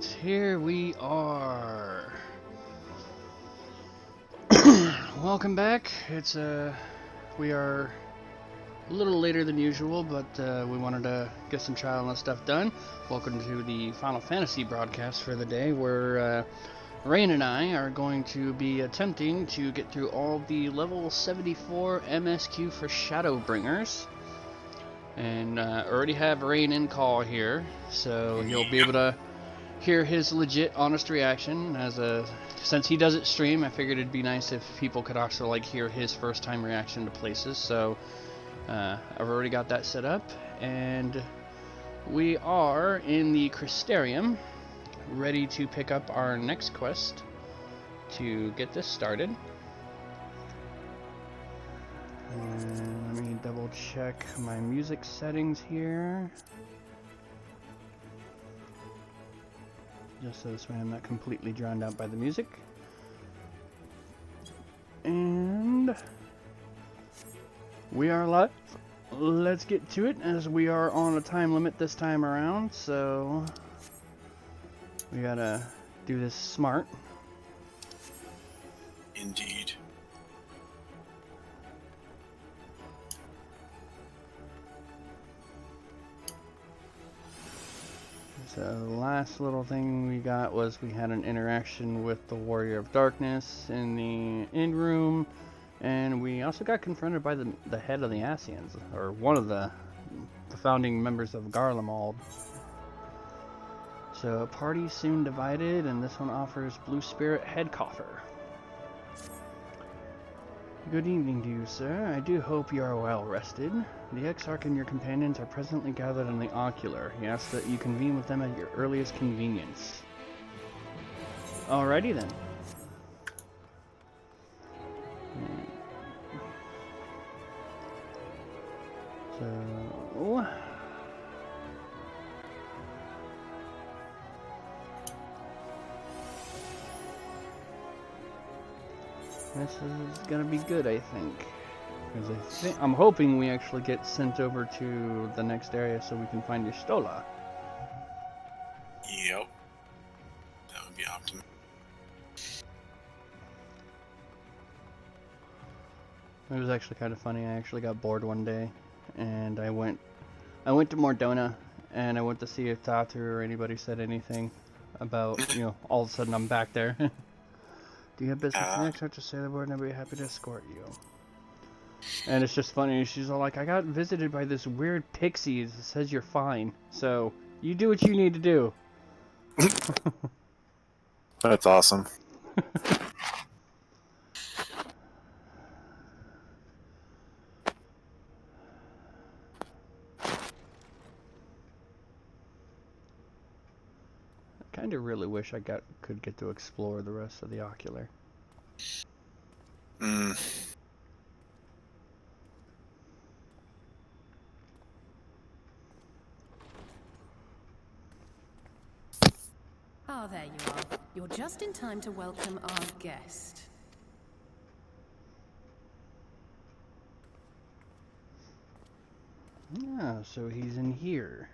Alright, here we are. Welcome back. We are a little later than usual, but we wanted to get some childless stuff done. Welcome to the Final Fantasy broadcast for the day, where Rayn and I are going to be attempting to get through all the level 74 MSQ for Shadowbringers. And already have Rayn in call here, so he'll be able to hear his legit, honest reaction. Since he doesn't stream, I figured it'd be nice if people could also hear his first time reaction to places. So I've already got that set up, and we are in the Crystarium, ready to pick up our next quest to get this started. And let me double check my music settings here, just so this way I'm not completely drowned out by the music. And we are live. Let's get to it, as we are on a time limit this time around, so we gotta do this smart. Indeed. So the last little thing we got was we had an interaction with the Warrior of Darkness in the inn room, and we also got confronted by the head of the Ascians, or one of the founding members of Garlemald. So party soon divided, and this one offers Blue Spirit Head Coffer. Good evening to you, sir. I do hope you are well rested. The Exarch and your companions are presently gathered in the Ocular. He asks that you convene with them at your earliest convenience. Alrighty then. So... this is gonna be good, I think. Because I'm hoping we actually get sent over to the next area so we can find your Stola. Yep. That would be optimal. It was actually kind of funny. I actually got bored one day, and I went to Mordona, and I went to see if Tatu or anybody said anything about, all of a sudden I'm back there. Do you have business next? Such a sailor board, and I'd be happy to escort you. And it's just funny. She's all like, I got visited by this weird pixie that says you're fine. So, you do what you need to do. That's awesome. I kind of really wish I could get to explore the rest of the Ocular. Ah, there you are. You're just in time to welcome our guest. Yeah, so he's in here.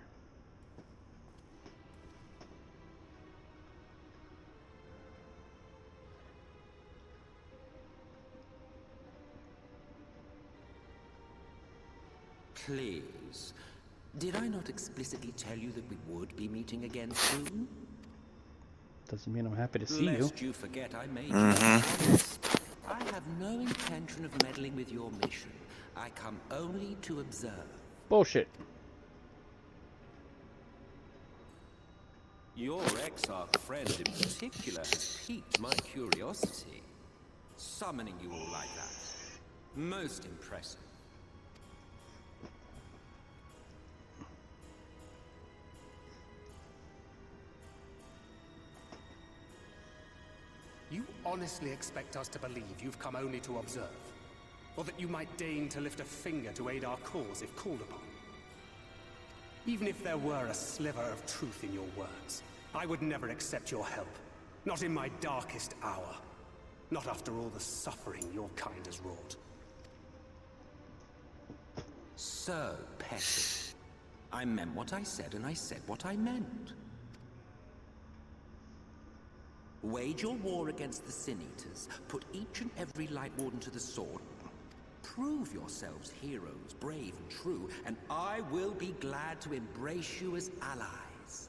Please. Did I not explicitly tell you that we would be meeting again soon? Doesn't mean I'm happy to see you. Lest you forget I made you a promise. I have no intention of meddling with your mission. I come only to observe. Bullshit. Your Exarch friend in particular has piqued my curiosity. Summoning you all like that. Most impressive. You honestly expect us to believe you've come only to observe? Or that you might deign to lift a finger to aid our cause if called upon? Even if there were a sliver of truth in your words, I would never accept your help. Not in my darkest hour. Not after all the suffering your kind has wrought. So petty. I meant what I said, and I said what I meant. Wage your war against the Sin Eaters, put each and every Light Warden to the sword, prove yourselves heroes, brave and true, and I will be glad to embrace you as allies.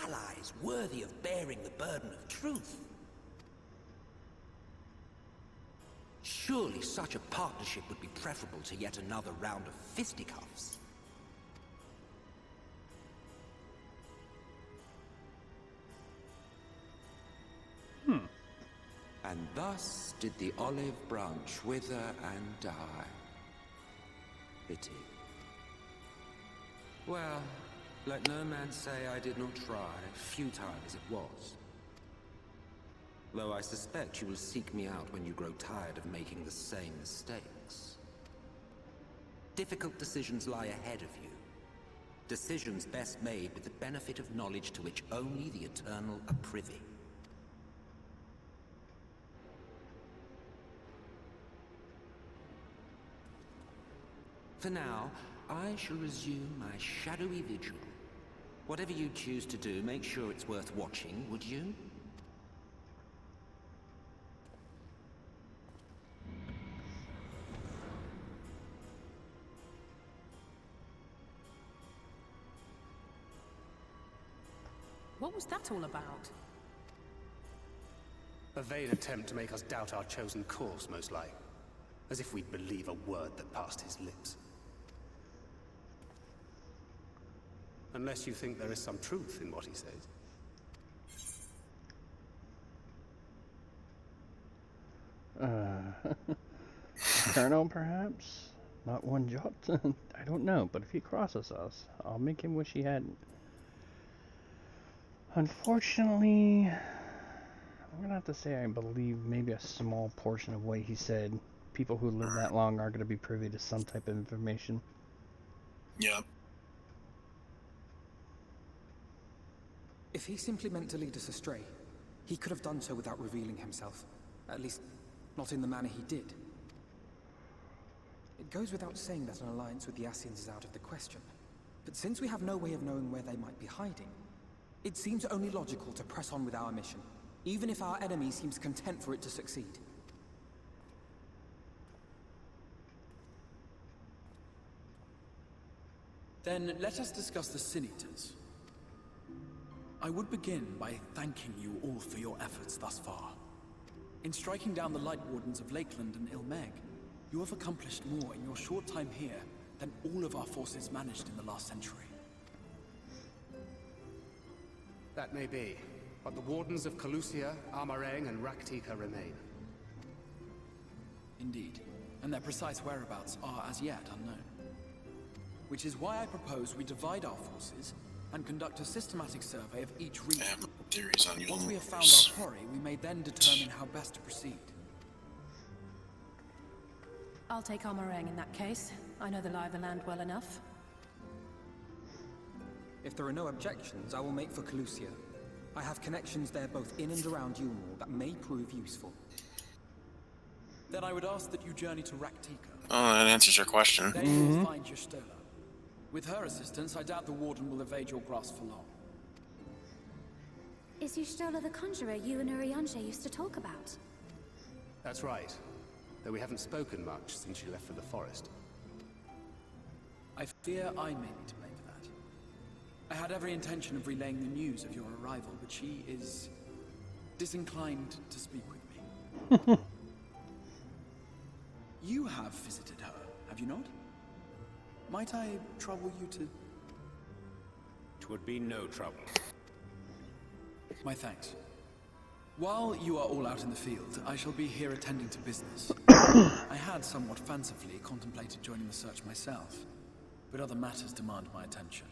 Allies worthy of bearing the burden of truth. Surely such a partnership would be preferable to yet another round of fisticuffs. And thus did the olive branch wither and die. Pity. Well, let no man say I did not try, futile as it was. Though I suspect you will seek me out when you grow tired of making the same mistakes. Difficult decisions lie ahead of you. Decisions best made with the benefit of knowledge to which only the Eternal are privy. For now, I shall resume my shadowy vigil. Whatever you choose to do, make sure it's worth watching, would you? What was that all about? A vain attempt to make us doubt our chosen course, most like. As if we'd believe a word that passed his lips. Unless you think there is some truth in what he says. Colonel, perhaps? Not one jot? I don't know, but if he crosses us, I'll make him wish he hadn't. Unfortunately, I'm gonna have to say I believe maybe a small portion of what he said. People who live that long are gonna be privy to some type of information. Yep. If he simply meant to lead us astray, he could have done so without revealing himself. At least, not in the manner he did. It goes without saying that an alliance with the Ascians is out of the question. But since we have no way of knowing where they might be hiding, it seems only logical to press on with our mission, even if our enemy seems content for it to succeed. Then let us discuss the Sin Eaters. I would begin by thanking you all for your efforts thus far. In striking down the Light Wardens of Lakeland and Ilmeg, you have accomplished more in your short time here than all of our forces managed in the last century. That may be, but the Wardens of Calusia, Amareng, and Raktika remain. Indeed, and their precise whereabouts are as yet unknown. Which is why I propose we divide our forces and conduct a systematic survey of each region. Theories on Once we have found our quarry, we may then determine how best to proceed. I'll take Amareng in that case. I know the lie of the land well enough. If there are no objections, I will make for Calusia. I have connections there both in and around Yulmore that may prove useful. Then I would ask that you journey to Raktika. Oh, that answers your question. There you will find Y'shtola. With her assistance, I doubt the Warden will evade your grasp for long. Is Y'shtola the conjurer you and Urianger used to talk about? That's right. Though we haven't spoken much since she left for the forest. I fear I may be to blame for that. I had every intention of relaying the news of your arrival, but she is disinclined to speak with me. You have visited her, have you not? Might I trouble you to... Twould be no trouble. My thanks. While you are all out in the field, I shall be here attending to business. I had somewhat fancifully contemplated joining the search myself, but other matters demand my attention.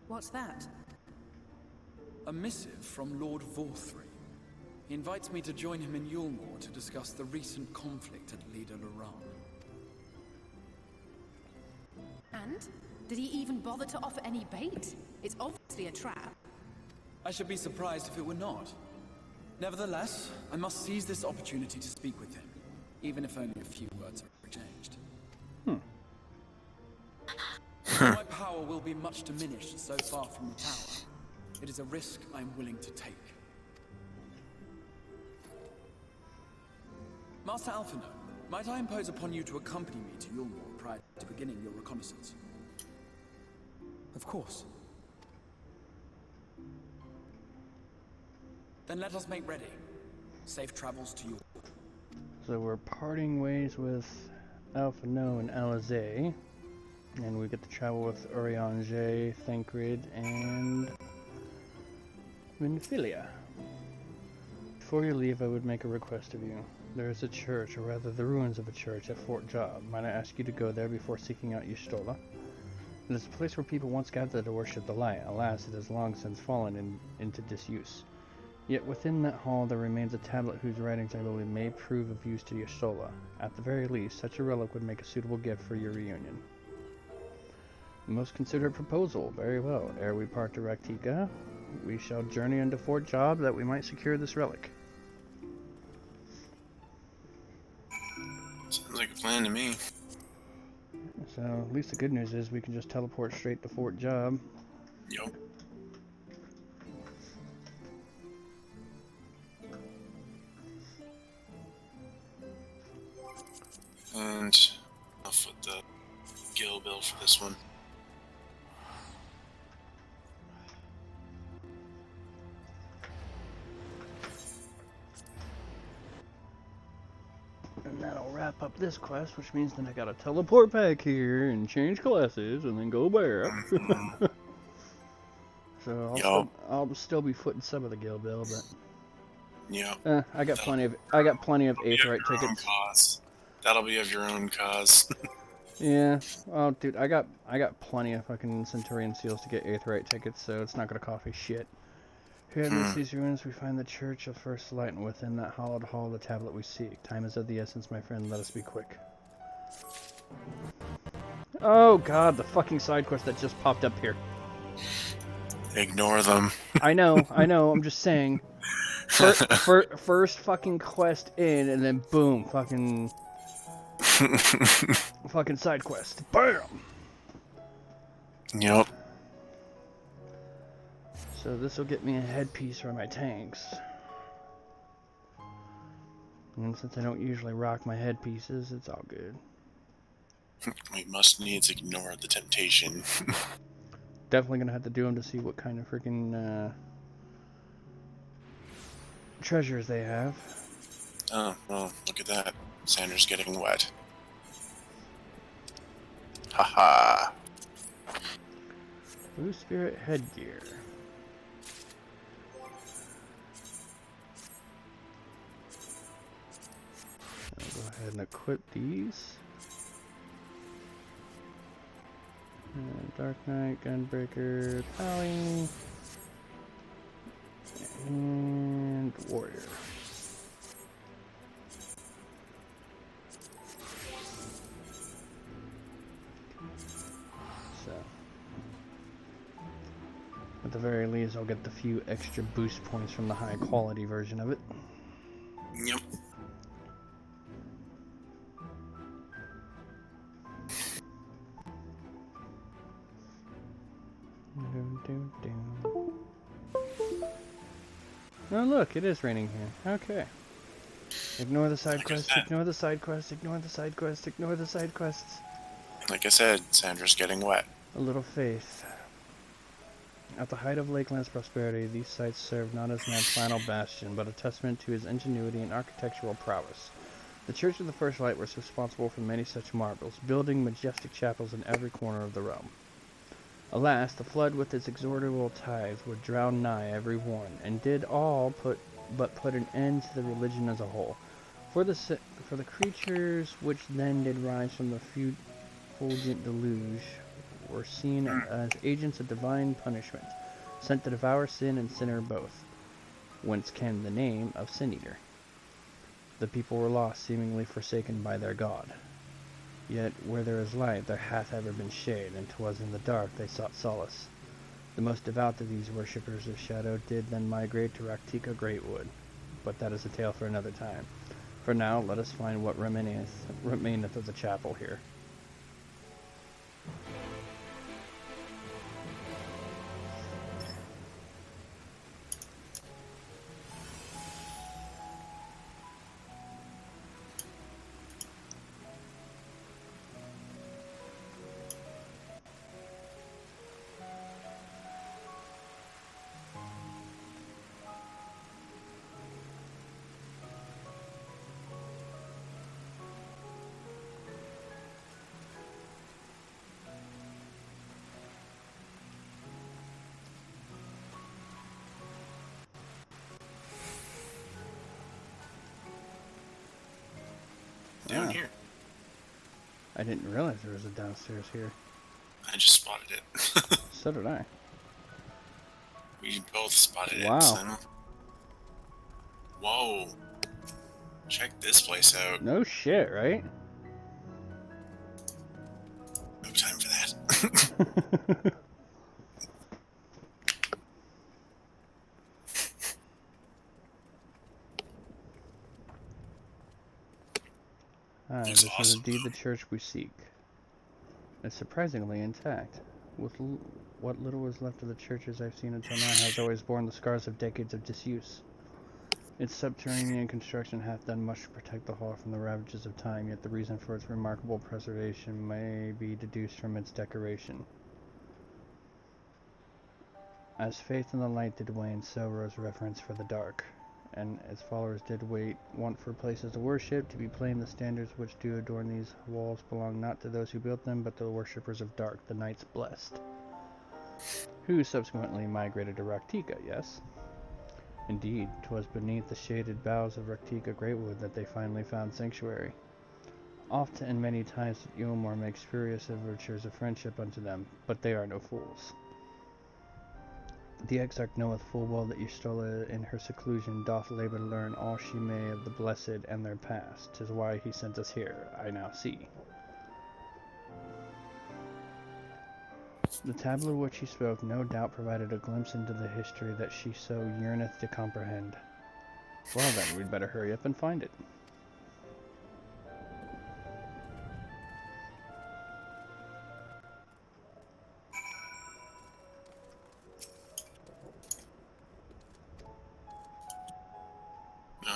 What's that? A missive from Lord Vorthry. He invites me to join him in Yulmore to discuss the recent conflict at Leader Laran. And? Did he even bother to offer any bait? It's obviously a trap. I should be surprised if it were not. Nevertheless, I must seize this opportunity to speak with him, even if only a few words are exchanged. My power will be much diminished so far from the tower, it is a risk I am willing to take. Master Alphino, might I impose upon you to accompany me to Yulmore prior to beginning your reconnaissance? Of course. Then let us make ready. Safe travels to you. So we're parting ways with Alphino and Alizé, and we get to travel with Urianger, Thancred, and Minfilia. Before you leave, I would make a request of you. There is a church, or rather the ruins of a church, at Fort Job. Might I ask you to go there before seeking out Y'shtola? It is a place where people once gathered to worship the light. Alas, it has long since fallen into disuse. Yet within that hall there remains a tablet whose writings I believe may prove of use to Y'shtola. At the very least, such a relic would make a suitable gift for your reunion. Most considerate proposal. Very well. Ere we part to Raktika, we shall journey into Fort Job that we might secure this relic. Sounds like a plan to me. So, at least the good news is we can just teleport straight to Fort Job. Yup. And I'll foot the gill bill for this one. And that'll wrap up this quest, which means then I gotta teleport back here and change classes and then go back. So I'll still be footing some of the gill bill, but yeah, I got plenty of Aetheryte tickets. That'll be of your own cause. Yeah. Oh, dude, I got plenty of fucking Centurion seals to get Aetheryte tickets, so it's not gonna cost me shit. Here amidst these ruins, we find the Church of First Light, and within that hallowed hall, the tablet we seek. Time is of the essence, my friend. Let us be quick. Oh god, the fucking side quest that just popped up here. Ignore them. I know. I'm just saying. First fucking quest in, and then boom, fucking side quest. Bam. Yep. So this will get me a headpiece for my tanks. And since I don't usually rock my headpieces, it's all good. We must needs ignore the temptation. Definitely gonna have to do them to see what kind of freaking treasures they have. Oh, well, look at that. Sandra's getting wet. Haha. Blue Spirit headgear. I'll go ahead and equip these. Dark Knight, Gunbreaker, Pally, and Warrior. So, at the very least, I'll get the few extra boost points from the high quality version of it. Yep. Oh look, it is raining here. Okay. Ignore the side quests, ignore the side quests, ignore the side quests, ignore the side quests. Like I said, Sandra's getting wet. A little faith. At the height of Lakeland's prosperity, these sites served not as man's final bastion, but a testament to his ingenuity and architectural prowess. The Church of the First Light was responsible for many such marvels, building majestic chapels in every corner of the realm. Alas, the flood with its exorbitant tides would drown nigh every one, and did all put an end to the religion as a whole. For the creatures which then did rise from the fulgent deluge were seen as agents of divine punishment, sent to devour sin and sinner both, whence came the name of Sin Eater. The people were lost, seemingly forsaken by their god. Yet where there is light, there hath ever been shade, and 'twas in the dark they sought solace. The most devout of these worshippers of shadow did then migrate to Raktika Greatwood, but that is a tale for another time. For now, let us find what remaineth of the chapel here. Down Ah. here. I didn't realize there was a downstairs here. I just spotted it. So did I. We both spotted Wow. it, Simon. Whoa. Check this place out. No shit, right? No time for that. This is awesome, indeed though. the church we seek. It's surprisingly intact. With what little is left of the churches I've seen until now has always borne the scars of decades of disuse. Its subterranean construction hath done much to protect the hall from the ravages of time, yet the reason for its remarkable preservation may be deduced from its decoration. As faith in the light did wane, so rose reverence for the dark, and its followers did want for places to worship. To be plain, the standards which do adorn these walls belong not to those who built them, but to the worshippers of dark, the knights blessed, who subsequently migrated to Raktika, yes? Indeed, 'twas beneath the shaded boughs of Raktika Greatwood that they finally found sanctuary. Oft and many times did Eomor make spurious overtures of friendship unto them, but they are no fools. The Exarch knoweth full well that Y'shtola in her seclusion doth labor to learn all she may of the blessed and their past. 'Tis why he sent us here, I now see. The tablet of which he spoke no doubt provided a glimpse into the history that she so yearneth to comprehend. Well then, we'd better hurry up and find it. No.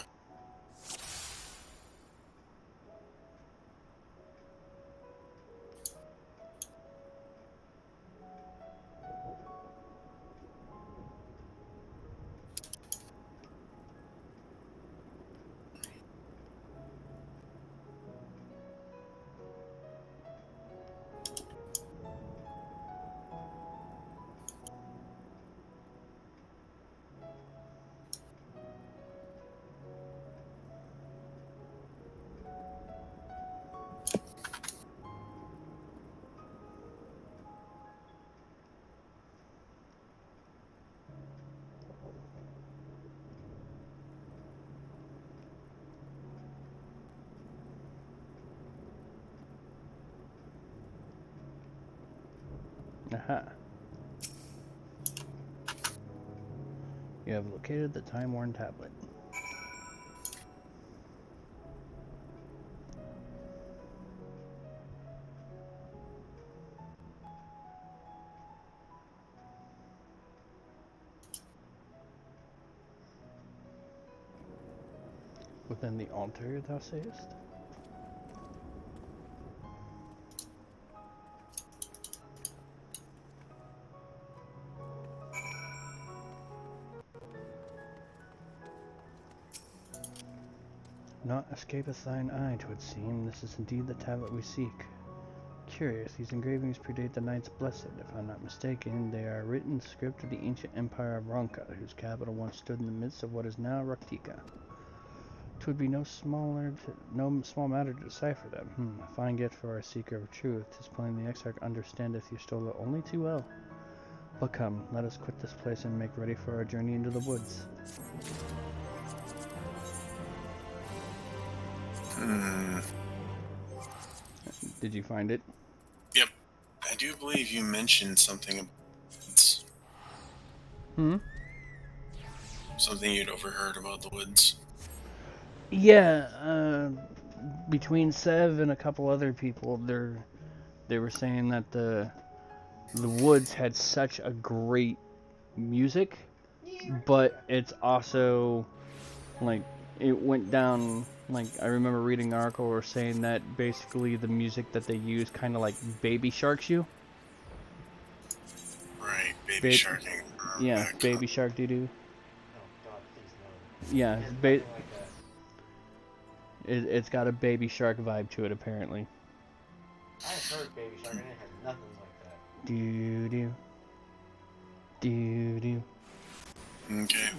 Aha. You have located the time-worn tablet. Within the altar, thou sayest? Naught escapeth thine eye, 'twould seem. This is indeed the tablet we seek. Curious, these engravings predate the Knights Blessed. If I'm not mistaken, they are written script of the ancient empire of Ronka, whose capital once stood in the midst of what is now Raktika. 'Twould be no small matter to decipher them. A fine gift for our seeker of truth. 'Tis plain the Exarch understandeth Y'shtola only too well. But come, let us quit this place and make ready for our journey into the woods. Did you find it? Yep. I do believe you mentioned something about something you'd overheard about the woods. Yeah, between Sev and a couple other people, they were saying that the woods had such a great music, but it's also like it went down. Like I remember reading an article or saying that basically the music that they use kind of like baby sharks you. Right, baby sharking. Yeah, baby shark doo doo. Yeah, it's got a baby shark vibe to it apparently. I've heard baby shark and it has nothing like that. Doo doo. Doo doo. Okay.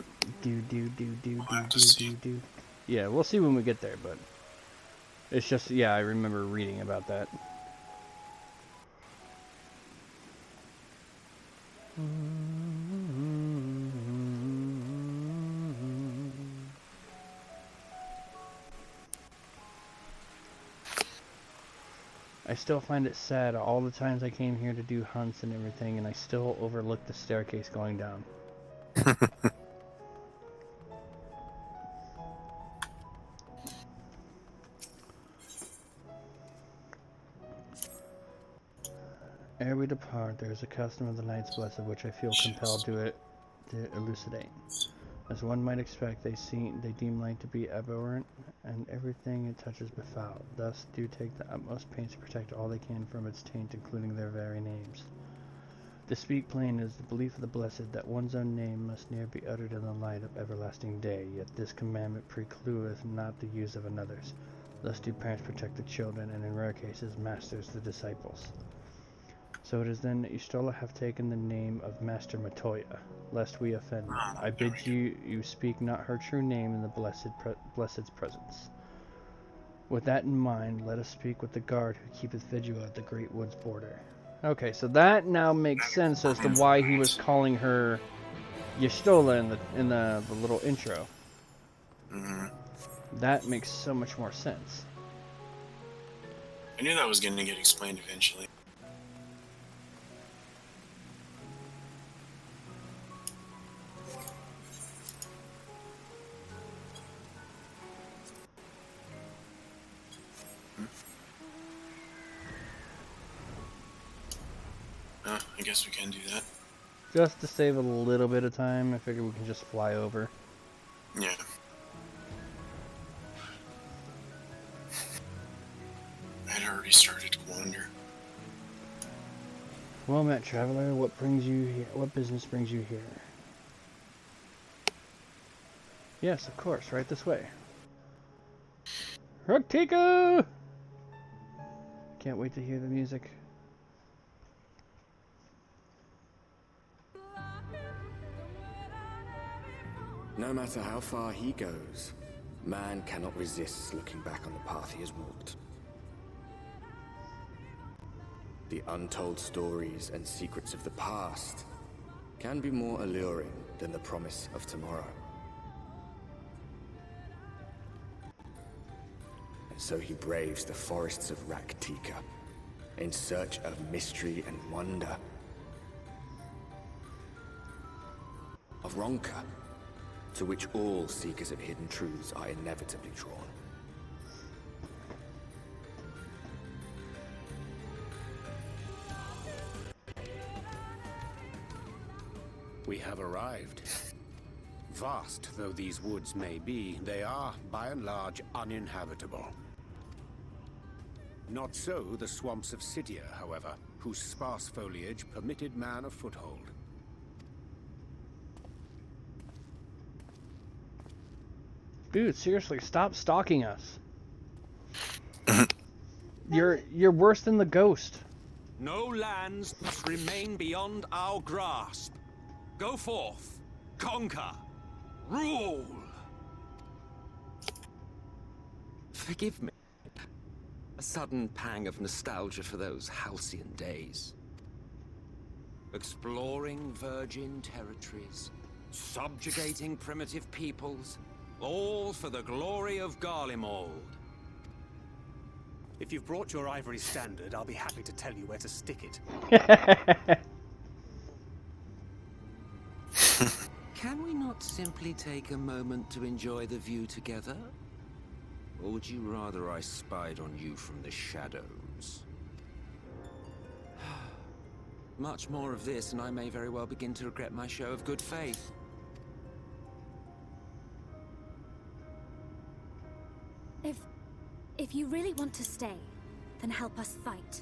Do do do do We'll have do to do see. do. Yeah, we'll see when we get there, but It's just, yeah, I remember reading about that. I still find it sad all the times I came here to do hunts and everything, and I still overlook the staircase going down. Ere we depart, there is a custom of the Knights Blessed which I feel compelled to elucidate. As one might expect, they deem light to be abhorrent, and everything it touches befouled. Thus do take the utmost pains to protect all they can from its taint, including their very names. To speak plain, it is the belief of the blessed that one's own name must ne'er be uttered in the light of everlasting day, yet this commandment precludeth not the use of another's. Thus do parents protect the children, and in rare cases, masters the disciples. So it is then that Y'shtola have taken the name of Master Matoya, lest we offend them. I bid you speak not her true name in the Blessed's presence. With that in mind, let us speak with the guard who keepeth vigil at the great wood's border. Okay, so that now makes sense as to why he was calling her Y'shtola in the little intro. Mm-hmm. That makes so much more sense. I knew that was going to get explained eventually. I guess we can do that. Just to save a little bit of time, I figure we can just fly over. Yeah. I had already started to wonder. Well met, traveler. What brings you here? What business brings you here? Yes, of course. Right this way. Ruktika! Can't wait to hear the music. No matter how far he goes, man cannot resist looking back on the path he has walked. The untold stories and secrets of the past can be more alluring than the promise of tomorrow. And so he braves the forests of Raktika in search of mystery and wonder. Of Ronka, to which all seekers of hidden truths are inevitably drawn. We have arrived. Vast though these woods may be, they are, by and large, uninhabitable. Not so the swamps of Sidia, however, whose sparse foliage permitted man a foothold. Dude, seriously, stop stalking us. You're worse than the ghost. No lands must remain beyond our grasp. Go forth, conquer, rule. Forgive me. A sudden pang of nostalgia for those halcyon days. Exploring virgin territories, subjugating primitive peoples, all for the glory of Garlemald. If you've brought your ivory standard, I'll be happy to tell you where to stick it. Can we not simply take a moment to enjoy the view together? Or would you rather I spied on you from the shadows? Much more of this, and I may very well begin to regret my show of good faith. If you really want to stay, then help us fight.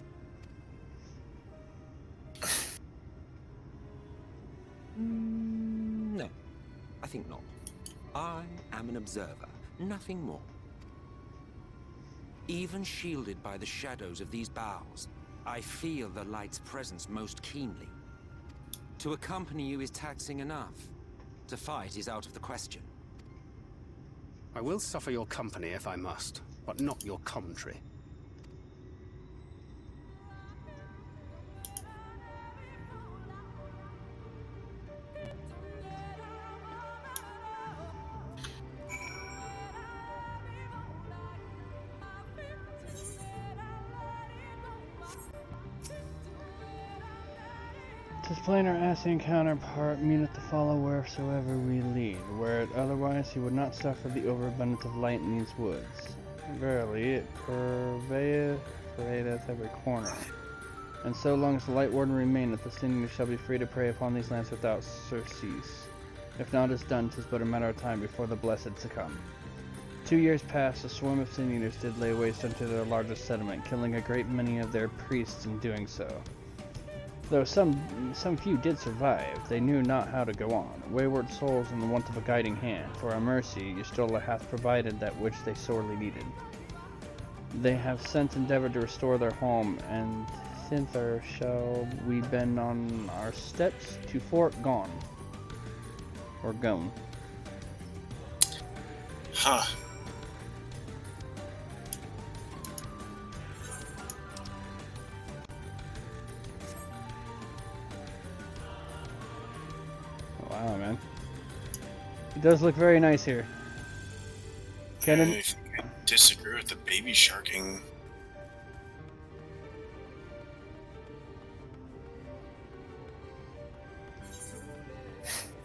No, I think not. I am an observer, nothing more. Even shielded by the shadows of these boughs, I feel the light's presence most keenly. To accompany you is taxing enough. To fight is out of the question. I will suffer your company if I must. but not your commentary. To explain our Ascian counterpart meaneth to follow wheresoever we lead. Were it otherwise, he would not suffer the overabundance of light in these woods. Verily, it pervadeth every corner. And so long as the Light Warden remaineth, the Sin Eaters shall be free to prey upon these lands without surcease. If naught is done, 'tis but a matter of time before the blessed succumb. 2 years past, a swarm of Sin Eaters did lay waste unto their largest settlement, killing a great many of their priests in doing so. Though some few did survive, they knew not how to go on, wayward souls in the want of a guiding hand. For our mercy, Y'shtola hath provided that which they sorely needed. They have since endeavored to restore their home, and thither shall we bend on our steps to Fort Gone. Or Gone. Huh. Wow, man. It does look very nice here. I disagree with the baby sharking.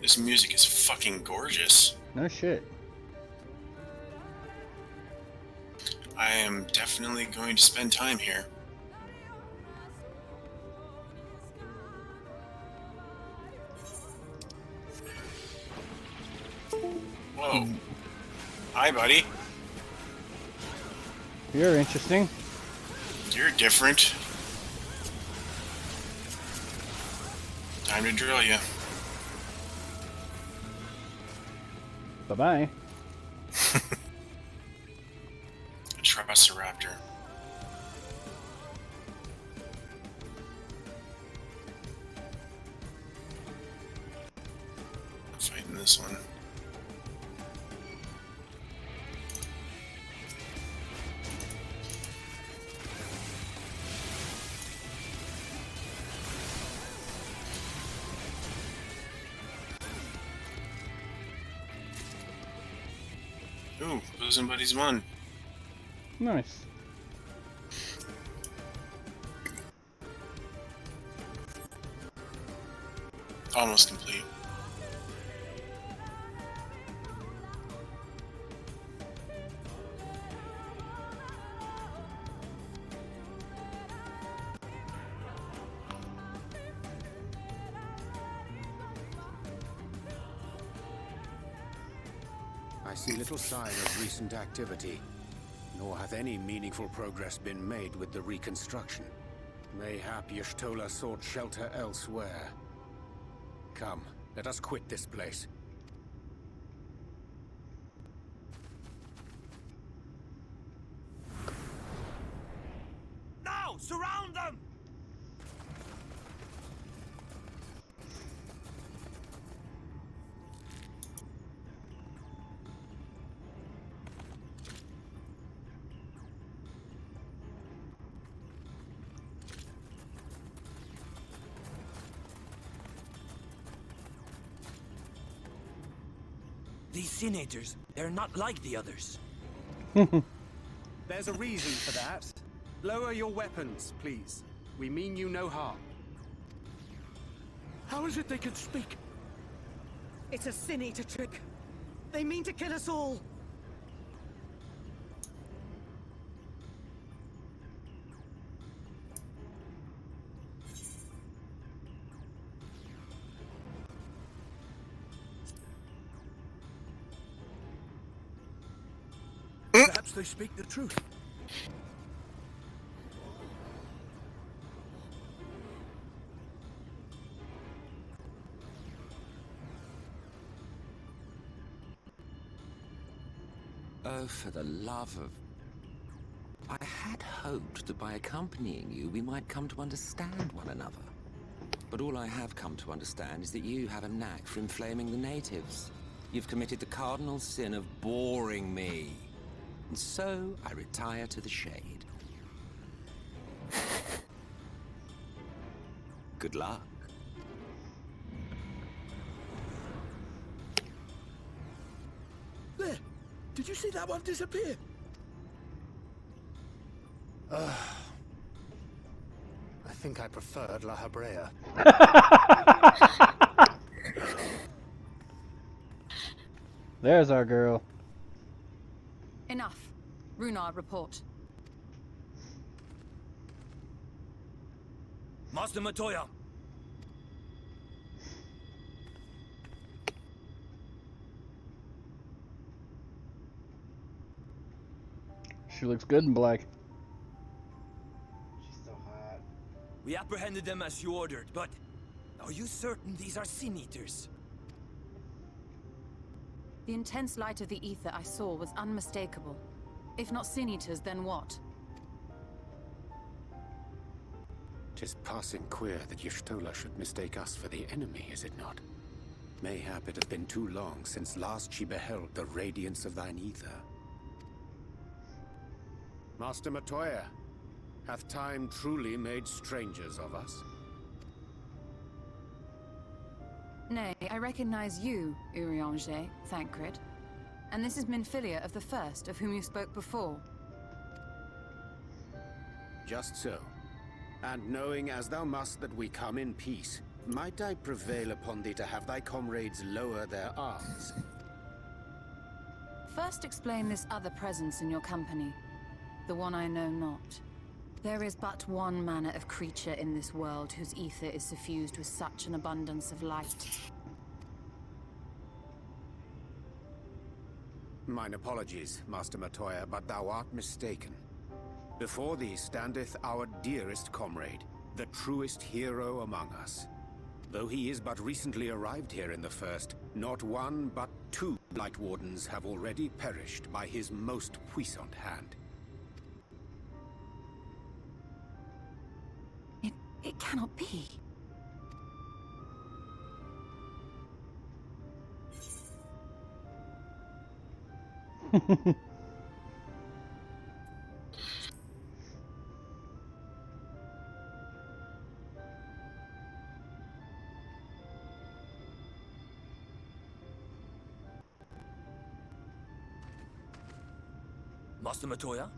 This music is fucking gorgeous. No shit. I am definitely going to spend time here. Whoa. Hi, buddy. You're interesting. You're different. Time to drill you. Bye-bye. Trust a raptor. I'm fighting this one. Ooh, Bosom Buddies won. Nice. Almost complete. I see little sign of recent activity, nor hath any meaningful progress been made with the reconstruction. Mayhap Y'shtola sought shelter elsewhere. Come, let us quit this place. Now! Surround them! These Sin-Eaters, they're not like the others. There's a reason for that. Lower your weapons, please. We mean you no harm. How is it they can speak? It's a Sin-Eater trick. They mean to kill us all. Perhaps they speak the truth. Oh, for the love of... I had hoped that by accompanying you, we might come to understand one another. But all I have come to understand is that you have a knack for inflaming the natives. You've committed the cardinal sin of boring me. And so I retire to the shade. Good luck. There! Did you see that one disappear? I think I preferred La Habrea. There's our girl. Enough. Runard, report. Master Matoya! She looks good in black. She's so hot. We apprehended them as you ordered, but are you certain these are Sin Eaters? The intense light of the ether I saw was unmistakable. If not Sin Eaters, then what? 'Tis passing queer that Y'shtola should mistake us for the enemy, is it not? Mayhap it hath been too long since last she beheld the radiance of thine ether. Master Matoya, hath time truly made strangers of us? Nay, I recognize you, Urianger, Thancred. And this is Minfilia of the First, of whom you spoke before. Just so. And knowing as thou must that we come in peace, might I prevail upon thee to have thy comrades lower their arms? First explain this other presence in your company. The one I know not. There is but one manner of creature in this world whose ether is suffused with such an abundance of light. Mine apologies, Master Matoya, but thou art mistaken. Before thee standeth our dearest comrade, the truest hero among us. Though he is but recently arrived here in the First, not one but two Light Wardens have already perished by his most puissant hand. It cannot be. Master Matoya?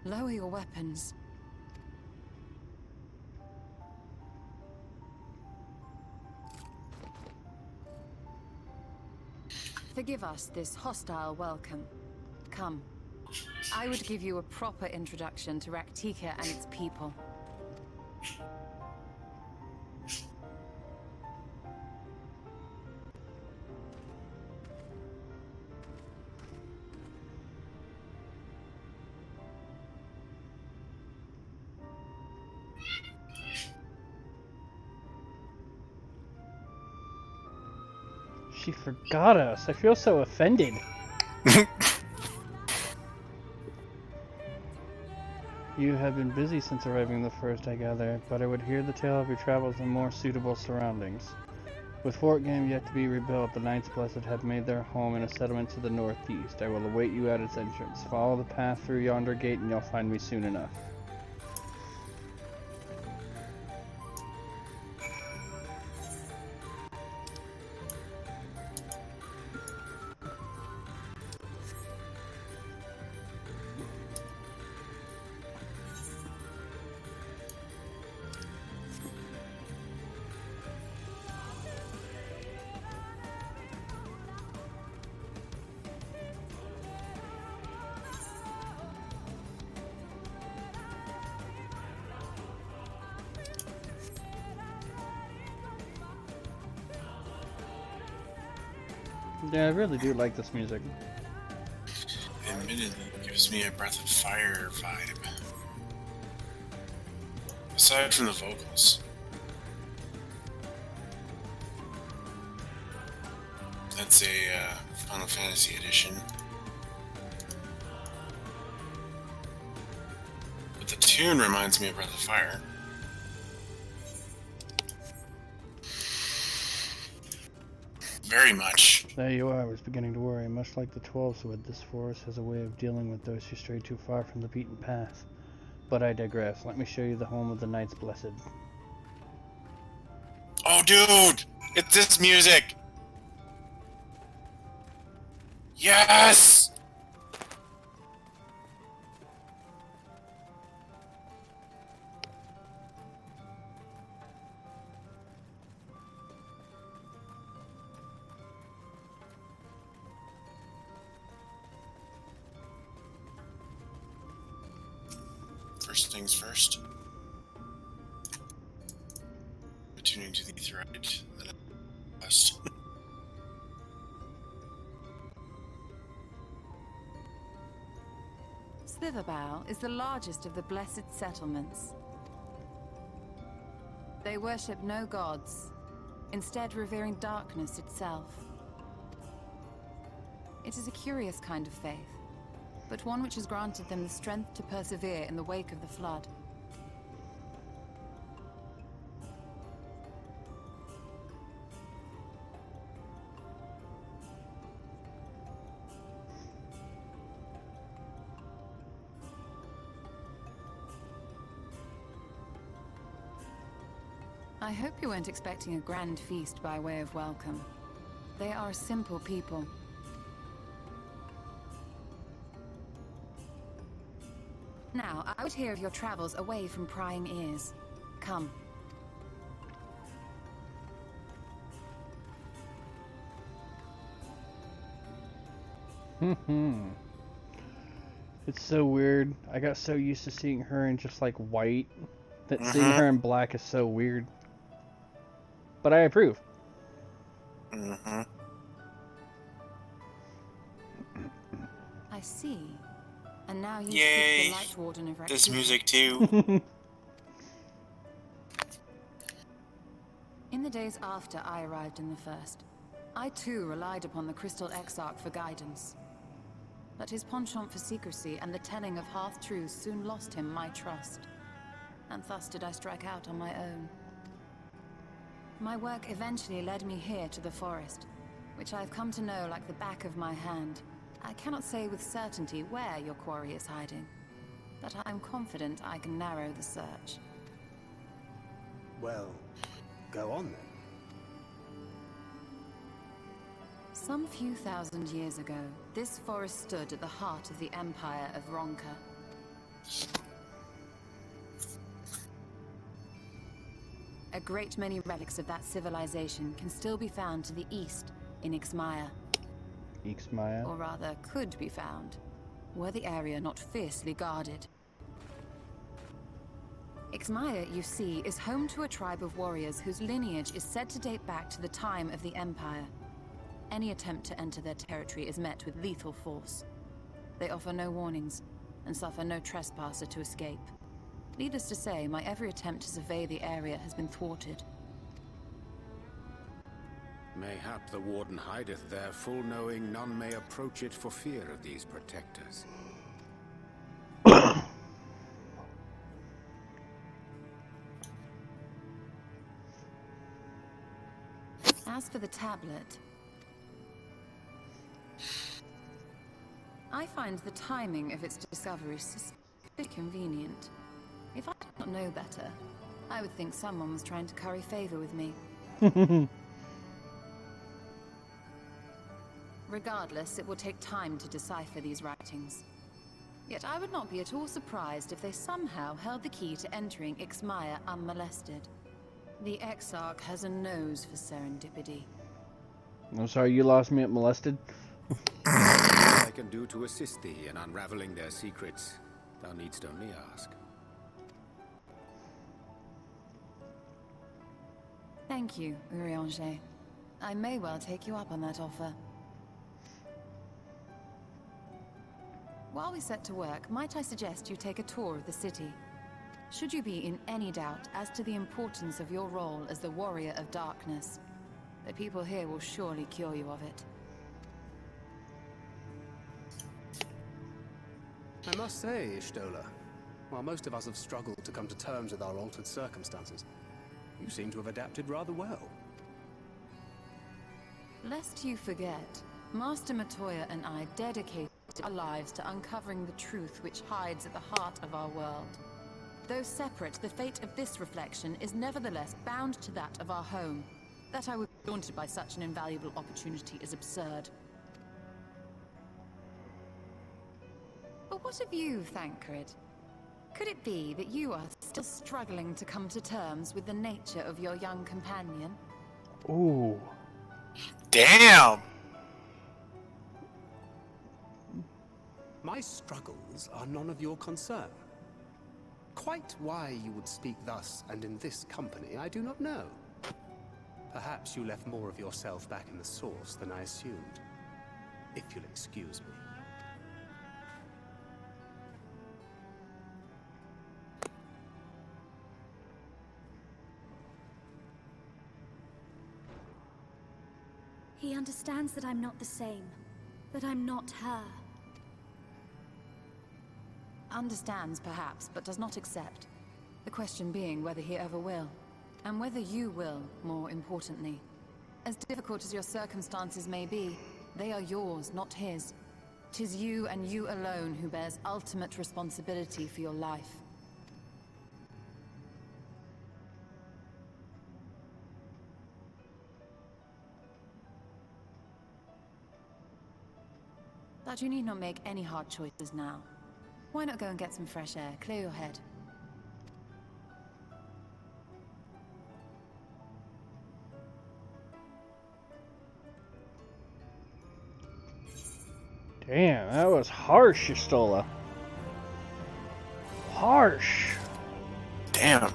Lower your weapons. Forgive us this hostile welcome. Come. I would give you a proper introduction to Raktika and its people. She forgot us. I feel so offended. You have been busy since arriving the First, I gather, but I would hear the tale of your travels in more suitable surroundings. With Fort Game yet to be rebuilt, the Knights Blessed have made their home in a settlement to the northeast. I will await you at its entrance. Follow the path through yonder gate and you'll find me soon enough. Yeah, I really do like this music. Admittedly, it gives me a Breath of Fire vibe. Aside from the vocals. That's a Final Fantasy edition. But the tune reminds me of Breath of Fire. Very much. There you are. I was beginning to worry. Much like the 12 Wood, this forest has a way of dealing with those who stray too far from the beaten path. But I digress. Let me show you the home of the Knights Blessed. Oh, dude! It's this music! Yes! First things first. Tuning to the thread, then last. Slitherbow is the largest of the Blessed Settlements. They worship no gods, instead revering darkness itself. It is a curious kind of faith, but one which has granted them the strength to persevere in the wake of the flood. I hope you weren't expecting a grand feast by way of welcome. They are a simple people. Now, I would hear of your travels away from prying ears. Come. It's so weird. I got so used to seeing her in just like white that seeing her in black is so weird. But I approve. I see. And now you seek the Light Warden of this music too. In the days after I arrived in the First, I too relied upon the Crystal Exarch for guidance. But his penchant for secrecy and the telling of half-truths soon lost him my trust. And thus did I strike out on my own. My work eventually led me here to the forest, which I have come to know like the back of my hand. I cannot say with certainty where your quarry is hiding, but I am confident I can narrow the search. Well, go on then. Some few thousand years ago, this forest stood at the heart of the Empire of Ronka. A great many relics of that civilization can still be found to the east in Ixmaya. Ixmaya? Or rather, could be found, were the area not fiercely guarded. Ixmaya, you see, is home to a tribe of warriors whose lineage is said to date back to the time of the Empire. Any attempt to enter their territory is met with lethal force. They offer no warnings, and suffer no trespasser to escape. Needless to say, my every attempt to survey the area has been thwarted. Mayhap the Warden hideth there, full knowing none may approach it for fear of these protectors. As for the tablet, I find the timing of its discovery suspiciously convenient. If I did not know better, I would think someone was trying to curry favor with me. Regardless, it will take time to decipher these writings. Yet I would not be at all surprised if they somehow held the key to entering Ixmaya unmolested. The Exarch has a nose for serendipity. I'm sorry, you lost me at molested? I can do to assist thee in unraveling their secrets. Thou needst only ask. Thank you, Urianger. I may well take you up on that offer. While we set to work, might I suggest you take a tour of the city? Should you be in any doubt as to the importance of your role as the Warrior of Darkness, the people here will surely cure you of it. I must say, Ishtola, while most of us have struggled to come to terms with our altered circumstances, you seem to have adapted rather well. Lest you forget, Master Matoya and I dedicated our lives to uncovering the truth which hides at the heart of our world. Though separate, the fate of this reflection is nevertheless bound to that of our home. That I would be daunted by such an invaluable opportunity is absurd. But what of you, Thancred? Could it be that you are still struggling to come to terms with the nature of your young companion? Ooh. Damn! My struggles are none of your concern. Quite why you would speak thus and in this company, I do not know. Perhaps you left more of yourself back in the source than I assumed. If you'll excuse me. He understands that I'm not the same. That I'm not her. Understands, perhaps, but does not accept. The question being whether he ever will. And whether you will, more importantly. As difficult as your circumstances may be, they are yours, not his. 'Tis you and you alone who bears ultimate responsibility for your life. But you need not make any hard choices now. Why not go and get some fresh air, clear your head? Damn, that was harsh, Y'shtola. Harsh. Damn.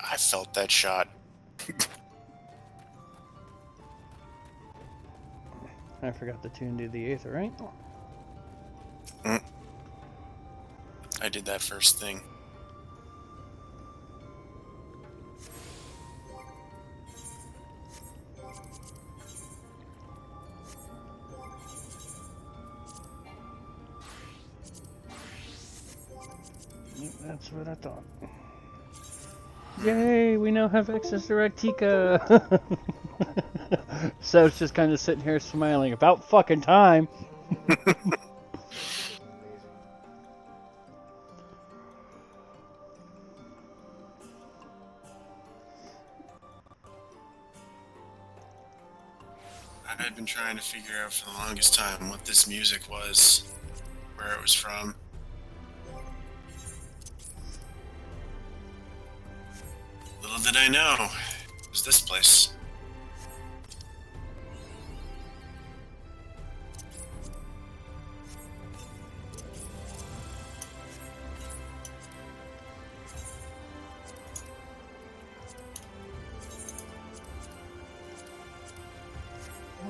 I felt that shot. I forgot to tune to the Aether, right? I did that first thing. That's what I thought. Yay, we now have access to Raktika! So it's just kind of sitting here smiling. About fucking time! I had been trying to figure out for the longest time what this music was, where it was from. Little did I know, it was this place.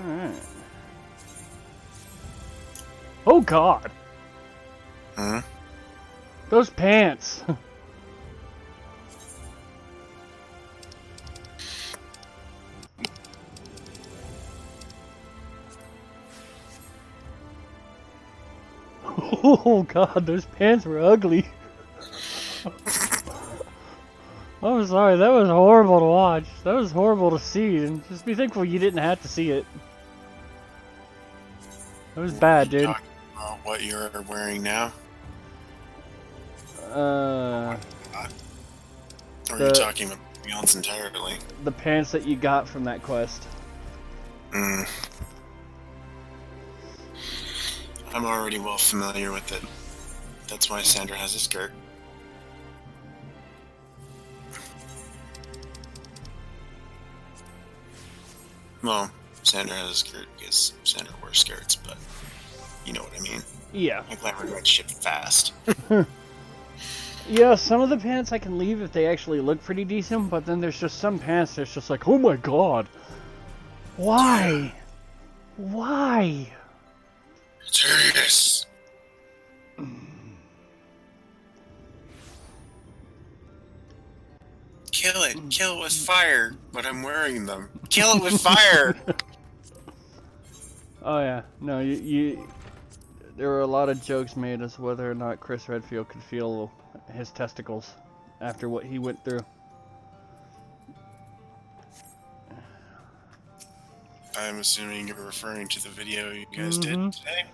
Alright. Oh god! Huh? Those pants! Oh god, those pants were ugly. I'm sorry, that was horrible to watch. That was horrible to see, and just be thankful you didn't have to see it. That was bad, dude. Talking about what you're wearing now? Uh... Or are you talking about something else entirely? The pants that you got from that quest. I'm already well familiar with it. That's why Sandra has a skirt. Well, Sandra has a skirt because Sandra wears skirts, but you know what I mean. Yeah. I glad we got shit fast. Yeah, some of the pants I can leave if they actually look pretty decent, but then there's just some pants that's just like, oh my god. Why? Why? Serious. Kill it. Kill it with fire. But I'm wearing them. Kill it with fire. Oh yeah. No, you there were a lot of jokes made as to whether or not Chris Redfield could feel his testicles after what he went through. I'm assuming you're referring to the video you guys did today?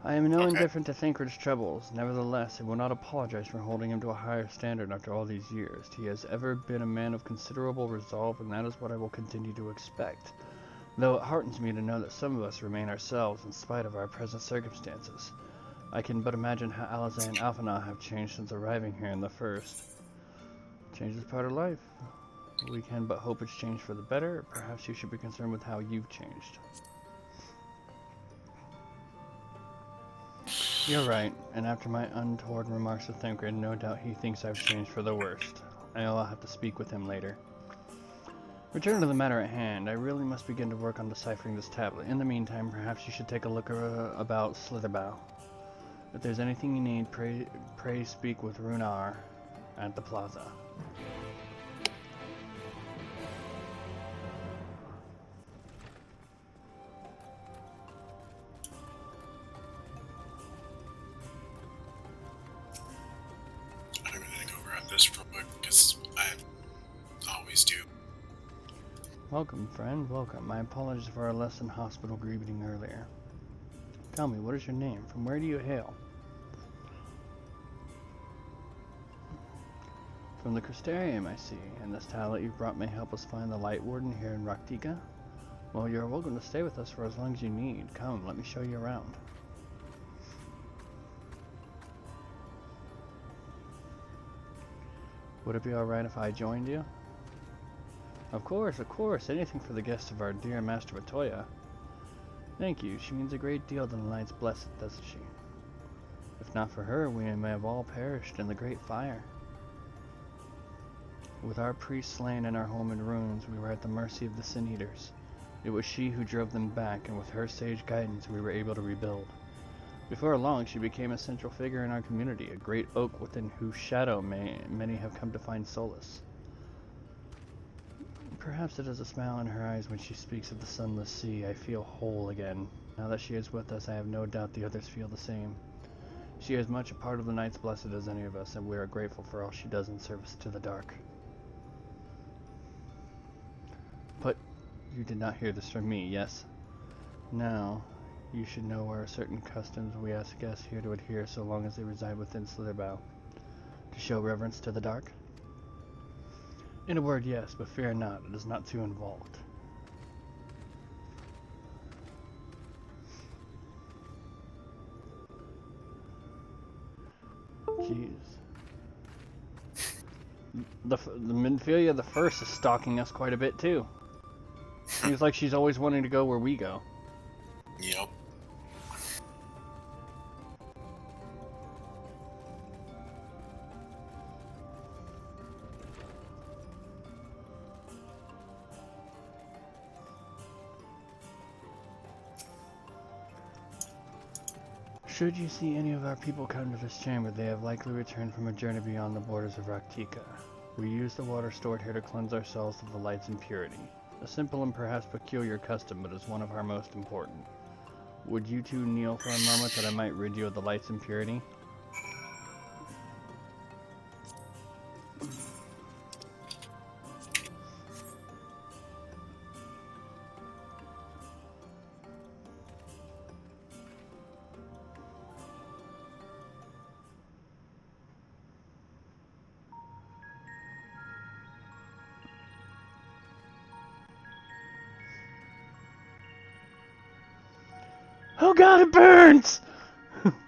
I am no indifferent to Thancred's troubles. Nevertheless, I will not apologize for holding him to a higher standard after all these years. He has ever been a man of considerable resolve, and that is what I will continue to expect. Though it heartens me to know that some of us remain ourselves in spite of our present circumstances. I can but imagine how Alizé and Alphinaud have changed since arriving here in the first. Change is part of life. We can but hope it's changed for the better, or perhaps you should be concerned with how you've changed. You're right, and after my untoward remarks to Thancred, no doubt he thinks I've changed for the worst. I'll have to speak with him later. Return to the matter at hand. I really must begin to work on deciphering this tablet. In the meantime, perhaps you should take a look about Slitherbough. If there's anything you need, pray speak with Runar at the plaza. I'm gonna go grab this real quick because I always do. Welcome, friend, welcome. My apologies for our less than hospital greeting earlier. Tell me, what is your name? From where do you hail? From the Crystarium, I see, and this tablet you've brought may help us find the Light Warden here in Raktika. Well, you're welcome to stay with us for as long as you need. Come, let me show you around. Would it be alright if I joined you? Of course, anything for the guests of our dear Master Matoya. Thank you, she means a great deal to the Knights Blessed, doesn't she? If not for her, we may have all perished in the Great Fire. With our priests slain and our home in ruins, we were at the mercy of the Sin Eaters. It was she who drove them back, and with her sage guidance, we were able to rebuild. Before long, she became a central figure in our community, a great oak within whose shadow many have come to find solace. Perhaps it is a smile in her eyes when she speaks of the sunless sea. I feel whole again. Now that she is with us, I have no doubt the others feel the same. She is much a part of the Knights Blessed as any of us, and we are grateful for all she does in service to the dark. But you did not hear this from me, yes? Now, you should know there are certain customs we ask guests here to adhere so long as they reside within Slitherbough. To show reverence to the dark? In a word, yes, but fear not, it is not too involved. Jeez. The Minfilia the First is stalking us quite a bit too. Seems like she's always wanting to go where we go. Yep. Should you see any of our people come to this chamber, they have likely returned from a journey beyond the borders of Raktika. We use the water stored here to cleanse ourselves of the light's impurity. A simple and perhaps peculiar custom, but is one of our most important. Would you two kneel for a moment that I might rid you of the light's impurity? Oh god, it burns! Alright,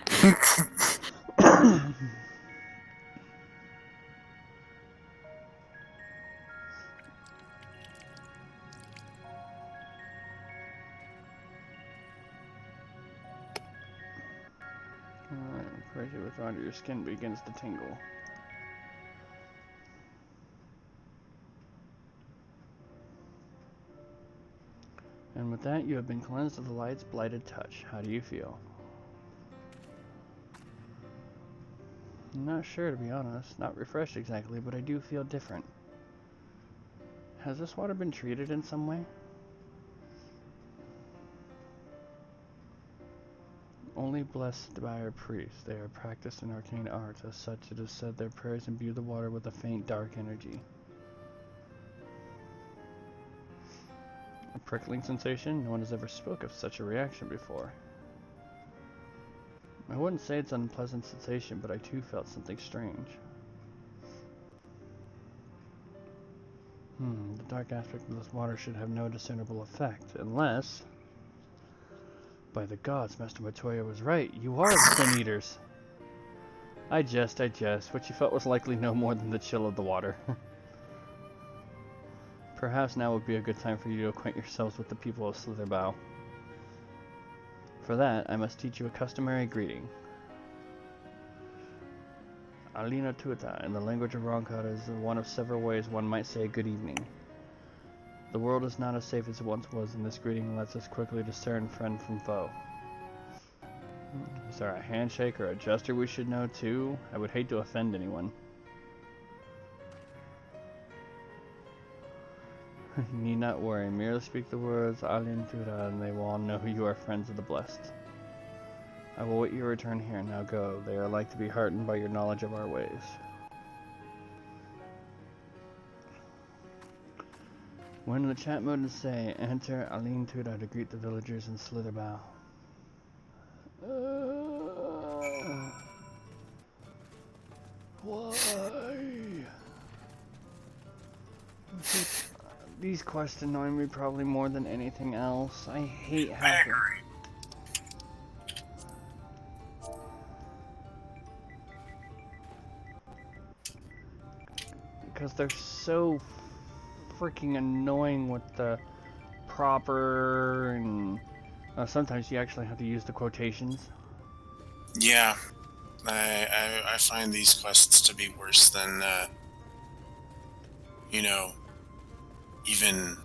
pressure with under your skin begins to tingle. And with that, you have been cleansed of the light's blighted touch. How do you feel? I'm not sure, to be honest. Not refreshed exactly, but I do feel different. Has this water been treated in some way? Only blessed by our priests. They are practiced in arcane arts. As such, it is said their prayers imbue the water with a faint dark energy. A prickling sensation? No one has ever spoke of such a reaction before. I wouldn't say it's an unpleasant sensation, but I too felt something strange. The dark aspect of this water should have no discernible effect, unless... By the gods, Master Matoya was right. You are the Sin Eaters! I jest. What you felt was likely no more than the chill of the water. Perhaps now would be a good time for you to acquaint yourselves with the people of Slitherbow. For that, I must teach you a customary greeting. Alina Tuata, in the language of Ronkata, is one of several ways one might say good evening. The world is not as safe as it once was, and this greeting lets us quickly discern friend from foe. Is there a handshake or a gesture we should know too? I would hate to offend anyone. You need not worry, merely speak the words Alin Tura and they will all know you are friends of the blessed. I will wait your return here. Now go. They are like to be heartened by your knowledge of our ways. When in the chat mode, say, enter Alin Tura to greet the villagers in Slitherbow. Why? These quests annoy me probably more than anything else. I hate having... Because they're so freaking annoying with the proper and... sometimes you actually have to use the quotations. Yeah. I find these quests to be worse than, you know, even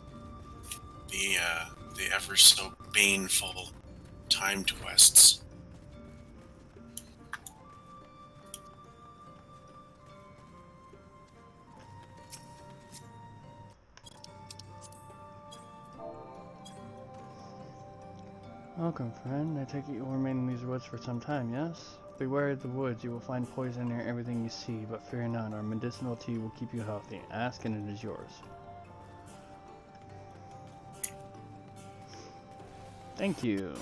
the ever so baneful timed quests. Welcome, friend. I take it you will remain in these woods for some time, yes? Beware of the woods. You will find poison near everything you see, but fear not. Our medicinal tea will keep you healthy. Ask and it is yours. Thank you.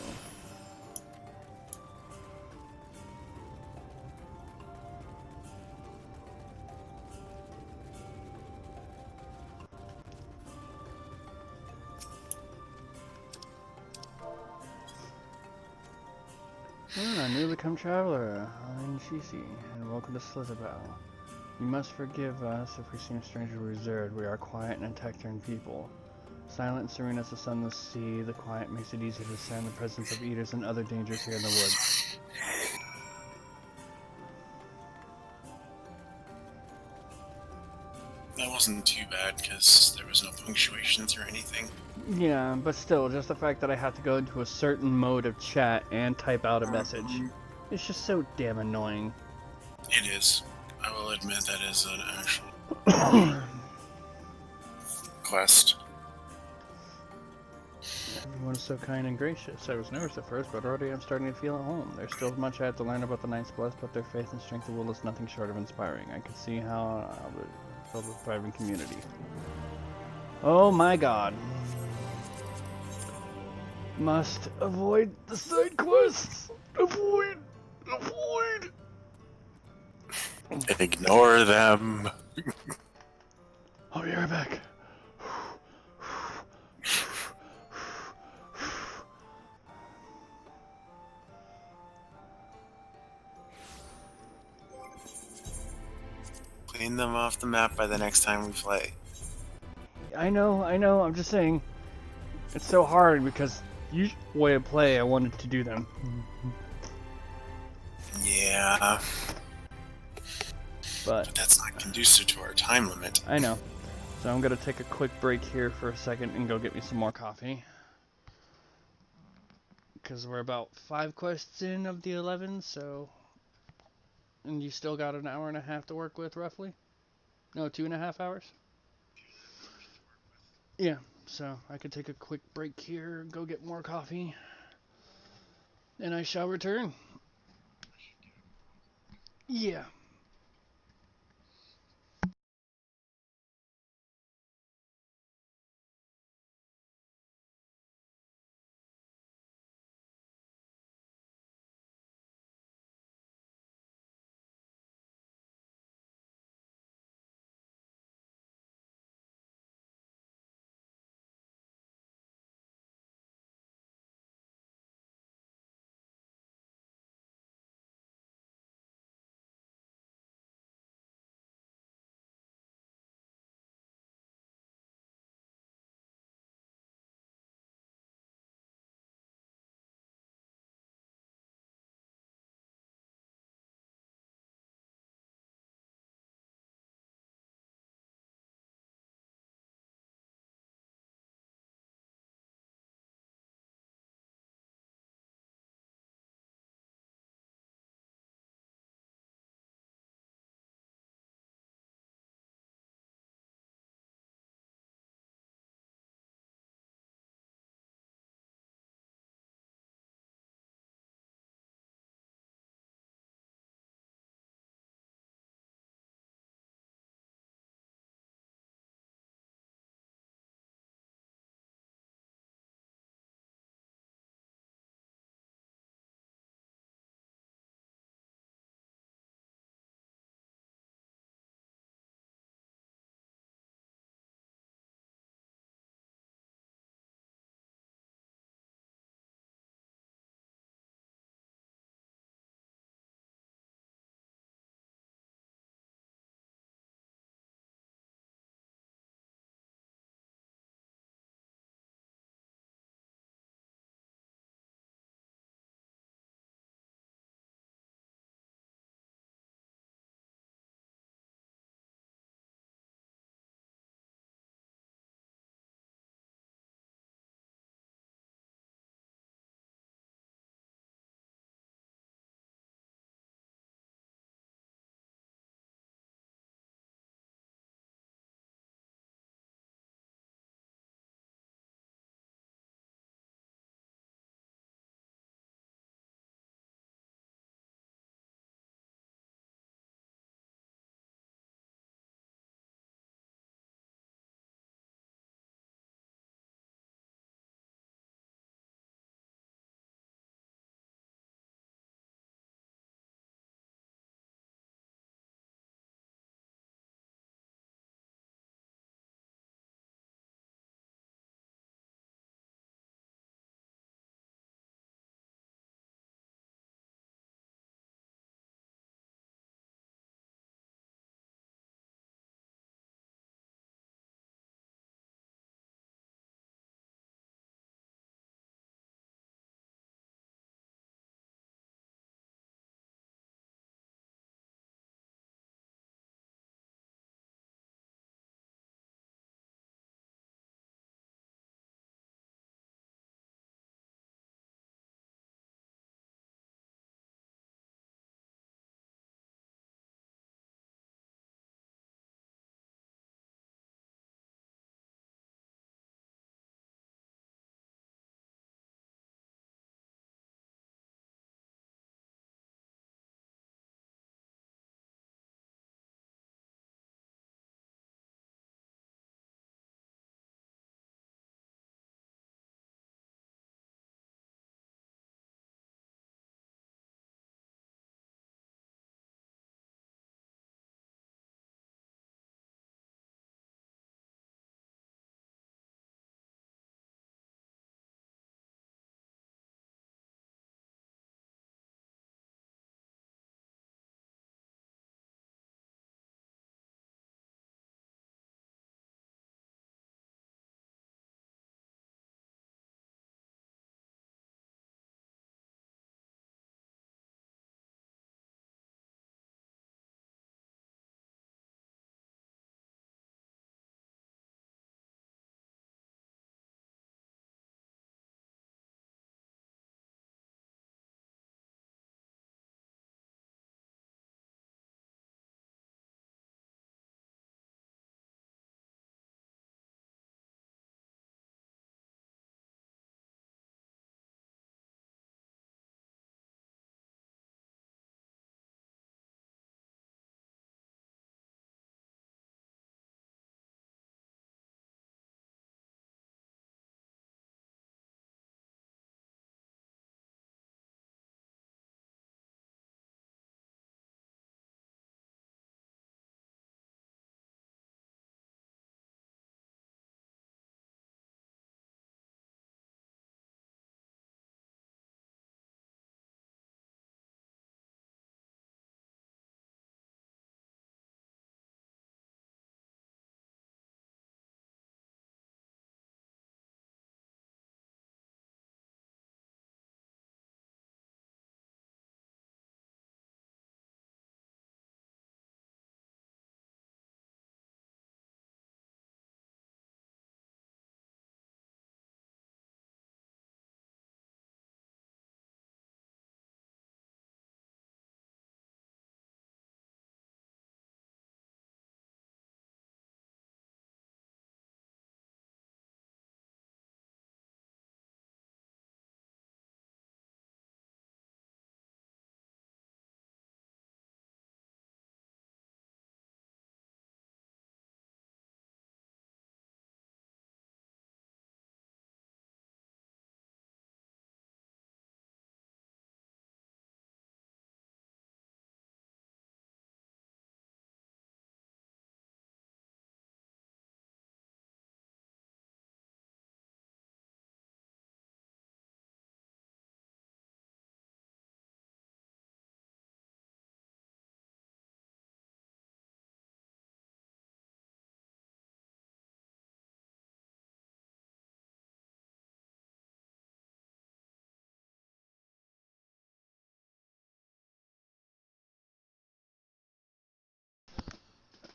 Newly come traveler, I'm Shishi, and welcome to Slitherbow. You must forgive us if we seem strange or reserved. We are quiet and taciturn people. Silent and serene as the sunless sea, the quiet makes it easy to discern the presence of eaters and other dangers here in the woods. That wasn't too bad, because there was no punctuations or anything. Yeah, but still, just the fact that I have to go into a certain mode of chat and type out a message. It's just so damn annoying. It is. I will admit that is an actual quest. Everyone is so kind and gracious. I was nervous at first, but already I'm starting to feel at home. There's still much I have to learn about the Knights Blessed, but their faith and strength of will is nothing short of inspiring. I can see how I would build a thriving community. Oh my god. Must avoid the side quests. Avoid. Ignore them. I'll be right back. Clean them off the map by the next time we play. I know, I'm just saying. It's so hard because each way I play, I wanted to do them. Yeah. But that's not conducive to our time limit. I know. So I'm gonna take a quick break here for a second and go get me some more coffee. Because we're about 5 quests in of the 11, so... And you still got an hour and a half to work with, roughly? No, 2.5 hours? Yeah, 2 hours to work with. Yeah, so I could take a quick break here, go get more coffee. And then we'll get back to it. and I shall return. Yeah.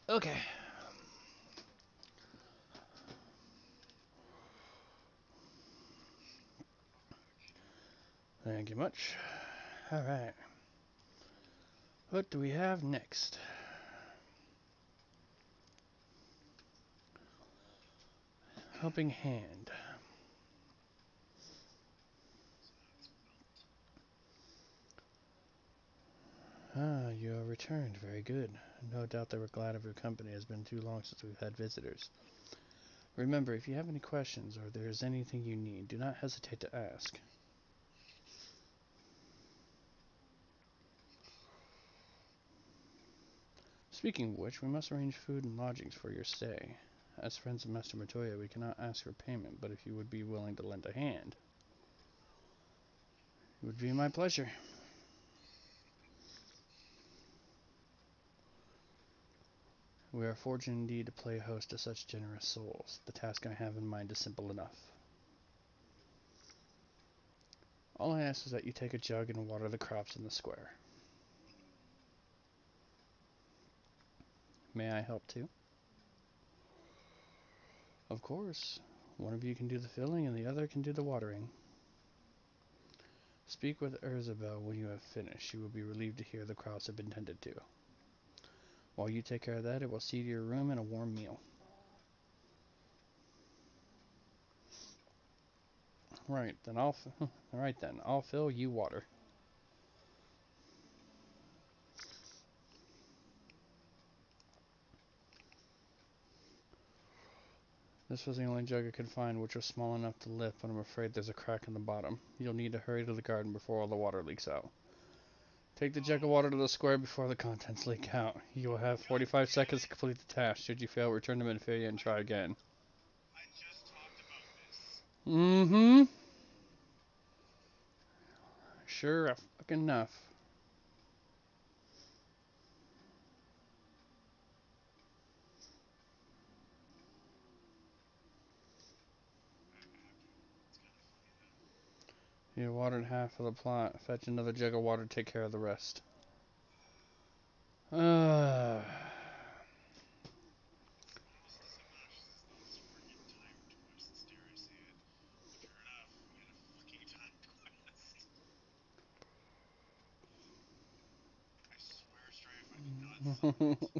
Okay. Thank you much. Alright. What do we have next? Helping Hand. Ah, you have returned. Very good. No doubt they were glad of your company. It has been too long since we've had visitors. Remember, if you have any questions or there is anything you need, do not hesitate to ask. Speaking of which, we must arrange food and lodgings for your stay. As friends of Master Matoya, we cannot ask for payment, but if you would be willing to lend a hand, it would be my pleasure. We are fortunate indeed to play host to such generous souls. The task I have in mind is simple enough. All I ask is that you take a jug and water the crops in the square. May I help too? Of course. One of you can do the filling and the other can do the watering. Speak with Urzabel when you have finished. She will be relieved to hear the crops have been tended to. While you take care of that, it will see to your room and a warm meal. Right then, I'll fill, you water. This was the only jug I could find which was small enough to lift, but I'm afraid there's a crack in the bottom. You'll need to hurry to the garden before all the water leaks out. Take the jug of water to the square before the contents leak out. You will have 45 seconds to complete the task. Should you fail, return to Minfilia and try again. Mm-hmm. Sure enough. You watered half of the plot. Fetch another jug of water to take care of the rest.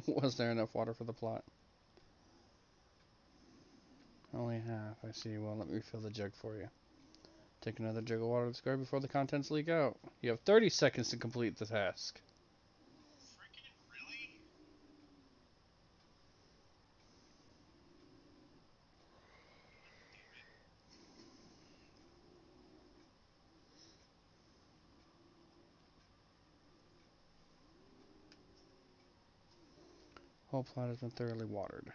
Was there enough water for the plot? Only half, I see. Well, let me refill the jug for you. Take another jug of water to the square before the contents leak out. You have 30 seconds to complete the task. Whole plot has been thoroughly watered.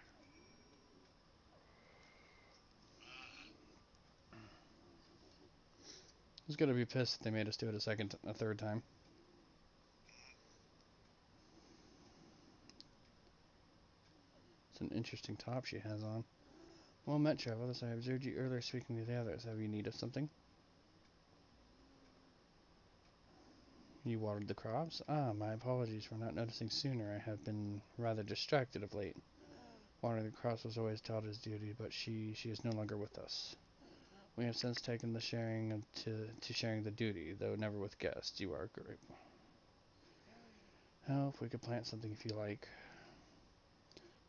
He's gonna be pissed if they made us do it a third time. It's an interesting top she has on. Well met, travelers. I observed you earlier speaking with the others. Have you need of something? You watered the crops? Ah, my apologies for not noticing sooner. I have been rather distracted of late. Watering the crops was always Tada's duty, but she is no longer with us. We have since taken the sharing to sharing the duty, though never with guests. You are great. Oh, if we could plant something if you like.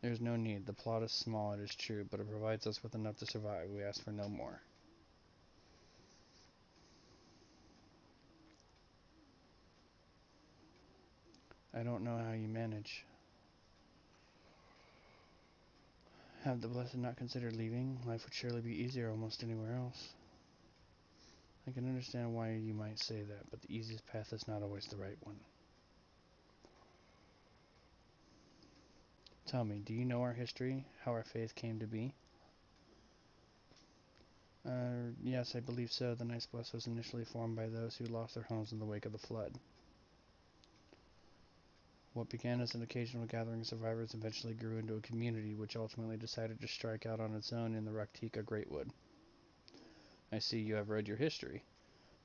There's no need. The plot is small, it is true, but it provides us with enough to survive. We ask for no more. I don't know how you manage. Have the Blessed not considered leaving? Life would surely be easier almost anywhere else. I can understand why you might say that, but the easiest path is not always the right one. Tell me, do you know our history? How our faith came to be? Yes, I believe so. The Night's Bless was initially formed by those who lost their homes in the wake of the flood. What began as an occasional gathering of survivors eventually grew into a community which ultimately decided to strike out on its own in the Raktika Greatwood. I see you have read your history,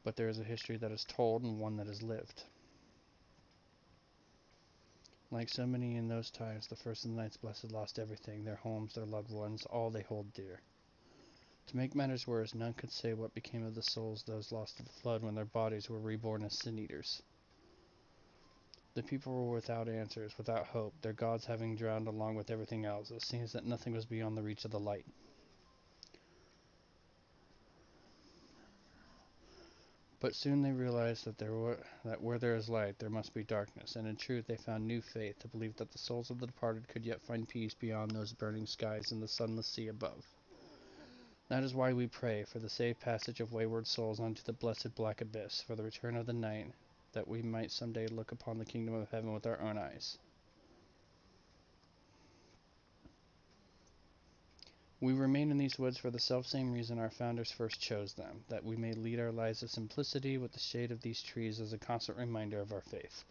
but there is a history that is told and one that is lived. Like so many in those times, the First and the Knights Blessed lost everything, their homes, their loved ones, all they hold dear. To make matters worse, none could say what became of the souls those lost to the flood when their bodies were reborn as sin eaters. The people were without answers, without hope, their gods having drowned along with everything else. It seems that nothing was beyond the reach of the light. But soon they realized that where there is light, there must be darkness, and in truth they found new faith to believe that the souls of the departed could yet find peace beyond those burning skies and the sunless sea above. That is why we pray for the safe passage of wayward souls unto the blessed black abyss, for the return of the night, that we might someday look upon the kingdom of heaven with our own eyes. We remain in these woods for the selfsame reason our founders first chose them, that we may lead our lives of simplicity with the shade of these trees as a constant reminder of our faith.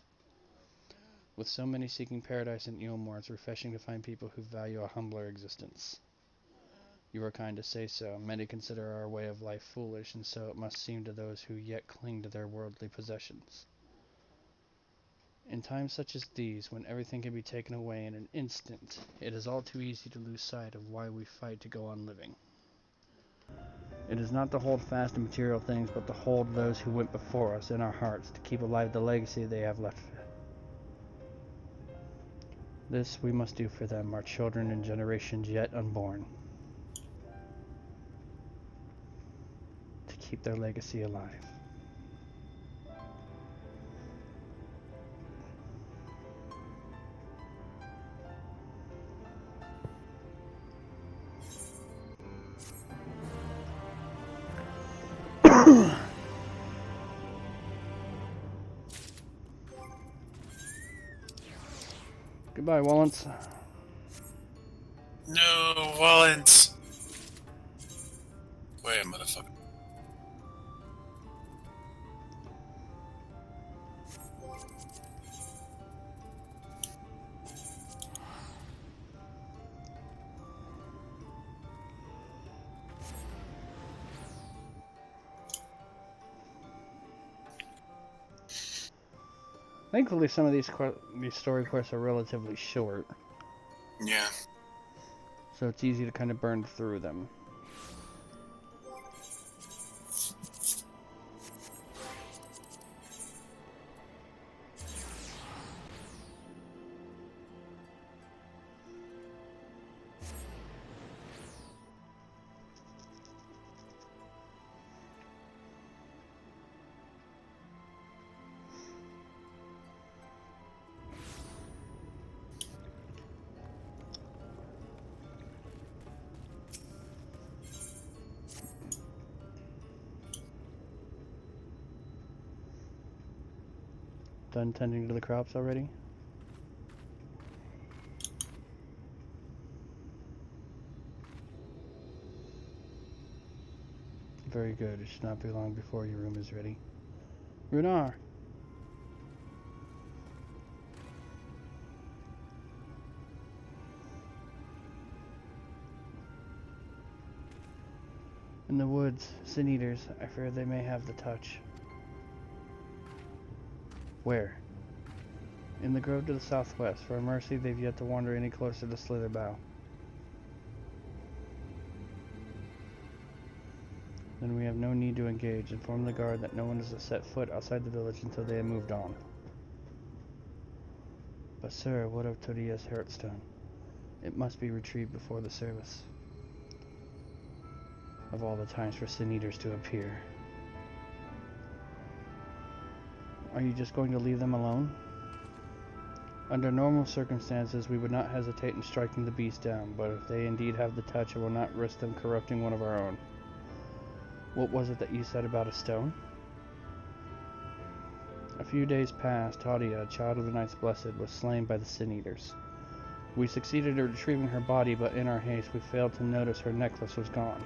With so many seeking paradise in Eilmore, it's refreshing to find people who value a humbler existence. You are kind to say so. Many consider our way of life foolish, and so it must seem to those who yet cling to their worldly possessions. In times such as these, when everything can be taken away in an instant, it is all too easy to lose sight of why we fight to go on living. It is not to hold fast to material things, but to hold those who went before us in our hearts, to keep alive the legacy they have left. This we must do for them, our children and generations yet unborn, to keep their legacy alive. Goodbye, Wallens. No, Wallens. Wait, motherfucker. Thankfully, some of these story quests are relatively short. Yeah. So it's easy to kind of burn through them. Done tending to the crops already? Very good. It should not be long before your room is ready. Runar! In the woods, sin eaters. I fear they may have the touch. Where? In the grove to the southwest. For a mercy, they've yet to wander any closer to Slitherbough. Then we have no need to engage. Inform the guard that no one is to set foot outside the village until they have moved on. But sir, what of Todia's Heartstone? It must be retrieved before the service. Of all the times for sin eaters to appear. Are you just going to leave them alone? Under normal circumstances, we would not hesitate in striking the beast down, but if they indeed have the touch, I will not risk them corrupting one of our own. What was it that you said about a stone? A few days past, Tadia, a child of the Knights Blessed, was slain by the Sin Eaters. We succeeded in retrieving her body, but in our haste we failed to notice her necklace was gone.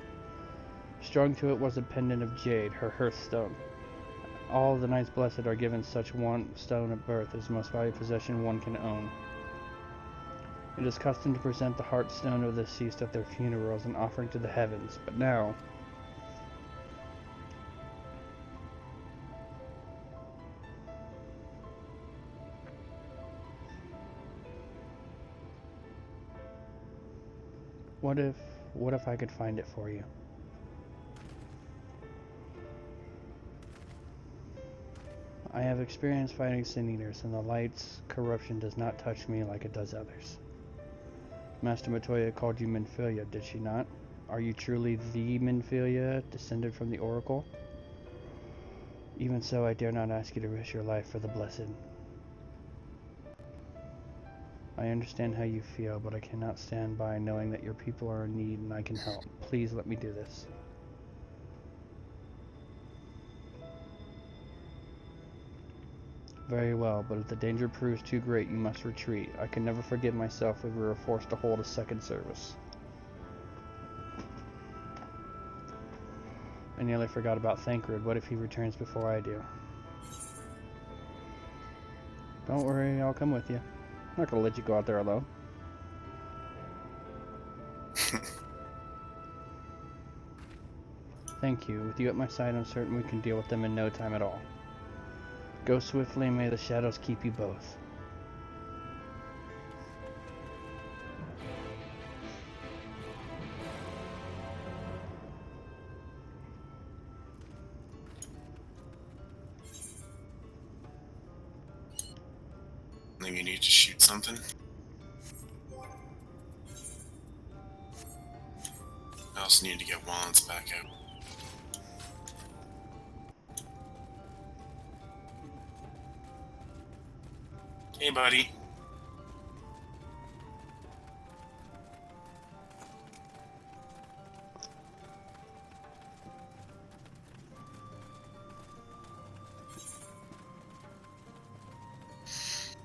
Strung to it was a pendant of jade, her hearthstone. All of the Knights Blessed are given such one stone at birth as the most valuable possession one can own. It is custom to present the heartstone of the deceased at their funerals, an offering to the heavens, but now... What if I could find it for you? I have experience fighting Sin Eaters, and the Light's corruption does not touch me like it does others. Master Matoya called you Minfilia, did she not? Are you truly the Minfilia, descended from the Oracle? Even so, I dare not ask you to risk your life for the Blessed. I understand how you feel, but I cannot stand by knowing that your people are in need and I can help. Please let me do this. Very well, but if the danger proves too great, you must retreat. I can never forgive myself if we were forced to hold a second service. I nearly forgot about Thancred. What if he returns before I do? Don't worry, I'll come with you. I'm not gonna let you go out there alone. Thank you. With you at my side, I'm certain we can deal with them in no time at all. Go swiftly, and may the shadows keep you both. Then you need to shoot something. I also need to get Wallens back out. Hey, buddy.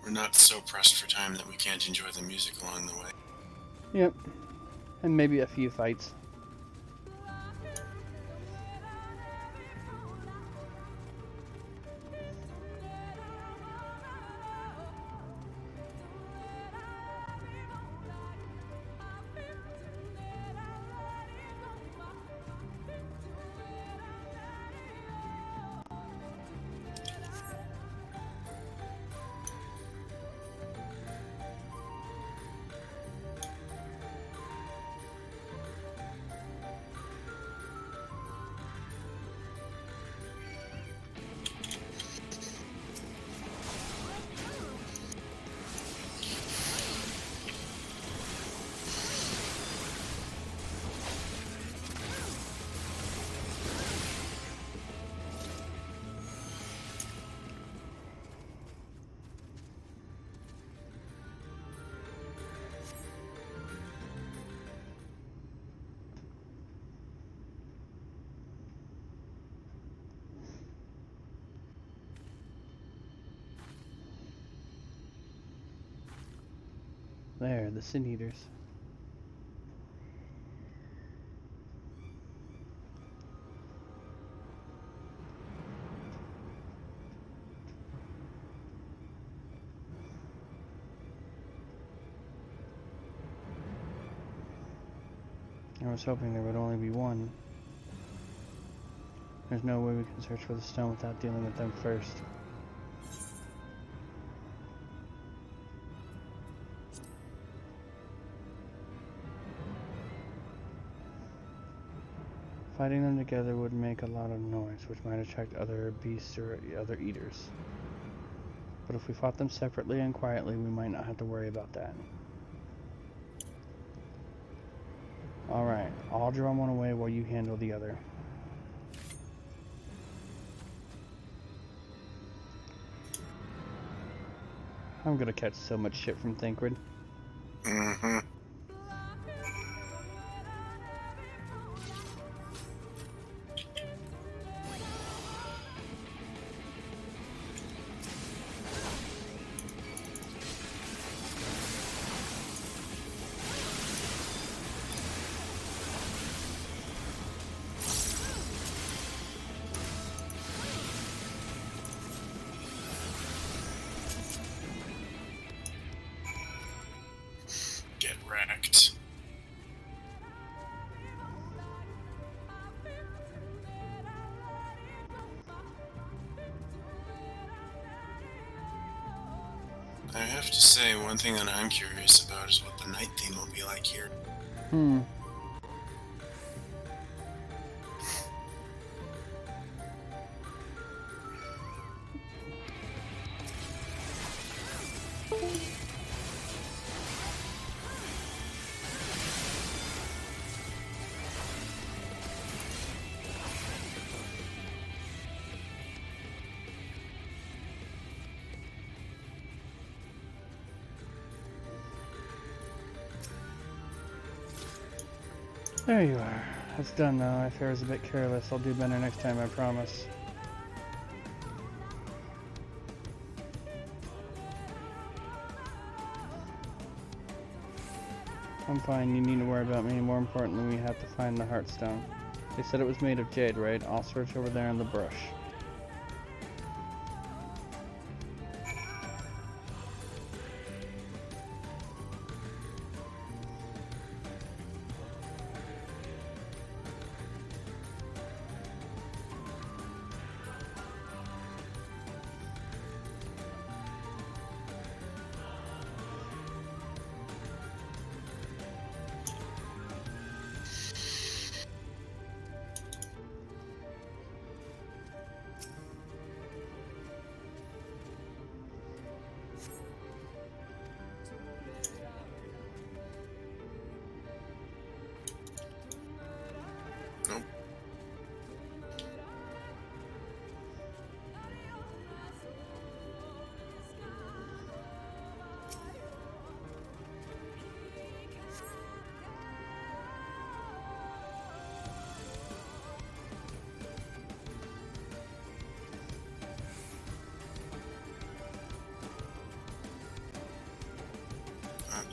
We're not so pressed for time that we can't enjoy the music along the way. Yep. And maybe a few fights. There, the Sin Eaters. I was hoping there would only be one. There's no way we can search for the stone without dealing with them first. Fighting them together would make a lot of noise, which might attract other beasts or other eaters. But if we fought them separately and quietly, we might not have to worry about that. Alright, I'll draw one away while you handle the other. I'm gonna catch so much shit from Thancred. Mm-hmm. Get wrecked. I have to say, one thing that I'm curious about is what the night theme will be like here. There you are. That's done though. My fair is a bit careless. I'll do better next time, I promise. I'm fine. You need to worry about me. More importantly, we have to find the Heartstone. They said it was made of jade, right? I'll search over there in the brush.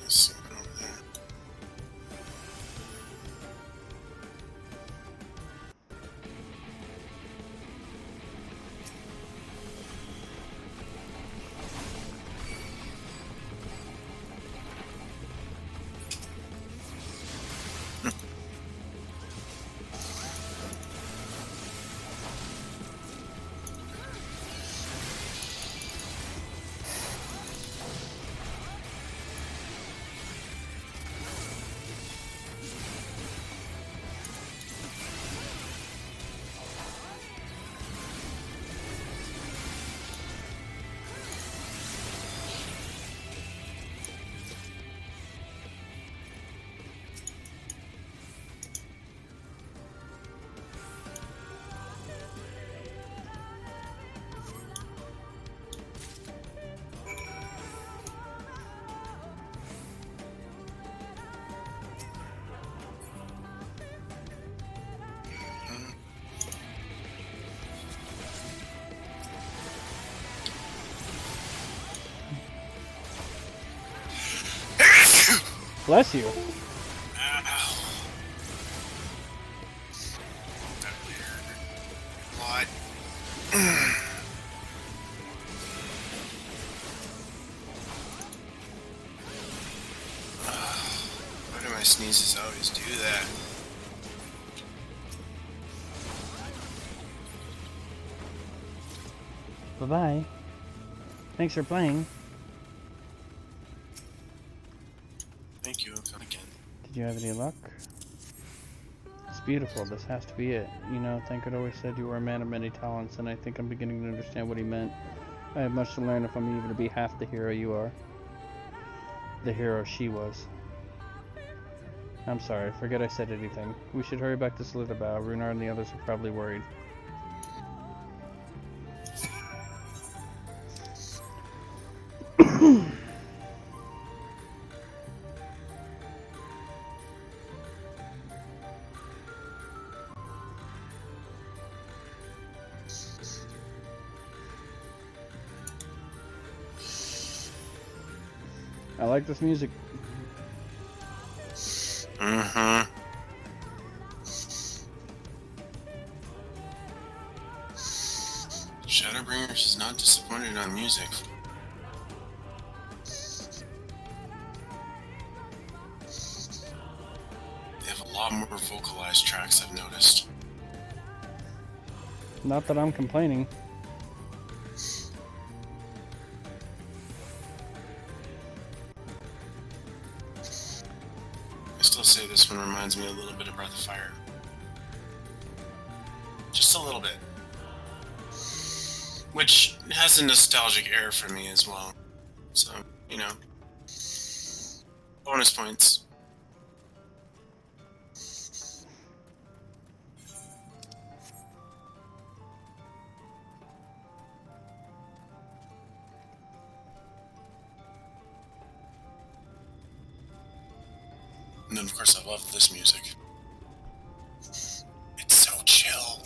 Let's see over there. Bless you. What? Why do my sneezes always do that? Bye-bye. Thanks for playing. Thank you. Come again. Did you have any luck? It's beautiful. This has to be it. You know, Thancred always said you were a man of many talents, and I think I'm beginning to understand what he meant. I have much to learn if I'm even to be half the hero you are. The hero she was. I'm sorry. Forget I said anything. We should hurry back to Slitherbow. Runar and the others are probably worried. I like this music. Mm-hmm. Shadowbringers is not disappointed on music. They have a lot more vocalized tracks, I've noticed. Not that I'm complaining. I still say this one reminds me a little bit of Breath of Fire. Just a little bit. Which has a nostalgic air for me as well. So, you know. Bonus points. And then, of course, I love this music. It's so chill.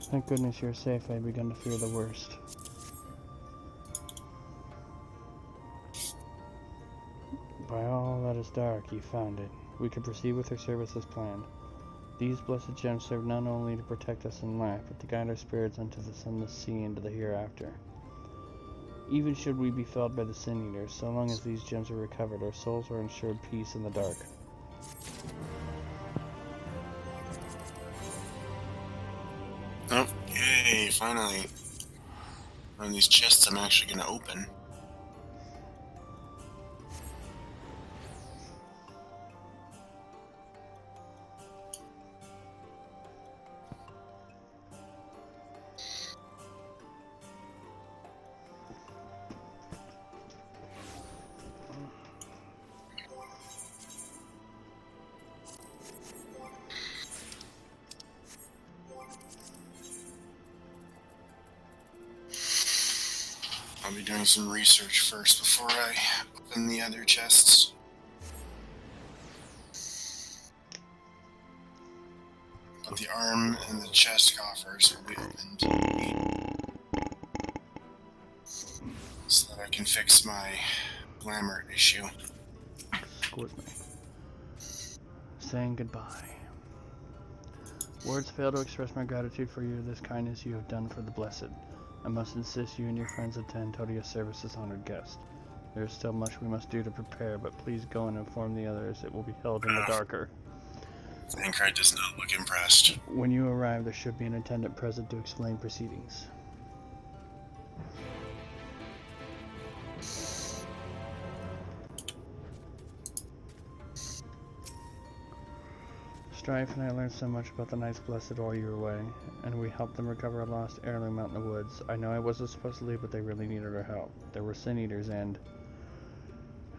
Thank goodness you're safe. I begun to fear the worst. By all that is dark, you found it. We can proceed with our service as planned. These blessed gems serve not only to protect us in life, but to guide our spirits into the sunless sea into the hereafter. Even should we be felled by the Sin Eaters, so long as these gems are recovered, our souls are ensured peace in the dark. Oh, yay, finally. One of these chests I'm actually going to open. I'll be doing some research first before I open the other chests. But the arm and the chest coffers will be opened so that I can fix my glamour issue. Excuse me. Saying goodbye. Words fail to express my gratitude for you this kindness you have done for the blessed. I must insist you and your friends attend Todia's service as honored guests. There is still much we must do to prepare, but please go and inform the others. It will be held in the darker. Thancred does not look impressed. When you arrive, there should be an attendant present to explain proceedings. Strife and I learned so much about the Knights Blessed while you were away, and we helped them recover a lost heirloom out in the woods. I know I wasn't supposed to leave, but they really needed our help. There were Sin Eaters, and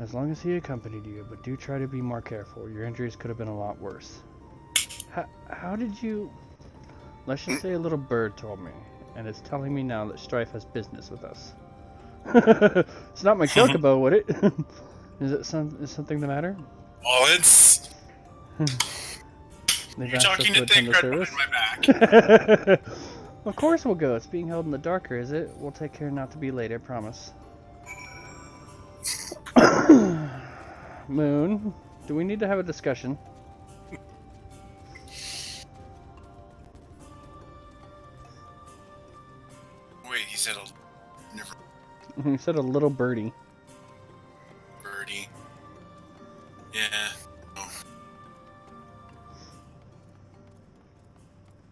as long as he accompanied you, but do try to be more careful. Your injuries could have been a lot worse. How did you... Let's just say a little bird told me, and it's telling me now that Strife has business with us. It's not my chocobo, would it? Is something the matter? Oh, it's... They've You're asked talking us to attend the Thancred service. behind my back. Of course we'll go. It's being held in the darker, is it? We'll take care not to be late, I promise. Moon, do we need to have a discussion? Wait, he said a... Never... He said a little birdie. Birdie. Yeah. Oh.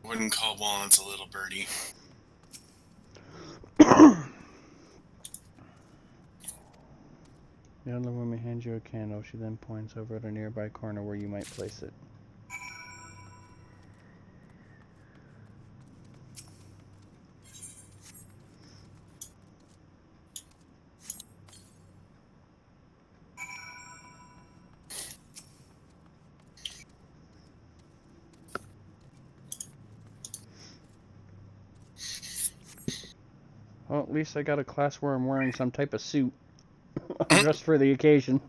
Wouldn't call walnuts a little birdie. The other woman hands you a candle. She then points over at a nearby corner where you might place it. Well, at least I got a class where I'm wearing some type of suit. Just for the occasion.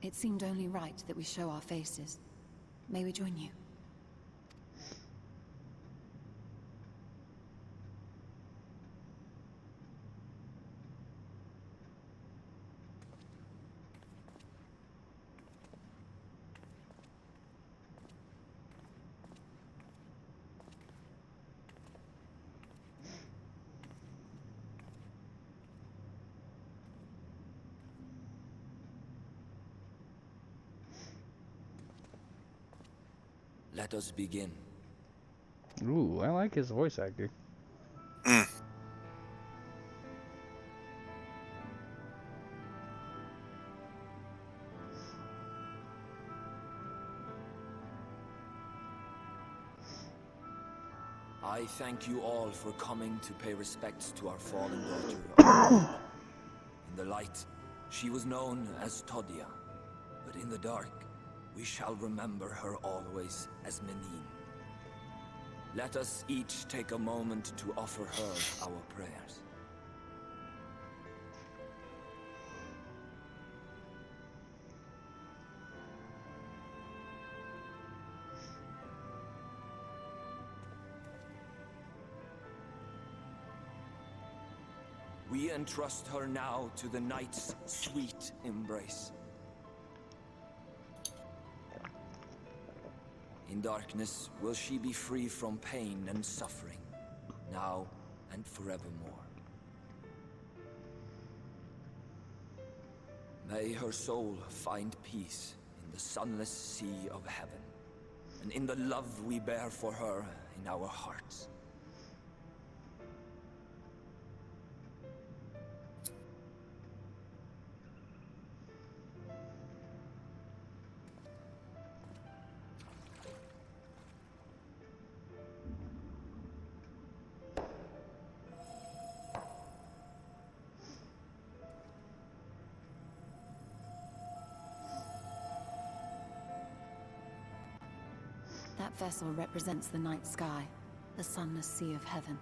It seemed only right that we show our faces. May we join you? let us begin. Ooh, I like his voice actor. I thank you all for coming to pay respects to our fallen daughter. In the light, she was known as Todia, but in the dark, we shall remember her always as Menin. Let us each take a moment to offer her our prayers. We entrust her now to the night's sweet embrace. In darkness will she be free from pain and suffering, now and forevermore. May her soul find peace in the sunless sea of heaven, and in the love we bear for her in our hearts. That vessel represents the night sky, the sunless sea of heaven.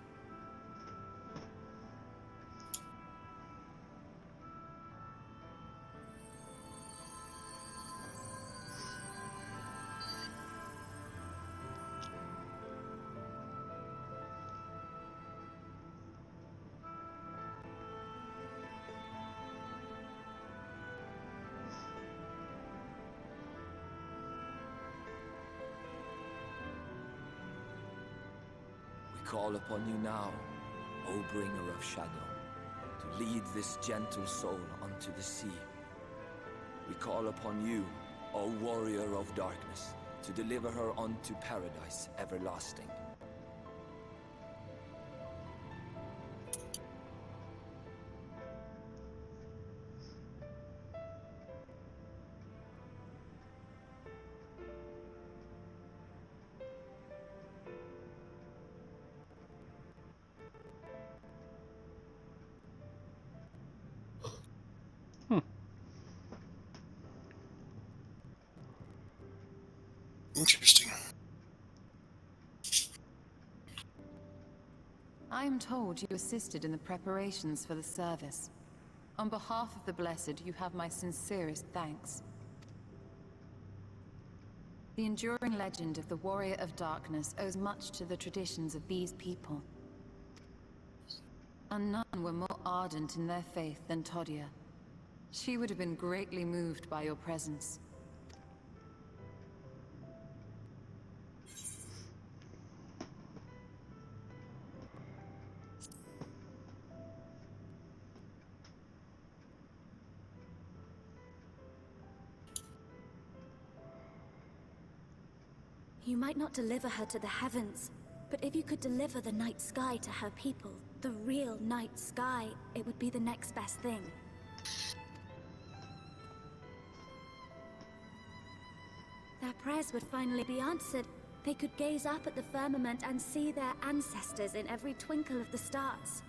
Call upon you now, O bringer of shadow, to lead this gentle soul onto the sea. We call upon you, O warrior of darkness, to deliver her onto paradise everlasting. Interesting. I am told you assisted in the preparations for the service. On behalf of the Blessed, you have my sincerest thanks. The enduring legend of the Warrior of Darkness owes much to the traditions of these people. And none were more ardent in their faith than Todia. She would have been greatly moved by your presence. You might not deliver her to the heavens, but if you could deliver the night sky to her people, the real night sky, it would be the next best thing. Their prayers would finally be answered. They could gaze up at the firmament and see their ancestors in every twinkle of the stars.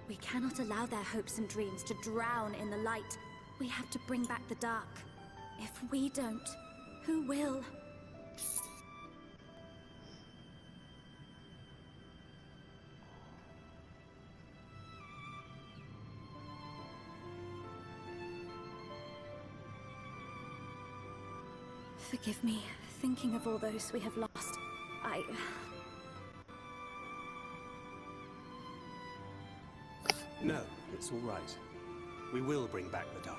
We cannot allow their hopes and dreams to drown in the light. We have to bring back the dark. If we don't, who will? Forgive me, thinking of all those we have lost. No, it's all right. We will bring back the dark.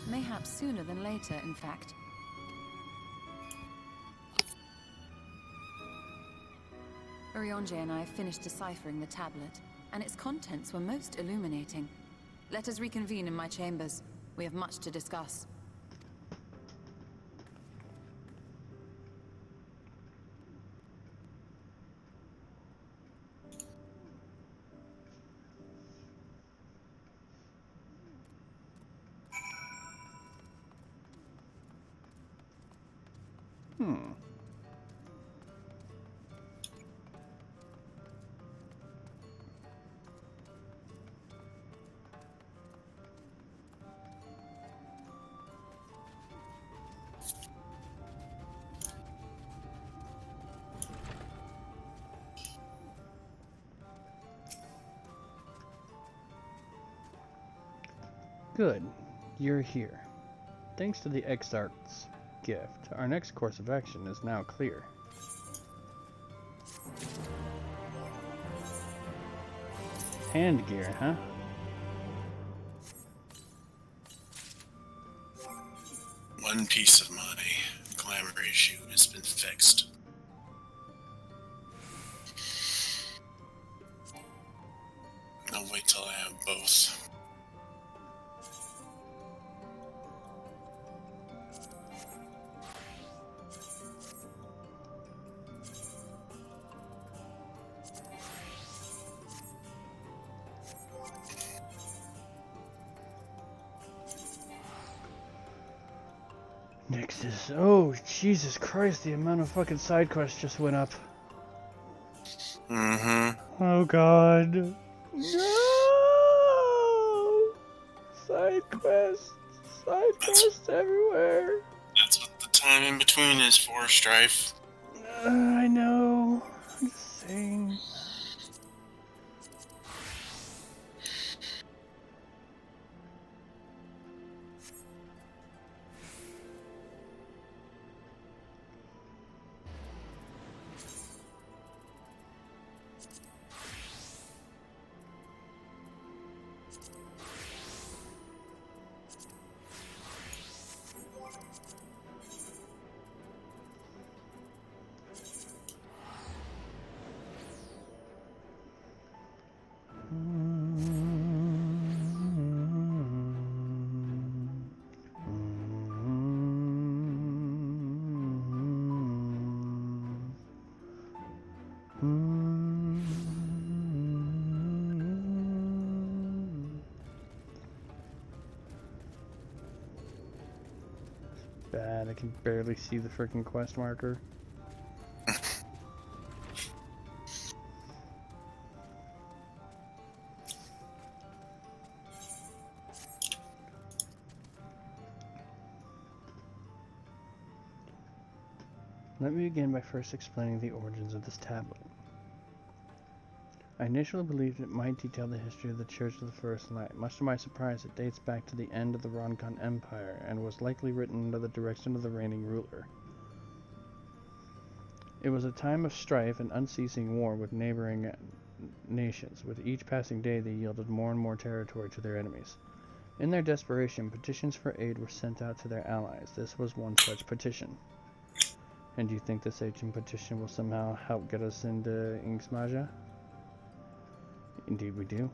Mayhaps sooner than later, in fact. Urianger and I finished deciphering the tablet, and its contents were most illuminating. Let us reconvene in my chambers. We have much to discuss. Good. You're here. Thanks to the Exarch's gift, our next course of action is now clear. Hand gear, huh? One piece of my glamour issue has been fixed. I'll wait till I have both. Nexus. Oh, Jesus Christ, the amount of fucking side quests just went up. Mm-hmm. Oh, God. No! Side quests. Side quests everywhere. That's what the time in between is for, Strife. I know. I'm just saying. Bad, I can barely see the freaking quest marker. Let me begin by first explaining the origins of this tablet. I initially believed it might detail the history of the Church of the First Light. Much to my surprise, it dates back to the end of the Ronkan Empire, and was likely written under the direction of the reigning ruler. It was a time of strife and unceasing war with neighboring nations. With each passing day, they yielded more and more territory to their enemies. In their desperation, petitions for aid were sent out to their allies. This was one such petition. And do you think this ancient petition will somehow help get us into Inksmaja? Indeed we do.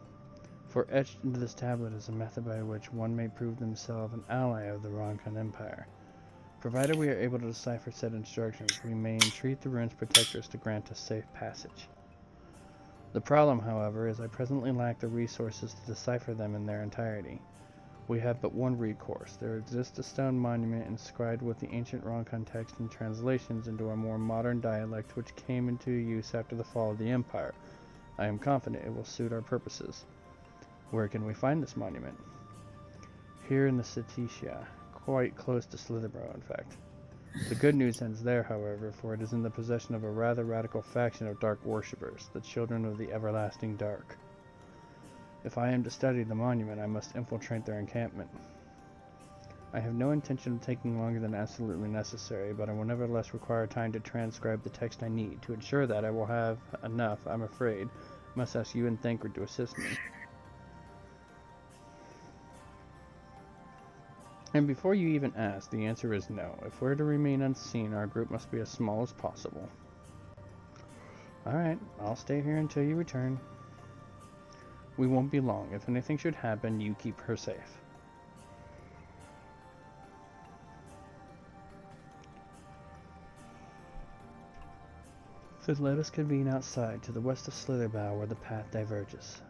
For etched into this tablet is a method by which one may prove themselves an ally of the Ronkan Empire. Provided we are able to decipher said instructions, we may entreat the rune's protectors to grant us safe passage. The problem, however, is I presently lack the resources to decipher them in their entirety. We have but one recourse. There exists a stone monument inscribed with the ancient Ronkan text and translations into a more modern dialect which came into use after the fall of the Empire. I am confident it will suit our purposes. Where can we find this monument? Here in the Cetitia, quite close to Slitherborough, in fact. The good news ends there, however, for it is in the possession of a rather radical faction of dark worshippers, the Children of the Everlasting Dark. If I am to study the monument, I must infiltrate their encampment. I have no intention of taking longer than absolutely necessary, but I will nevertheless require time to transcribe the text I need. To ensure that I will have enough, I'm afraid, I must ask you and Thancred to assist me. And before you even ask, the answer is no. If we're to remain unseen, our group must be as small as possible. Alright, I'll stay here until you return. We won't be long. If anything should happen, you keep her safe. Then let us convene outside, to the west of Slitherbow, where the path diverges.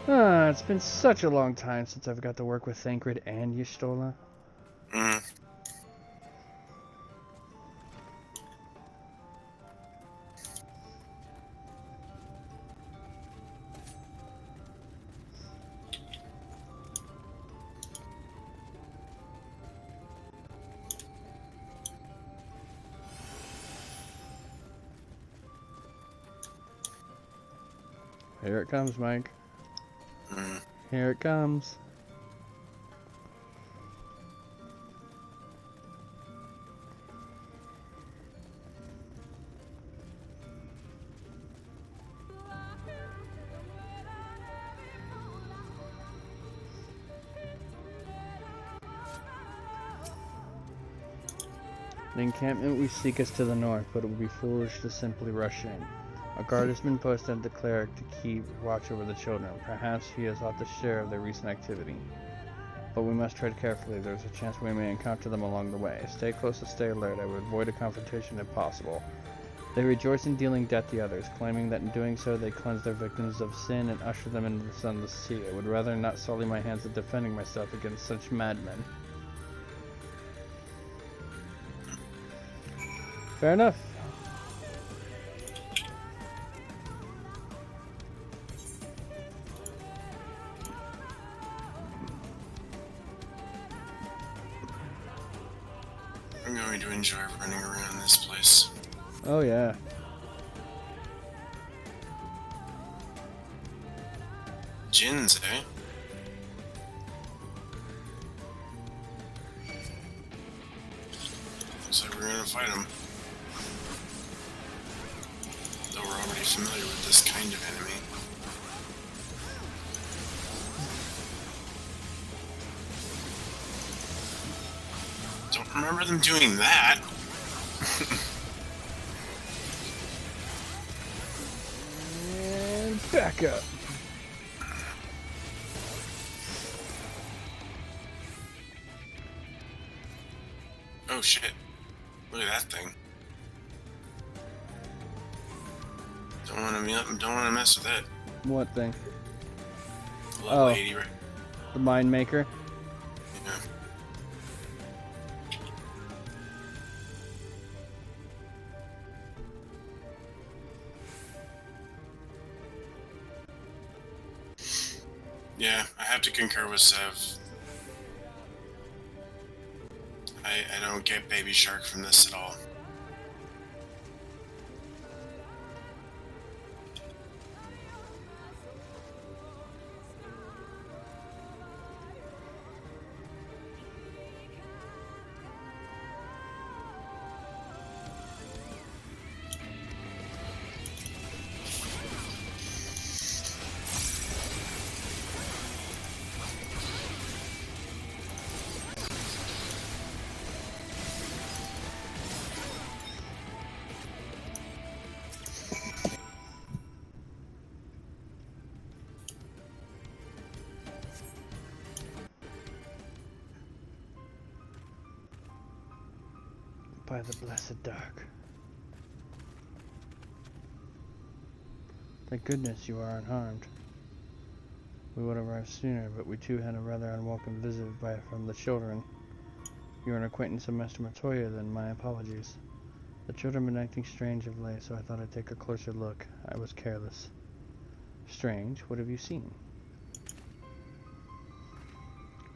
Ah, it's been such a long time since I've got to work with Thancred and Y'shtola. Here it comes, Mike. Here it comes. The encampment we seek is to the north, but it would be foolish to simply rush in. A guard has been posted at the cleric to keep watch over the children. Perhaps he has ought to share of their recent activity. But we must tread carefully. There's a chance we may encounter them along the way. Stay close and stay alert. I would avoid a confrontation if possible. They rejoice in dealing death to others, claiming that in doing so they cleanse their victims of sin and usher them into the sunless sea. I would rather not sully my hands in defending myself against such madmen. Fair enough. I'm going to enjoy running around this place. Oh yeah. Djinns, eh? Looks like we're gonna fight them. Though we're already familiar with this kind of enemy. Don't remember them doing that. And back up. Oh shit. Look at that thing. Don't wanna mess with it. What thing? Little lady, right? The Mind Maker. Yeah. Yeah, I have to concur with Sev. I don't get Baby Shark from this at all. By the blessed dark. Thank goodness you are unharmed. We would have arrived sooner, but we too had a rather unwelcome visit from the children. You're an acquaintance of Master Matoya, then my apologies. The children have been acting strange of late, so I thought I'd take a closer look. I was careless. Strange? What have you seen?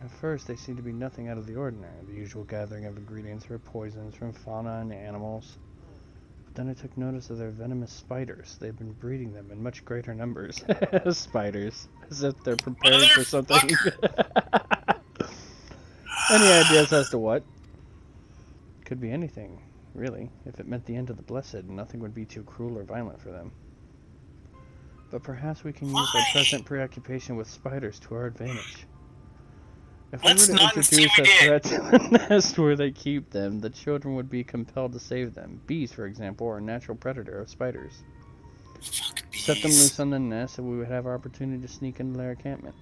At first, they seemed to be nothing out of the ordinary, the usual gathering of ingredients for poisons from fauna and animals. But then I took notice of their venomous spiders. They've been breeding them in much greater numbers. Spiders. As if they're preparing for something. Any ideas as to what? Could be anything, really. If it meant the end of the Blessed, nothing would be too cruel or violent for them. But perhaps we can use our present preoccupation with spiders to our advantage. If we were to introduce a threat to the nest where they keep them, the children would be compelled to save them. Bees, for example, are a natural predator of spiders. Fuck bees. Set them loose on the nest so we would have our opportunity to sneak into their encampment.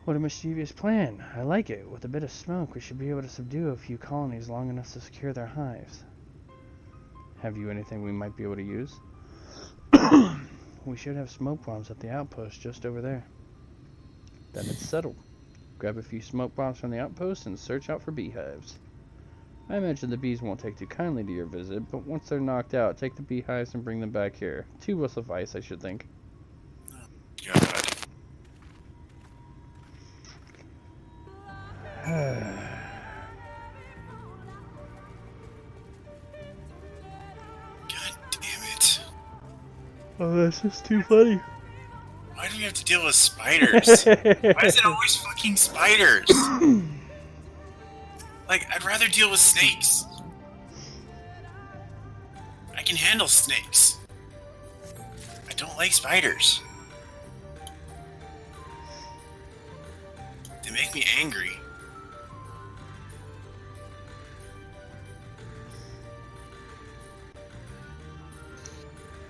What a mischievous plan. I like it. With a bit of smoke, we should be able to subdue a few colonies long enough to secure their hives. Have you anything we might be able to use? We should have smoke bombs at the outpost just over there. Then it's settled. Grab a few smoke bombs from the outpost and search out for beehives. I imagine the bees won't take too kindly to your visit, but once they're knocked out, take the beehives and bring them back here. 2 will suffice, I should think. God. God damn it. Oh, that's just too funny. Why do we have to deal with spiders? Why is it always fucking spiders? Like, I'd rather deal with snakes. I can handle snakes. I don't like spiders. They make me angry.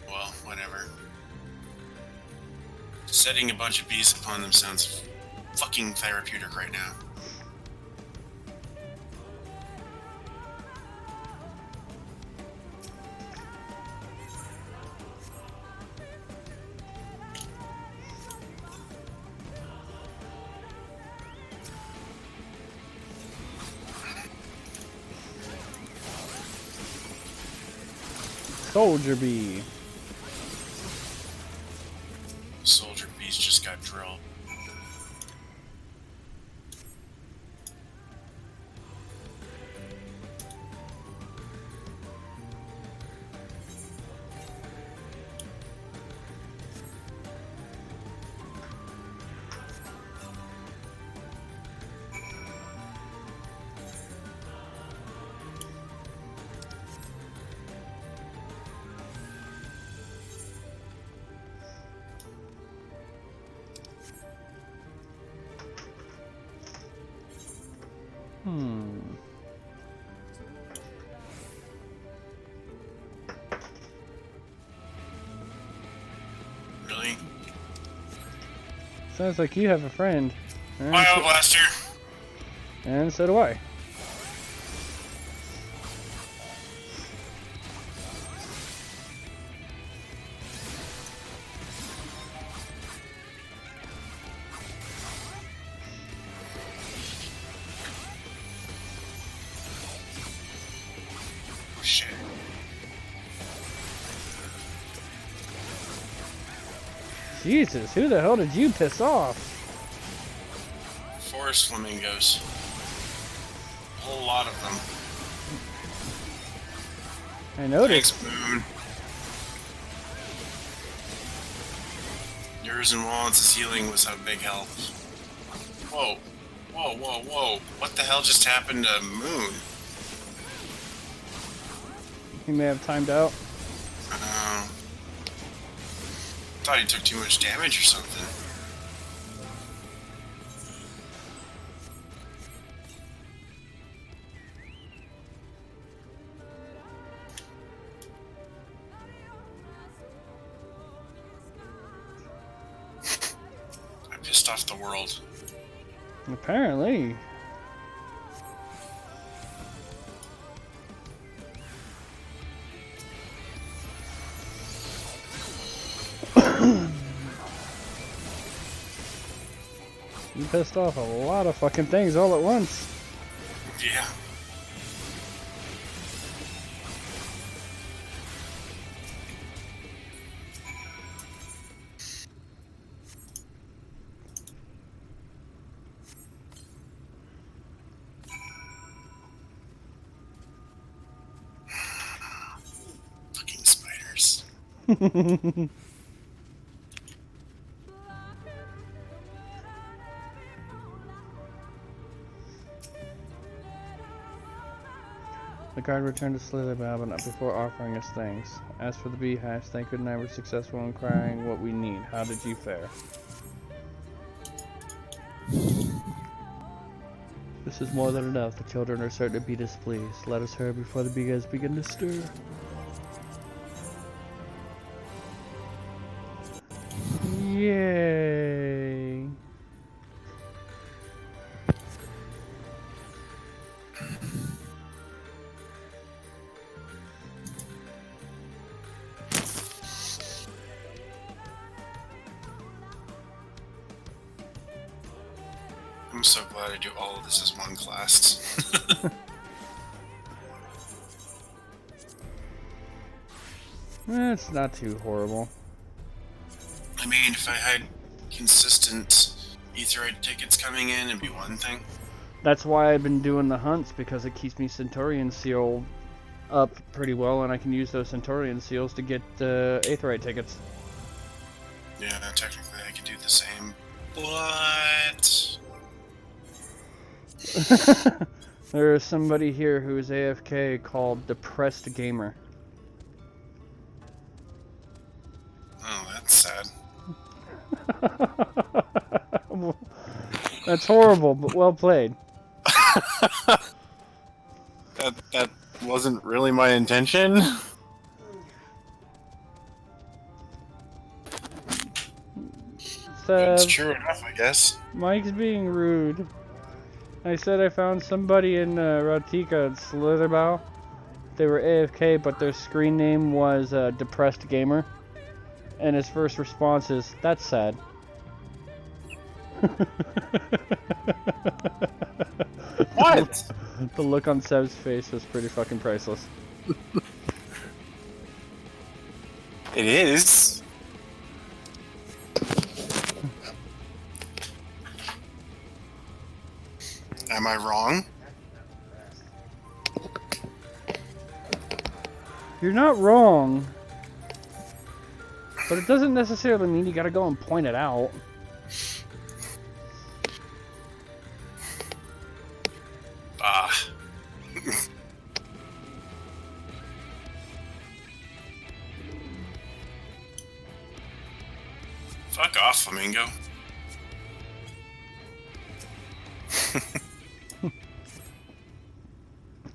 Well, whatever. Setting a bunch of bees upon them sounds fucking therapeutic right now. Soldier bee. Soldier bees just got drilled. Really? Sounds like you have a friend. Bioblaster! And so do I. Oh shit. Jesus, who the hell did you piss off? Forest flamingos. A whole lot of them. I noticed. Thanks, Moon. Yours and Wallace's healing was a big help. Whoa. Whoa, whoa, whoa. What the hell just happened to Moon? He may have timed out. Thought he took too much damage or something. I pissed off the world. Apparently. You pissed off a lot of fucking things all at once. Yeah. Fucking spiders. The guard returned to Slitherbound, but not before offering us thanks. As for the beehives, Thancred and I were successful in acquiring what we need. How did you fare? This is more than enough. The children are certain to be displeased. Let us hurry before the beehives begin to stir. I'm so glad I do all of this as one class. It's not too horrible. I mean, if I had consistent Aetheryte tickets coming in, it'd be one thing. That's why I've been doing the hunts, because it keeps me Centaurian Seal up pretty well, and I can use those Centaurian Seals to get Aetheryte tickets. Yeah, technically I could do the same, but... There's somebody here who's AFK called Depressed Gamer. Oh, that's sad. That's horrible, but well played. That wasn't really my intention. It's true enough, I guess. Mike's being rude. I said I found somebody in Rautika at Slitherbow. They were AFK, but their screen name was Depressed Gamer. And his first response is, "That's sad." What? The look on Seb's face was pretty fucking priceless. It is. Am I wrong? You're not wrong. But it doesn't necessarily mean you gotta go and point it out. Fuck off, Flamingo.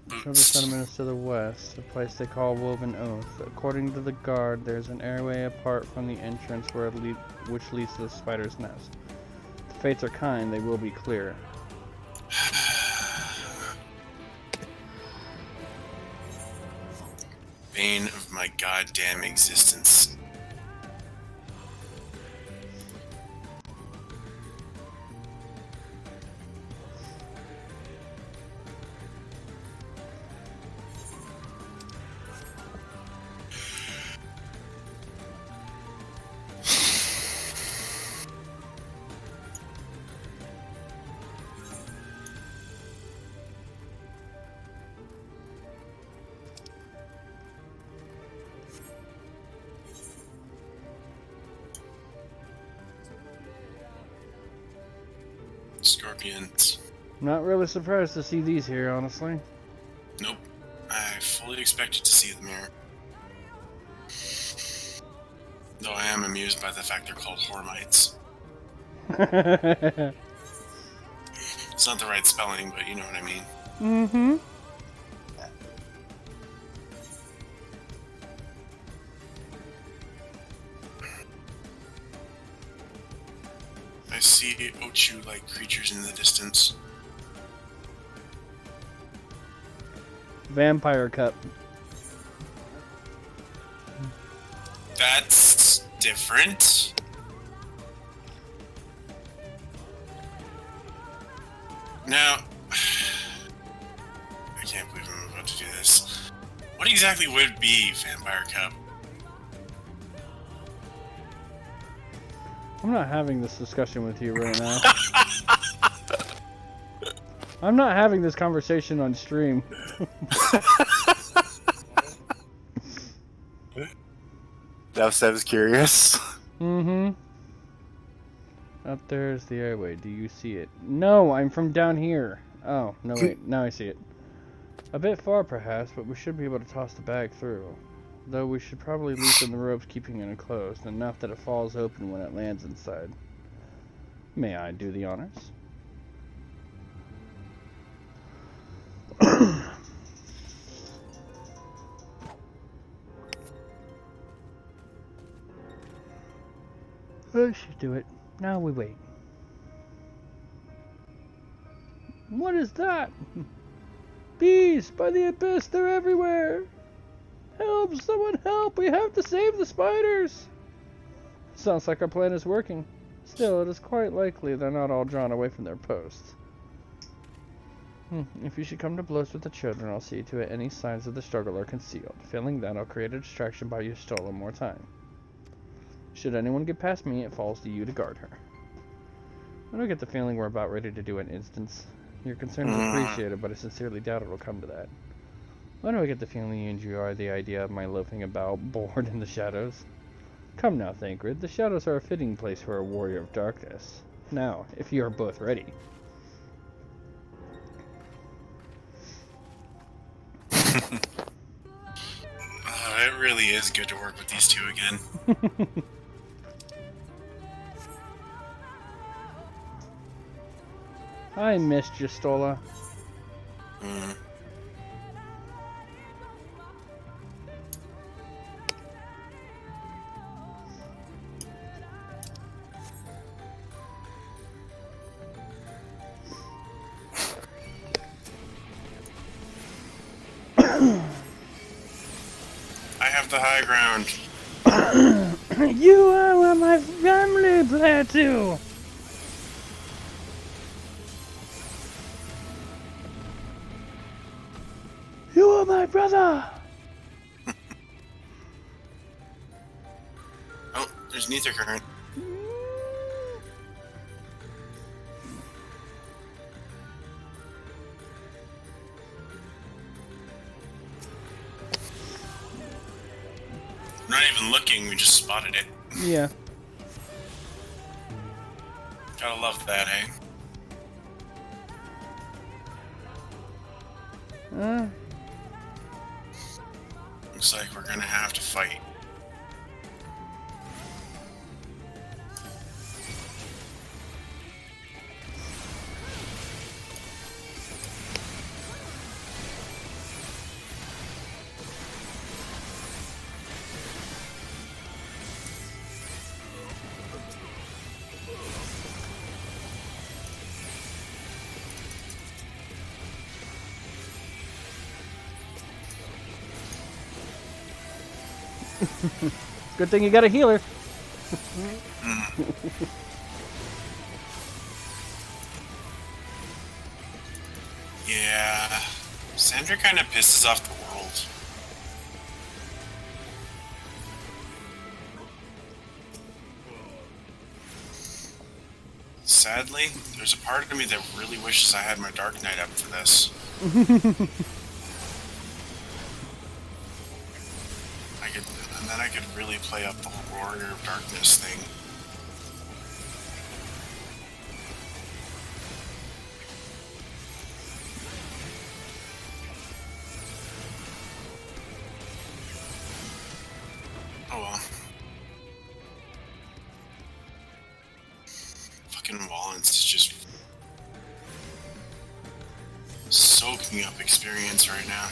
Several settlements to the west, a place they call Woven Oath. According to the guard, there's an airway apart from the entrance where which leads to the spider's nest. If the fates are kind, they will be clear. Bane of my goddamn existence. Scorpions. Not really surprised to see these here, honestly. Nope. I fully expected to see them here. Though I am amused by the fact they're called Hormites. It's not the right spelling, but you know what I mean. Mm-hmm. I see Ochu-like creatures in the distance. Vampire Cup. That's different. Now, I can't believe I'm about to do this. What exactly would be Vampire Cup? I'm not having this discussion with you right now. I'm not having this conversation on stream. Now Seb's curious. Mm-hmm. Up there is the airway. Do you see it? No, I'm from down here. Oh, no wait. Now I see it. A bit far perhaps, but we should be able to toss the bag through. Though we should probably loosen the ropes keeping it enclosed, enough that it falls open when it lands inside. May I do the honors? I should do it. Now we wait. What is that? Bees! By the abyss, they're everywhere! Help! Someone help! We have to save the spiders! Sounds like our plan is working. Still, it is quite likely they're not all drawn away from their posts. If you should come to blows with the children, I'll see to it any signs of the struggle are concealed. Failing that, I'll create a distraction by you stolen more time. Should anyone get past me, it falls to you to guard her. I don't get the feeling we're about ready to do an instance. Your concern is appreciated, but I sincerely doubt it will come to that. Why do I get the feeling you enjoy the idea of my loafing about, bored in the shadows? Come now, Thancred, the shadows are a fitting place for a warrior of darkness. Now, if you are both ready. It really is good to work with these two again. I missed you, Stola. I have the high ground. You are my family, player 2! You are my brother! Oh, there's neither current. Not even looking, we just spotted it. Yeah. Gotta love that, eh? Looks like we're gonna have to fight. Good thing you got a healer. Yeah, Sandra kind of pisses off the world. Sadly, there's a part of me that really wishes I had my Dark Knight up for this. And then I could really play up the whole Warrior of Darkness thing. Oh well. Fucking Wallens is just soaking up experience right now.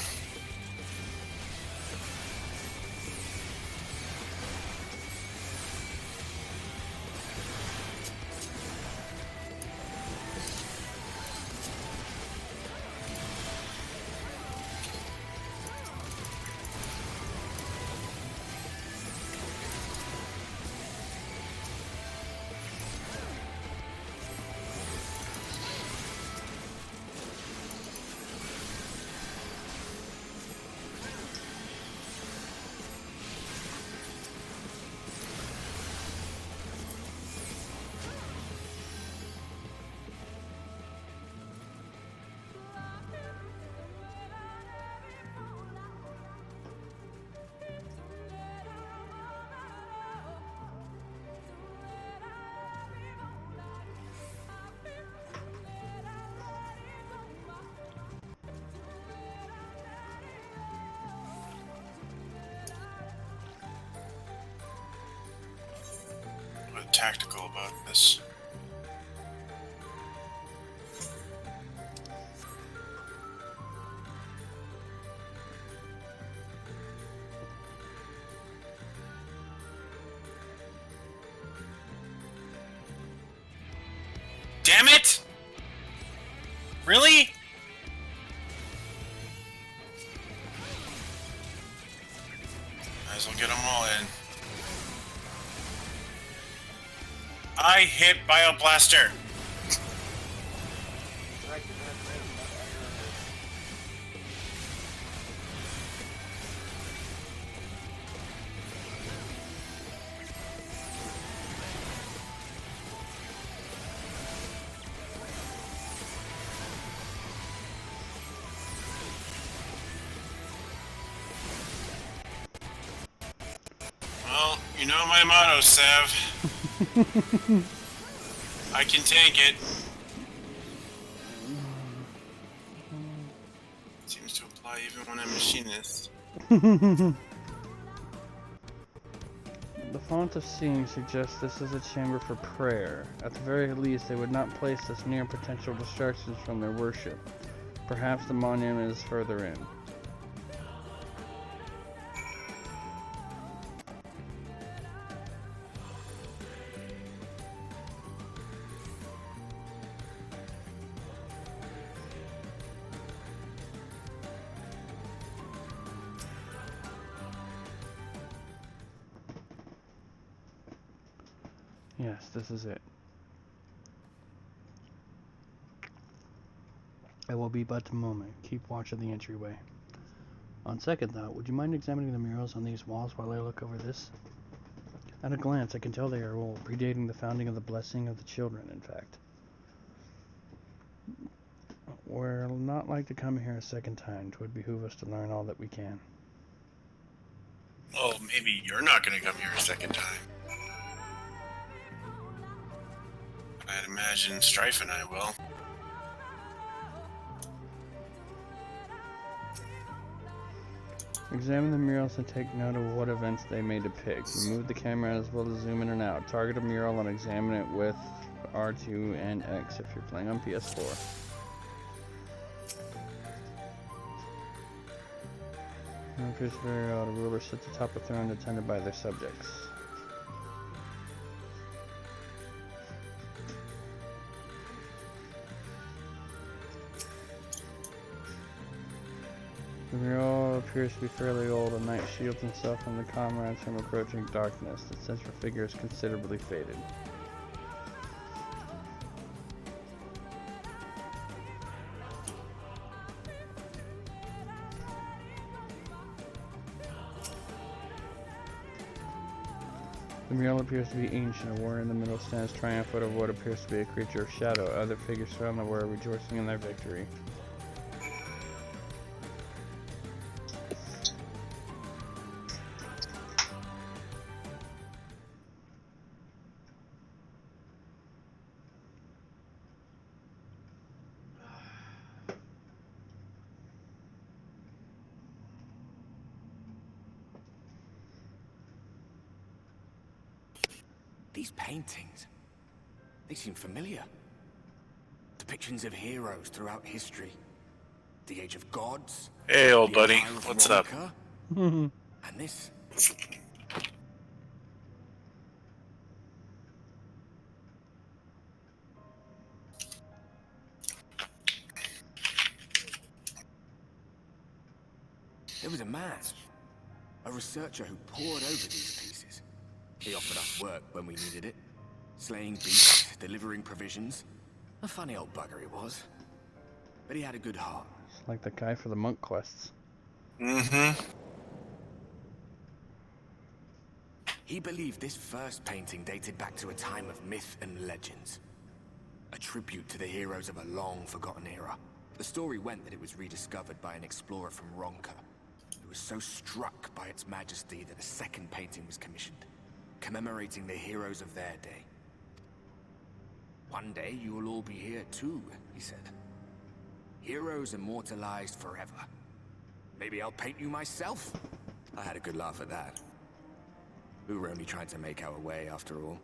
Tactical about this. Damn it! Really? Might as well get them all in. I hit Bioblaster. Well, you know my motto, Sev. I can take it. Seems to apply even when I'm machinist. The font of seeing suggests this is a chamber for prayer. At the very least, they would not place this near potential distractions from their worship. Perhaps the monument is further in. Yes, this is it. It will be but a moment. Keep watch of the entryway. On second thought, would you mind examining the murals on these walls while I look over this? At a glance, I can tell they are old, predating the founding of the Blessing of the Children, in fact. We're not like to come here a second time. 'Twould behoove us to learn all that we can. Well, maybe you're not going to come here a second time. I'd imagine Strife and I will. Examine the murals and take note of what events they may depict. Move the camera as well as zoom in and out. Target a mural and examine it with R2 and X if you're playing on PS4. It appears very odd. A ruler sits atop a throne attended by their subjects. The mural appears to be fairly old. A knight shields himself from the comrades from approaching darkness. The central figure is considerably faded. The mural appears to be ancient. A warrior in the middle stands triumphant over what appears to be a creature of shadow. Other figures surround the warrior, rejoicing in their victory. These paintings, they seem familiar. Depictions of heroes throughout history. The Age of Gods. Hey, old buddy. What's up? And this. There was a man, a researcher who pored over these pieces. He offered us work when we needed it. Slaying beasts, delivering provisions. A funny old bugger he was. But he had a good heart. It's like the guy for the monk quests. Mm-hmm. He believed this first painting dated back to a time of myth and legends. A tribute to the heroes of a long-forgotten era. The story went that it was rediscovered by an explorer from Ronka, who was so struck by its majesty that a second painting was commissioned, commemorating the heroes of their day. One day you will all be here too, he said. Heroes immortalized forever. Maybe I'll paint you myself? I had a good laugh at that. We were only trying to make our way after all.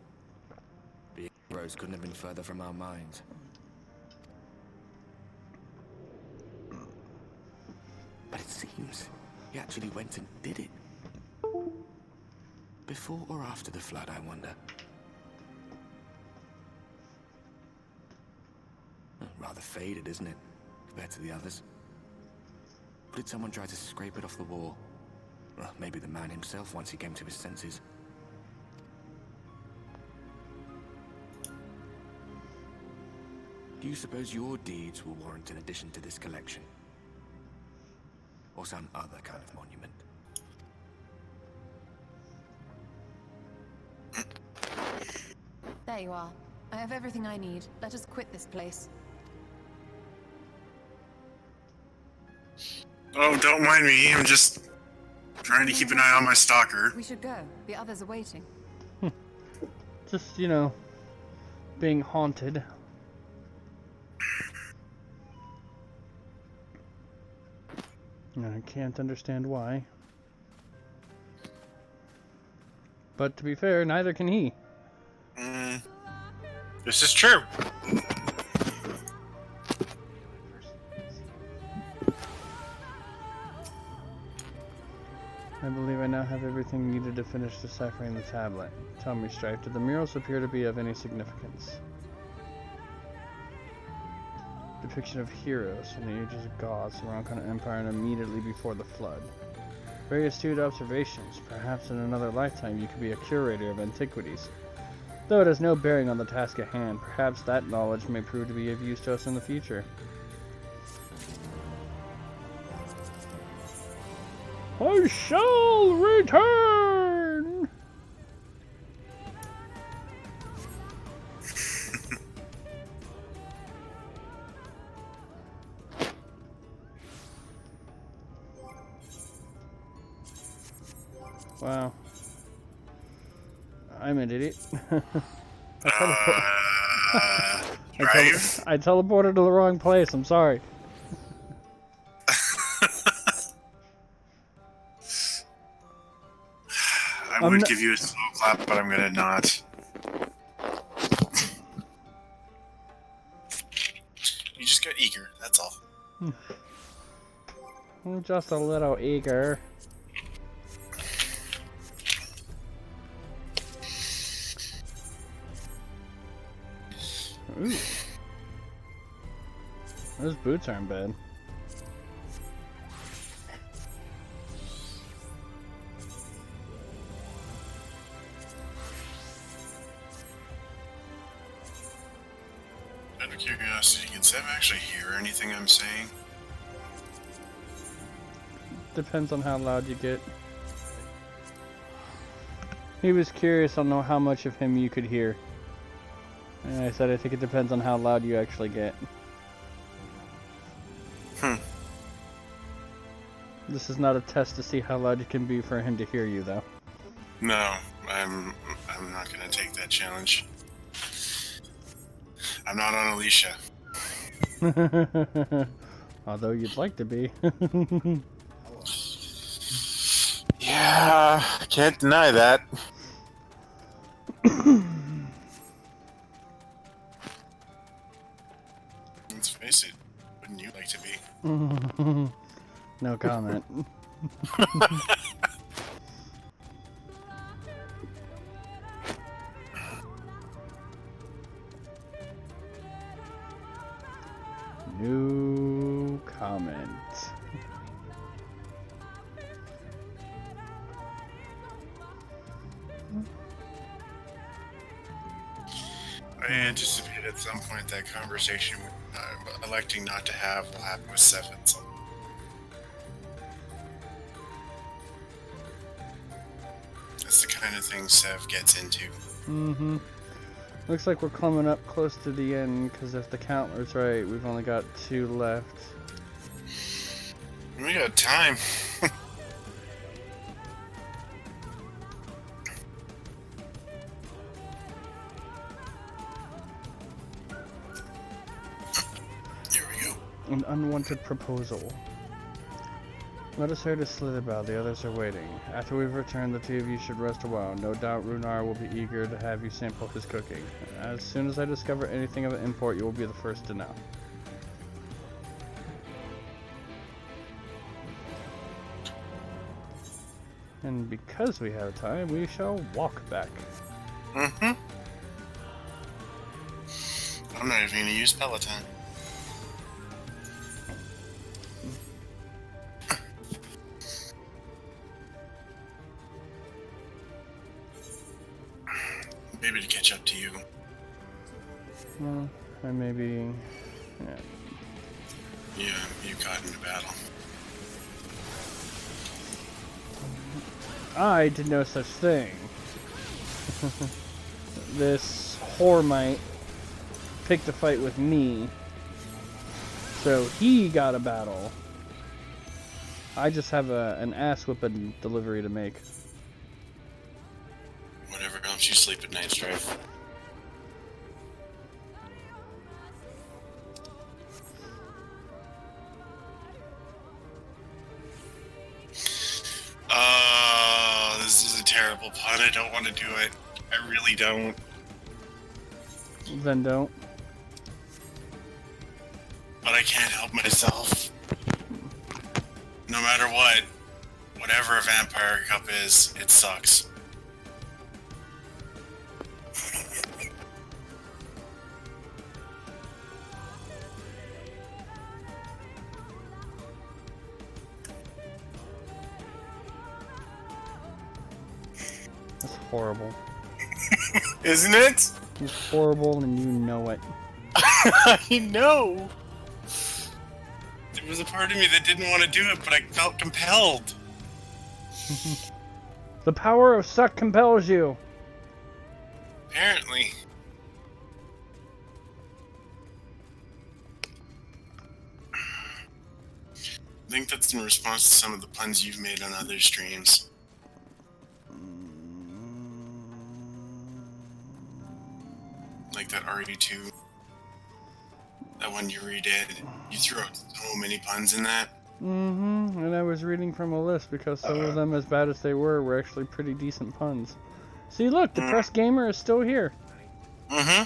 The heroes couldn't have been further from our minds. But it seems he actually went and did it. Before or after the flood, I wonder. Rather faded, isn't it, compared to the others? Or did someone try to scrape it off the wall? Well, maybe the man himself once he came to his senses. Do you suppose your deeds will warrant an addition to this collection? Or some other kind of monument? There you are. I have everything I need. Let us quit this place. Oh, don't mind me. I'm just trying to keep an eye on my stalker. We should go. The others are waiting. Just, you know, being haunted. I can't understand why. But to be fair, neither can he. This is true. I believe I now have everything needed to finish deciphering the tablet. Tell me, Strife, do the murals appear to be of any significance? Depiction of heroes from the ages of Goths, the Ronkan Empire, and immediately before the Flood. Very astute observations. Perhaps in another lifetime you could be a curator of antiquities. Though it has no bearing on the task at hand, perhaps that knowledge may prove to be of use to us in the future. I shall return! Wow. I'm an idiot. I teleported to the wrong place, I'm sorry. I would give you a slow clap, but I'm gonna not. You just got eager, that's all. I'm just a little eager. Ooh. Those boots aren't bad. Out of curiosity, can Sev actually hear anything I'm saying? Depends on how loud you get. He was curious on how much of him you could hear. And I said I think it depends on how loud you actually get. This is not a test to see how loud you can be for him to hear you, though. No, I'm not gonna take that challenge. I'm not on Alicia. Although you'd like to be. Yeah, can't deny that. Let's face it, wouldn't you like to be? No comment. No comment. I anticipate at some point that conversation electing not to have will happen with Seven. So. That's the kind of thing Sev gets into. Mm-hmm. Looks like we're coming up close to the end, because if the counter's right, we've only got 2 left. We got time. Here we go. An unwanted proposal. Let us head to Slitherbow, the others are waiting. After we've returned, the 2 of you should rest a while. No doubt Runar will be eager to have you sample his cooking. As soon as I discover anything of import, you will be the first to know. And because we have time, we shall walk back. Mm-hmm. I'm not even gonna use Peloton. Maybe to catch up to you. Well, I may be... Yeah, you got into battle. I did no such thing. This whore might picked a fight with me. So he got a battle. I just have an ass whipping delivery to make. Whatever helps you sleep at night, Strife. Oh, this is a terrible pun. I don't want to do it. I really don't. Then don't. But I can't help myself. No matter what, whatever a vampire cup is, it sucks. That's horrible. Isn't it? It's horrible and you know it. I know! There was a part of me that didn't want to do it, but I felt compelled. The power of suck compels you. Apparently. I think that's in response to some of the puns you've made on other streams. Like that RE2. That one you redid. You threw out so many puns in that. Mm-hmm. And I was reading from a list because some of them, as bad as they were actually pretty decent puns. See, look, Depressed Gamer is still here. Mm-hmm.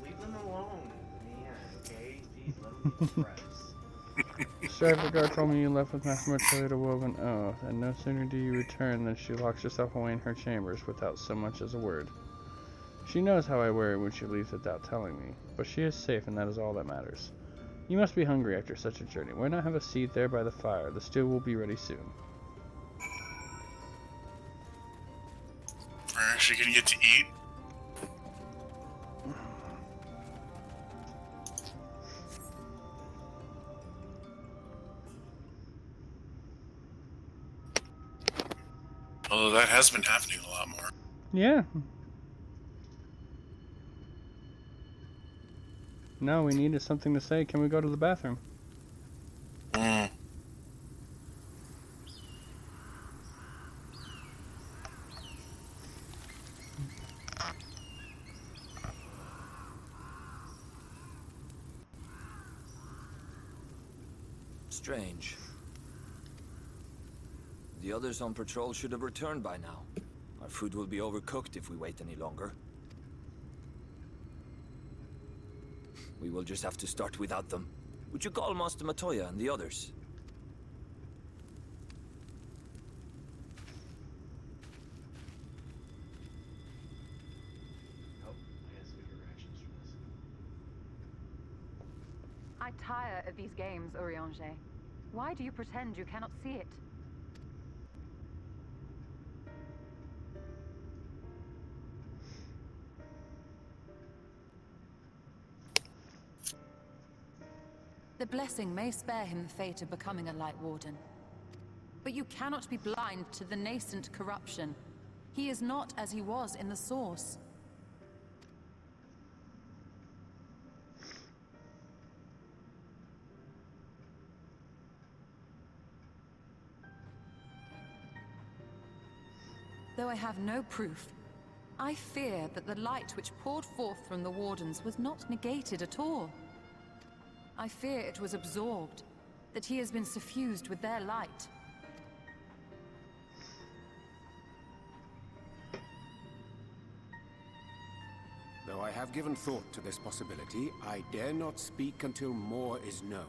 Leave them alone, man, okay? Jeez, let them be depressed. Striver Guard told me you left with Mathematica to Woven Oath, and no sooner do you return than she locks herself away in her chambers without so much as a word. She knows how I worry when she leaves without telling me, but she is safe and that is all that matters. You must be hungry after such a journey. Why not have a seat there by the fire? The stew will be ready soon. We're actually gonna get to eat. Although that has been happening a lot more. Yeah. No, we needed something to say. Can we go to the bathroom? Strange. The others on patrol should have returned by now. Our food will be overcooked if we wait any longer. We will just have to start without them. Would you call Master Matoya and the others? Nope, I guess we get rations from this. I tire of these games, Urianger. Why do you pretend you cannot see it? The blessing may spare him the fate of becoming a Light Warden. But you cannot be blind to the nascent corruption. He is not as he was in the Source. Though I have no proof, I fear that the light which poured forth from the Wardens was not negated at all. I fear it was absorbed, that he has been suffused with their light. Though I have given thought to this possibility, I dare not speak until more is known.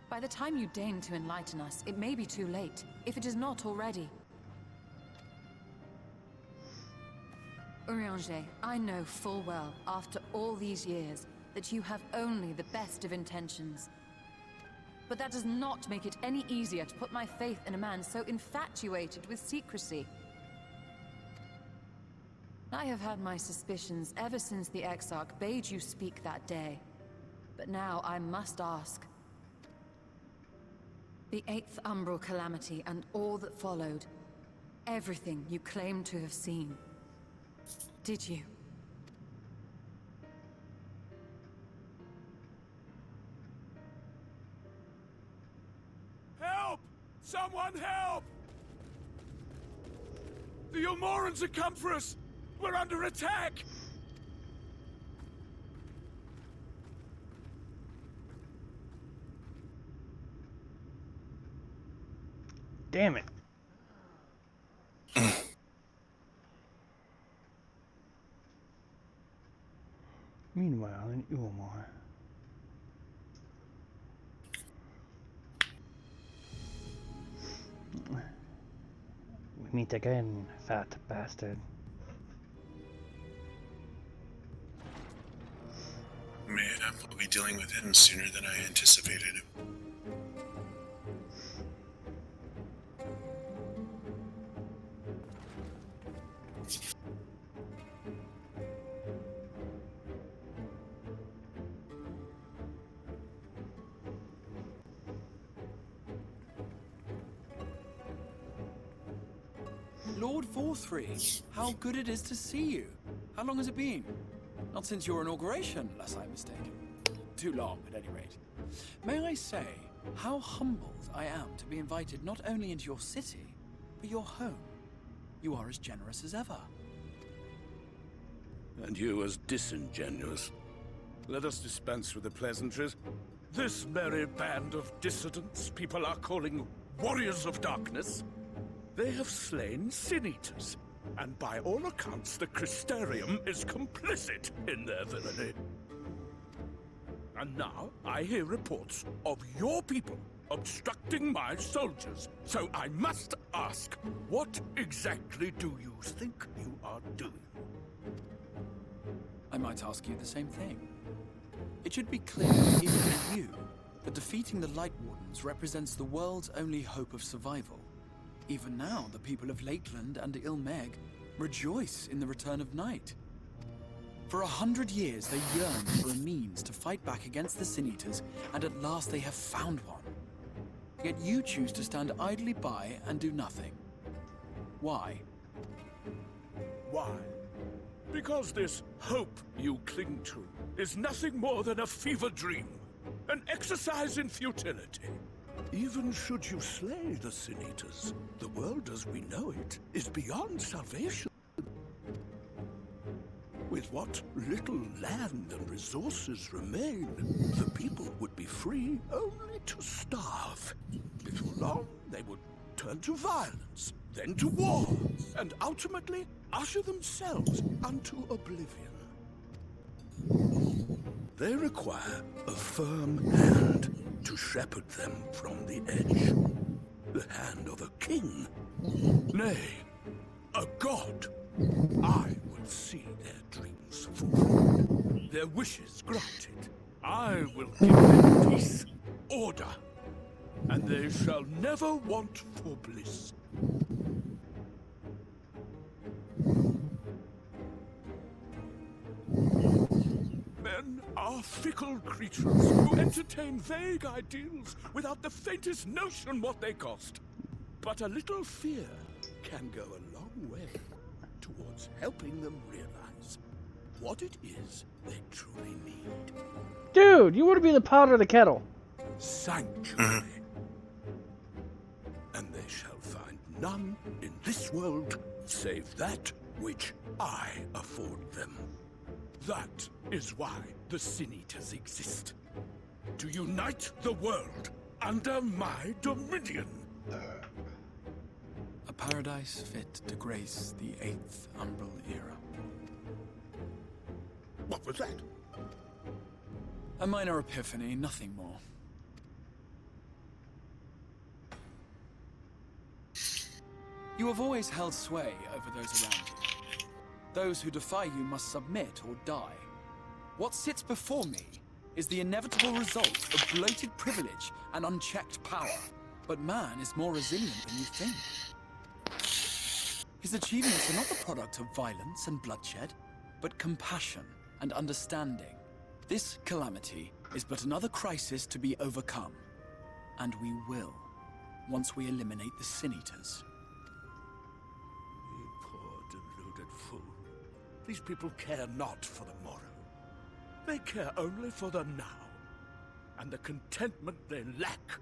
By the time you deign to enlighten us, it may be too late, if it is not already. Urianger, I know full well, after all these years, that you have only the best of intentions. But that does not make it any easier to put my faith in a man so infatuated with secrecy. I have had my suspicions ever since the Exarch bade you speak that day. But now I must ask. The 8th Umbral Calamity and all that followed. Everything you claim to have seen. Did you? Help! Someone help! The Ilmorans have come for us! We're under attack! Damn it. Meanwhile, in Ulmar. We meet again, fat bastard. Man, we'll be dealing with him sooner than I anticipated. Lord Forthry, how good it is to see you. How long has it been? Not since your inauguration, unless I'm mistaken. Too long, at any rate. May I say, how humbled I am to be invited not only into your city, but your home. You are as generous as ever. And you as disingenuous. Let us dispense with the pleasantries. This merry band of dissidents people are calling warriors of darkness. They have slain sin-eaters, and by all accounts the Crystarium is complicit in their villainy. And now I hear reports of your people obstructing my soldiers, so I must ask, what exactly do you think you are doing? I might ask you the same thing. It should be clear, even to you, that defeating the Light Wardens represents the world's only hope of survival. Even now, the people of Lakeland and Ilmeg rejoice in the return of night. For 100 years, they yearned for a means to fight back against the Sin-Eaters, and at last they have found one. Yet you choose to stand idly by and do nothing. Why? Why? Because this hope you cling to is nothing more than a fever dream, an exercise in futility. Even should you slay the Sin-Eaters, the world as we know it is beyond salvation. With what little land and resources remain, the people would be free only to starve. Before long, they would turn to violence, then to war, and ultimately usher themselves unto oblivion. They require a firm hand to shepherd them from the edge. The hand of a king. Nay, a god. I will see their dreams fulfilled, their wishes granted. I will give them peace, order, and they shall never want for bliss. Men are fickle creatures who entertain vague ideals without the faintest notion what they cost. But a little fear can go a long way towards helping them realize what it is they truly need. Dude, you want to be the pot or the kettle? Sanctuary. And they shall find none in this world save that which I afford them. That is why the Sin-Eaters exist. To unite the world under my dominion. A paradise fit to grace the 8th Umbral era. What was that? A minor epiphany, nothing more. You have always held sway over those around you. Those who defy you must submit or die. What sits before me is the inevitable result of bloated privilege and unchecked power. But man is more resilient than you think. His achievements are not the product of violence and bloodshed, but compassion and understanding. This calamity is but another crisis to be overcome. And we will, once we eliminate the Sin Eaters. You poor deluded fool. These people care not for the morrow. They care only for the now. And the contentment they lack.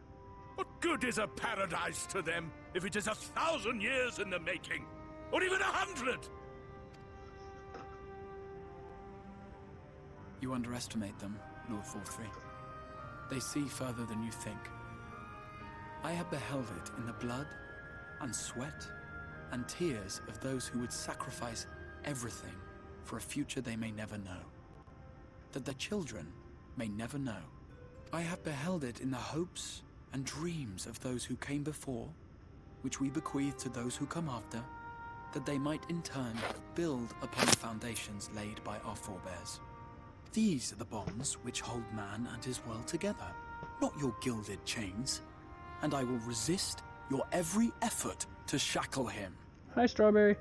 What good is a paradise to them if it is 1,000 years in the making? Or even 100? You underestimate them, Lord Forthry. They see further than you think. I have beheld it in the blood and sweat and tears of those who would sacrifice everything for a future they may never know. That their children may never know. I have beheld it in the hopes and dreams of those who came before, which we bequeath to those who come after, that they might in turn build upon the foundations laid by our forebears. These are the bonds which hold man and his world together, not your gilded chains. And I will resist your every effort to shackle him. Hi, Strawberry.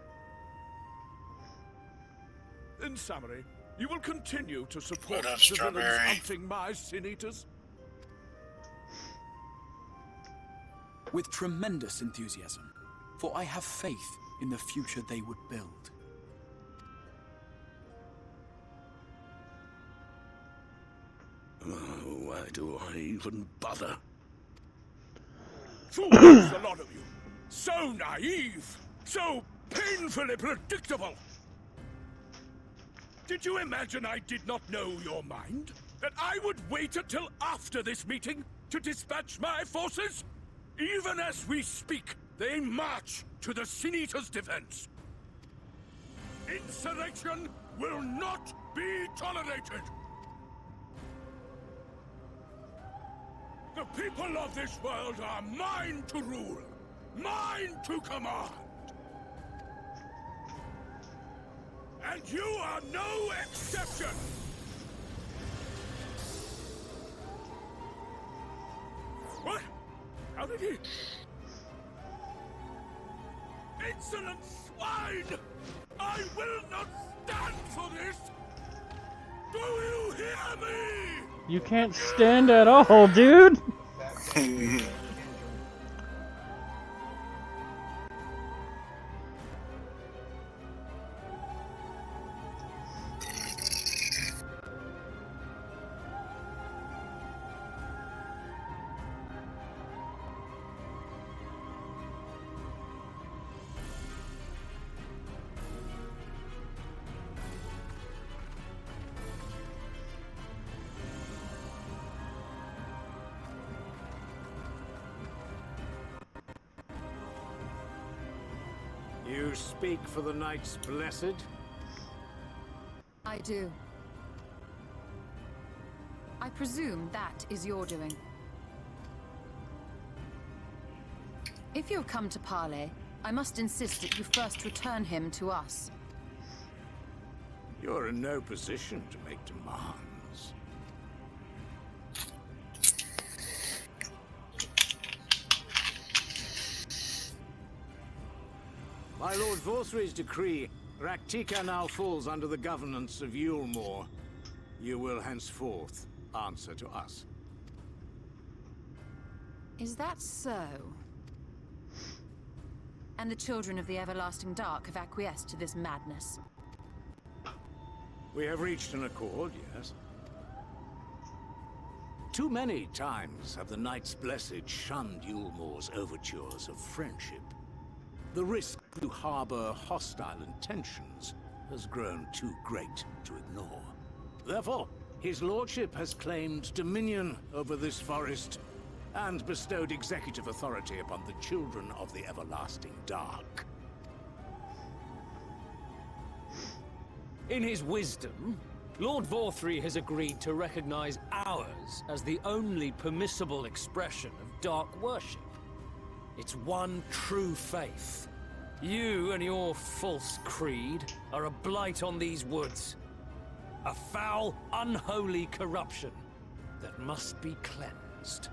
In summary, you will continue to support What up, the villains Strawberry? hunting my Sin Eaters? With tremendous enthusiasm, for I have faith in the future they would build. Oh, why do I even bother? Fools, a lot of you. So naive. So painfully predictable. Did you imagine I did not know your mind? That I would wait until after this meeting to dispatch my forces? Even as we speak, they march to the Sin Eaters' defense. Insurrection will not be tolerated. The people of this world are mine to rule, mine to command. And you are no exception. What? How did he? Insolent swine! I will not stand for this! Do you hear me? You can't stand at all, dude! You speak for the Knights Blessed? I do. I presume that is your doing. If you have come to parley, I must insist that you first return him to us. You're in no position to make demands. By Lord Vorthry's decree, Raktika now falls under the governance of Yulmore. You will henceforth answer to us. Is that so? And the children of the Everlasting Dark have acquiesced to this madness? We have reached an accord, yes. Too many times have the Knights Blessed shunned Yulmore's overtures of friendship. The risk to harbor hostile intentions has grown too great to ignore. Therefore, his lordship has claimed dominion over this forest and bestowed executive authority upon the children of the Everlasting Dark. In his wisdom, Lord Vorthry has agreed to recognize ours as the only permissible expression of dark worship. It's one true faith. You and your false creed are a blight on these woods. A foul, unholy corruption that must be cleansed.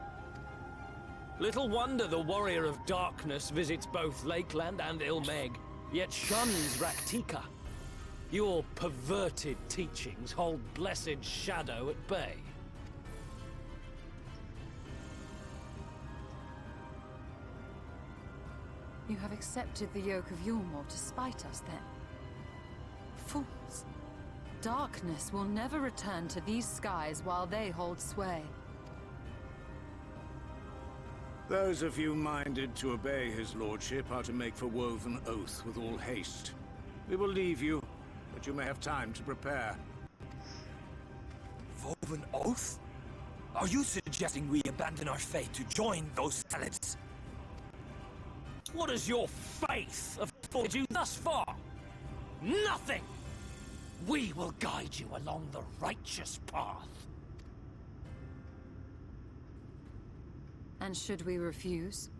Little wonder the Warrior of Darkness visits both Lakeland and Ilmeg, yet shuns Raktika. Your perverted teachings hold blessed Shadow at bay. You have accepted the yoke of Yulmore to spite us, then? Fools. Darkness will never return to these skies while they hold sway. Those of you minded to obey his lordship are to make for Woven Oath with all haste. We will leave you, but you may have time to prepare. Woven Oath? Are you suggesting we abandon our fate to join those zealots? What has your faith afforded you thus far? Nothing! We will guide you along the righteous path. And should we refuse?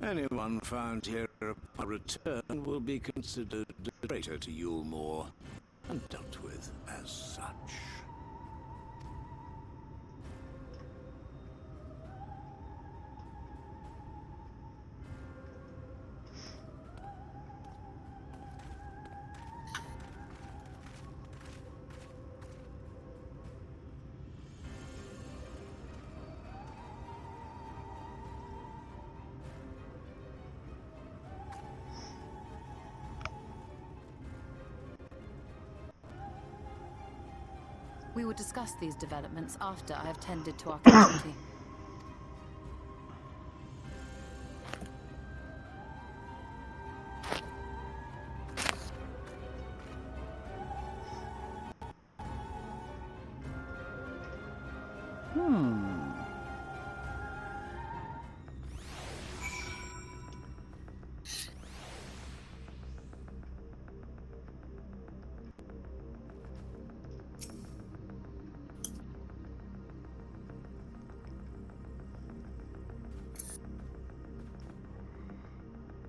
Anyone found here upon return will be considered a traitor to Yulmore, and dealt with as such. We will discuss these developments after I have tended to our casualty.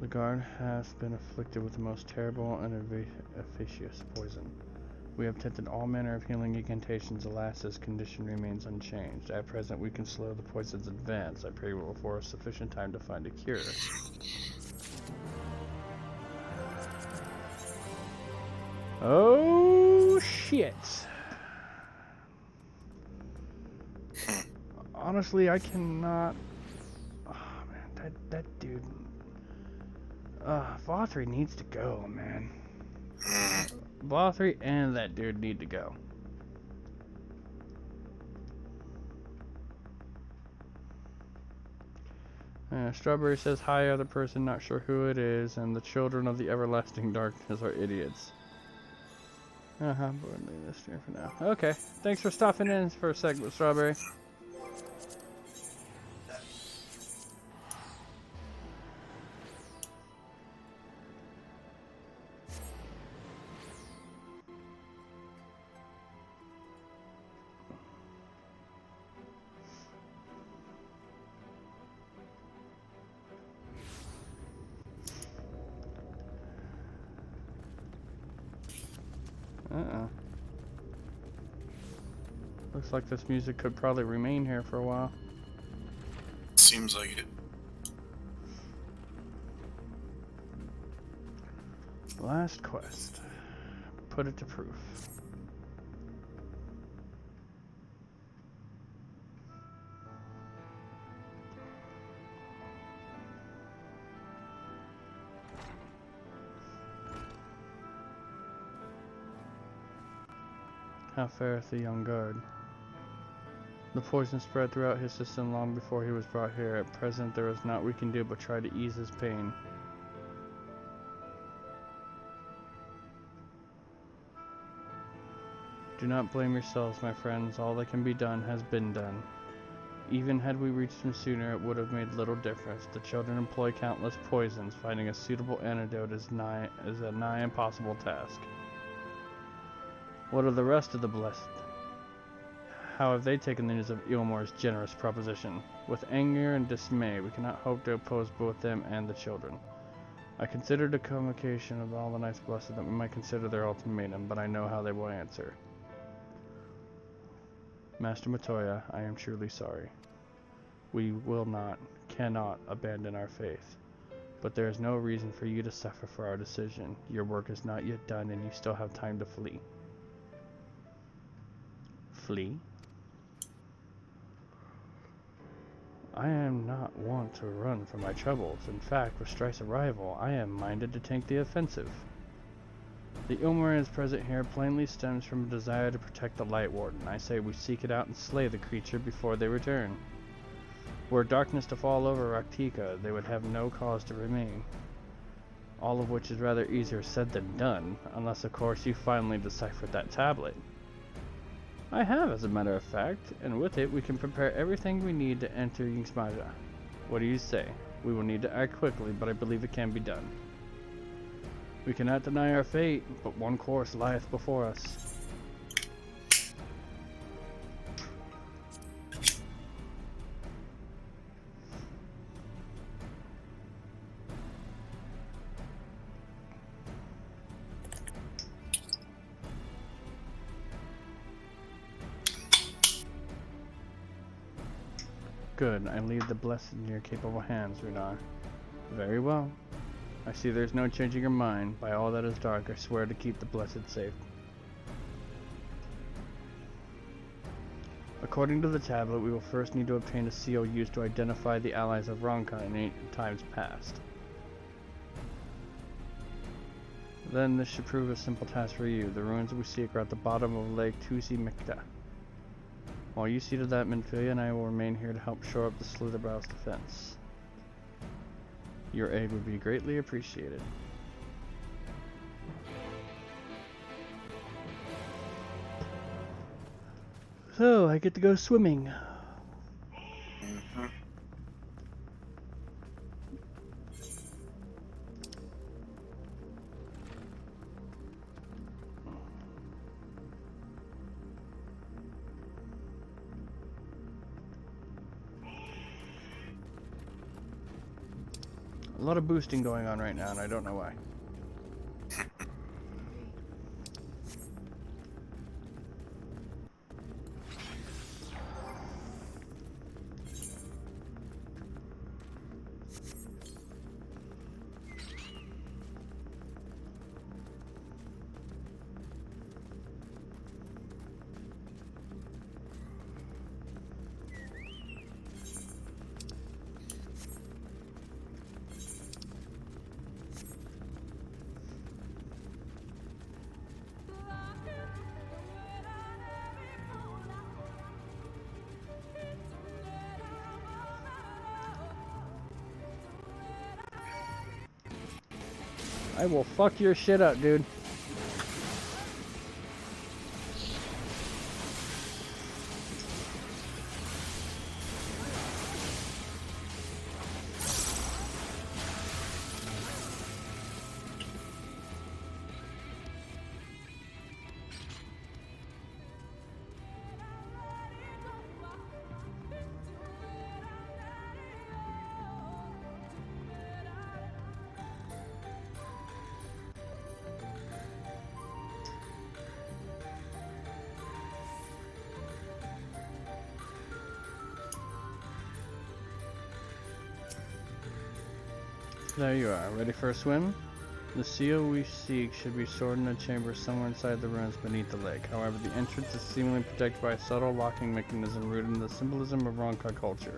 The guard has been afflicted with the most terrible and efficacious poison. We have attempted all manner of healing incantations, alas, his condition remains unchanged. At present, we can slow the poison's advance. I pray it will afford us sufficient time to find a cure. Oh, shit. Honestly, I cannot... Oh, man, that dude... Vothri needs to go, man. Vothri and that dude need to go. Strawberry says, hi, other person, not sure who it is, and the children of the everlasting darkness are idiots. But leave this here for now. Okay, thanks for stopping in for a segment, Strawberry. Looks like this music could probably remain here for a while. Seems like it. Last quest. Put it to proof. How fareth the young guard? The poison spread throughout his system long before he was brought here. At present, there is naught we can do but try to ease his pain. Do not blame yourselves, my friends. All that can be done has been done. Even had we reached him sooner, it would have made little difference. The children employ countless poisons. Finding a suitable antidote is a nigh impossible task. What of the rest of the blessed? How have they taken the news of Ilmore's generous proposition? With anger and dismay, we cannot hope to oppose both them and the children. I considered a convocation of all the Knights Blessed that we might consider their ultimatum, but I know how they will answer. Master Matoya, I am truly sorry. We will not, cannot abandon our faith. But there is no reason for you to suffer for our decision. Your work is not yet done and you still have time to flee. Flee? I am not one to run from my troubles. In fact, with Strice's arrival, I am minded to take the offensive. The ill morale present here plainly stems from a desire to protect the Light Warden. I say we seek it out and slay the creature before they return. Were darkness to fall over Raktika, they would have no cause to remain. All of which is rather easier said than done, unless of course you finally deciphered that tablet. I have, as a matter of fact, and with it we can prepare everything we need to enter Yngsmaja. What do you say? We will need to act quickly, but I believe it can be done. We cannot deny our fate, but one course lieth before us. Good, I leave the blessed in your capable hands, Runar. Very well. I see there's no changing your mind. By all that is dark, I swear to keep the blessed safe. According to the tablet, we will first need to obtain a seal used to identify the allies of Ronka in times past. Then this should prove a simple task for you. The ruins we seek are at the bottom of Lake Tusi Mikta. While you see to that, Minfilia and I will remain here to help shore up the Slitherbrow's defense. Your aid would be greatly appreciated. So, I get to go swimming. A lot of boosting going on right now, and I don't know why. I will fuck your shit up, dude. There you are, ready for a swim? The seal we seek should be stored in a chamber somewhere inside the ruins beneath the lake. However, the entrance is seemingly protected by a subtle locking mechanism rooted in the symbolism of Ronka culture.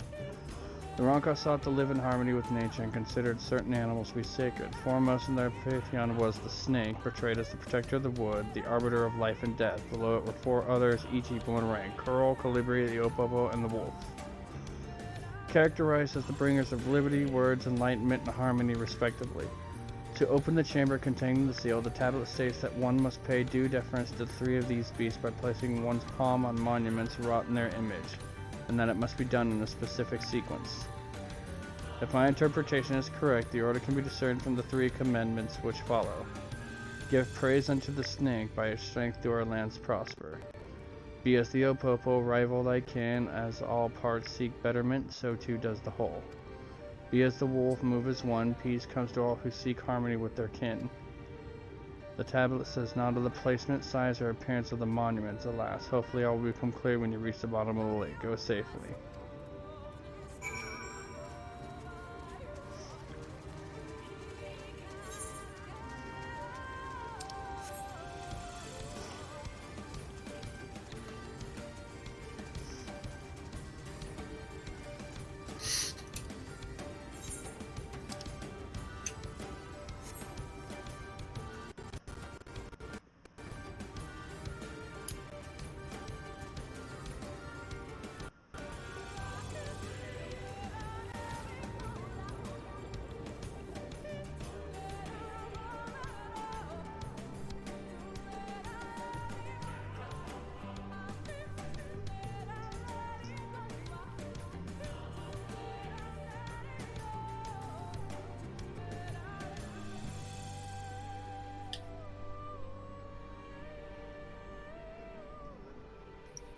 The Ronka sought to live in harmony with nature and considered certain animals to be sacred. Foremost in their pantheon was the snake, portrayed as the protector of the wood, the arbiter of life and death. Below it were four others, each equal in rank: Curl, Colibri, the Opopo, and the wolf. Characterized as the bringers of liberty, words, enlightenment, and harmony, respectively. To open the chamber containing the seal, the tablet states that one must pay due deference to three of these beasts by placing one's palm on monuments wrought in their image, and that it must be done in a specific sequence. If my interpretation is correct, the order can be discerned from the three commandments which follow. Give praise unto the snake, by its strength do our lands prosper. Be as the Opopo, rival thy kin, as all parts seek betterment, so too does the whole. Be as the wolf, move as one. Peace comes to all who seek harmony with their kin. The tablet says not of the placement, size, or appearance of the monuments, alas. Hopefully all will become clear when you reach the bottom of the lake. Go safely.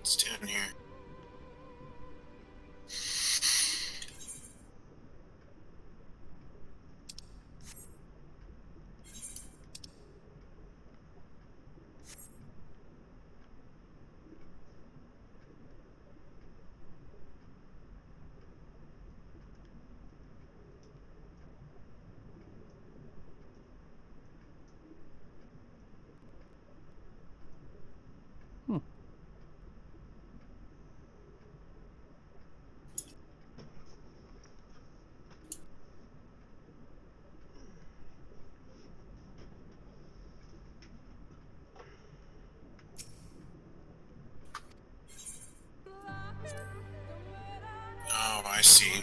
It's down here. Oh, I see.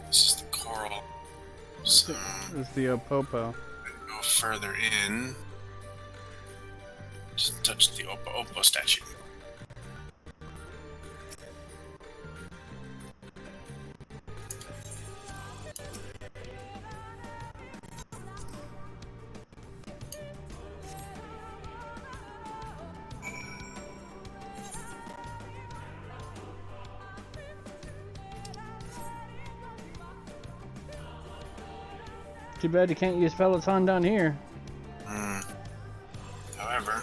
This is the coral. So This is the Opopo. go further in. Just touch the Oppo statue. Too bad you can't use Peloton down here. However,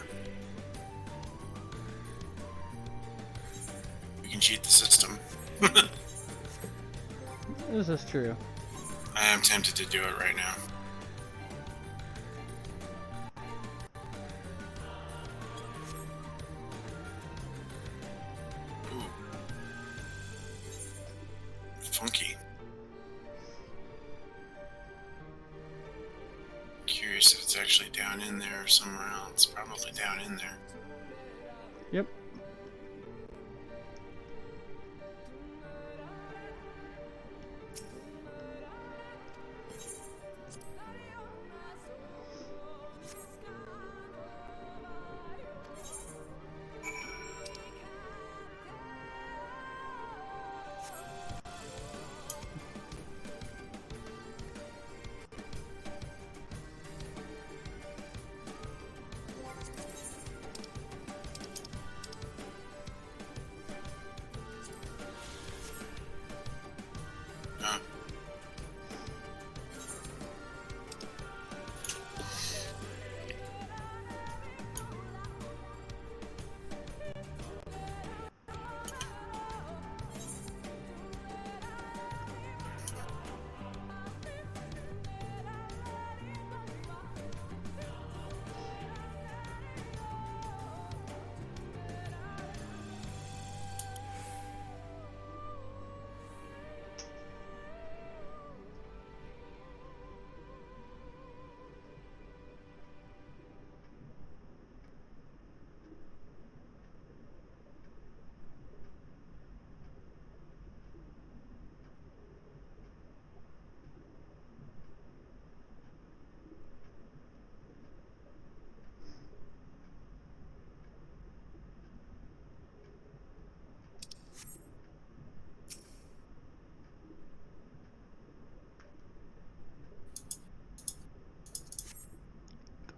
you can cheat the system. This is true. I am tempted to do it right now. Ooh. Funky. Curious if it's actually down in there or somewhere else. Probably down in there. Yep.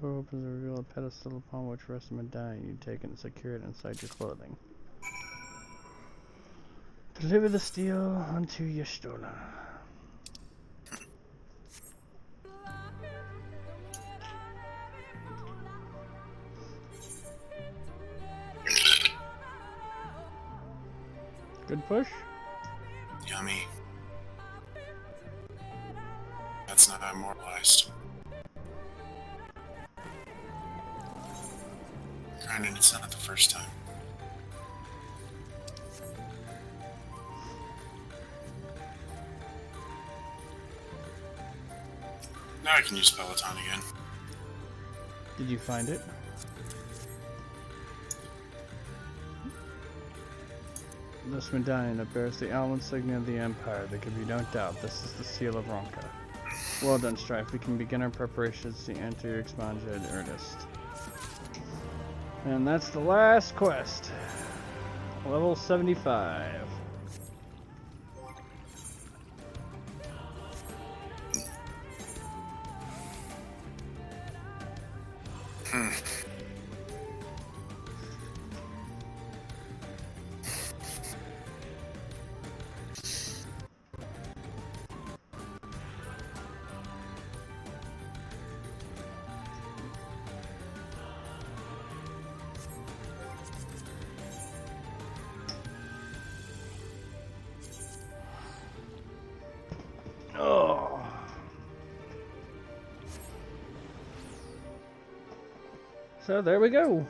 Door opens to reveal a pedestal upon which rests a medallion. You take it and secure it inside your clothing. Deliver the steel unto Y'shtola. Good push. Yummy. That's not immortalized. Granted, it's not the first time. Now I can use Peloton again. Did you find it? This medallion that bears the almond signet of the Empire. That can be no doubt. This is the seal of Ronka. Well done, Strife. We can begin our preparations to enter Expansia in earnest. And that's the last quest. Level 75. Oh. So there we go.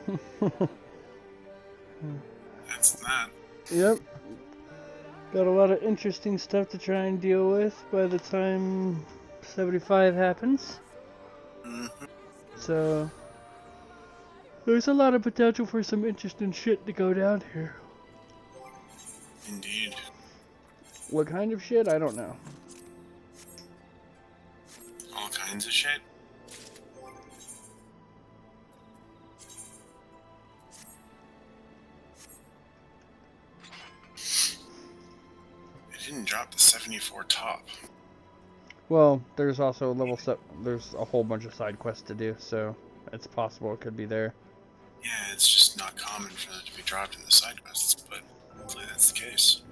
That's that. Yep. Got a lot of interesting stuff to try and deal with by the time 75 happens. Mm-hmm. So there's a lot of potential for some interesting shit to go down here. Indeed. What kind of shit? I don't know. All kinds of shit. It didn't drop the 74 top. Well, there's also level there's a whole bunch of side quests to do, so it's possible it could be there. Yeah, it's just not common for that to be dropped in the side quests, but hopefully that's the case.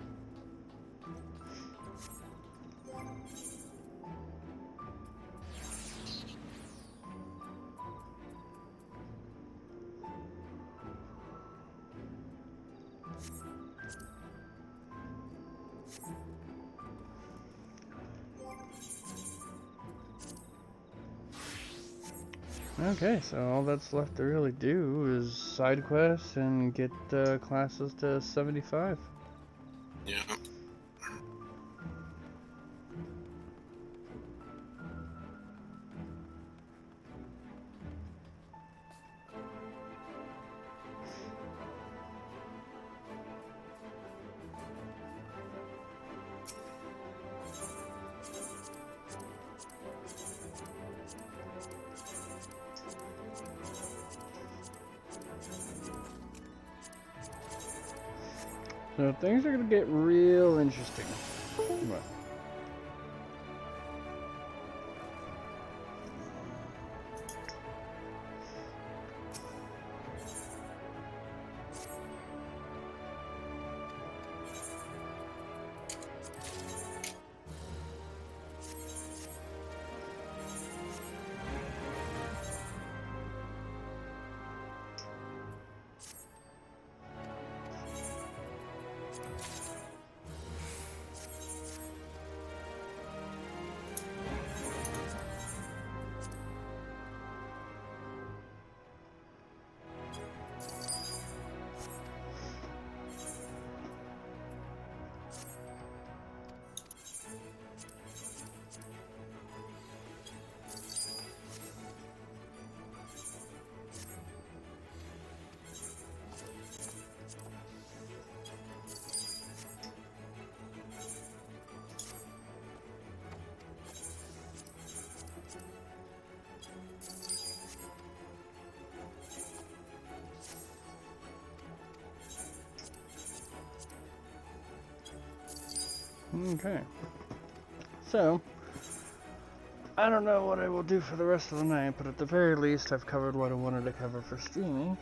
Okay, so all that's left to really do is side quests and get classes to 75. Yeah. So things are gonna get real interesting. Well, okay. So I don't know what I will do for the rest of the night, but at the very least, I've covered what I wanted to cover for streaming.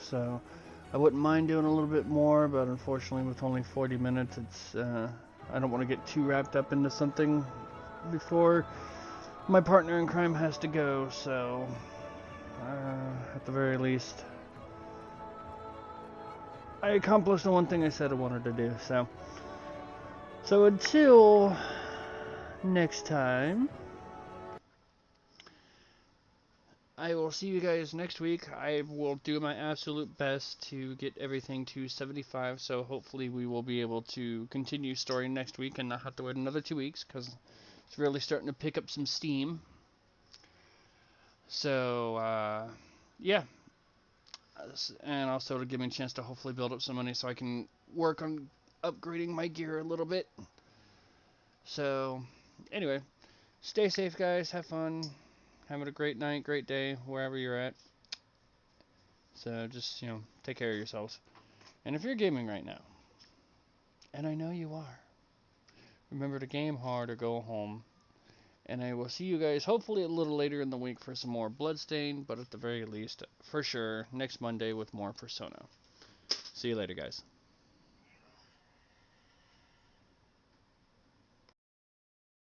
So, I wouldn't mind doing a little bit more, but unfortunately, with only 40 minutes, it's I don't want to get too wrapped up into something before my partner in crime has to go. So, at the very least, I accomplished the one thing I said I wanted to do. So until next time, I will see you guys next week. I will do my absolute best to get everything to 75, so hopefully we will be able to continue story next week and not have to wait another 2 weeks, because it's really starting to pick up some steam. So, yeah. And also to give me a chance to hopefully build up some money so I can work on upgrading my gear a little bit. So, anyway, stay safe, guys. Have fun. Having a great night, great day, wherever you're at. So just, take care of yourselves. And if you're gaming right now, and I know you are, remember to game hard or go home. And I will see you guys hopefully a little later in the week for some more Bloodstain, but at the very least, for sure, next Monday with more Persona. See you later, guys.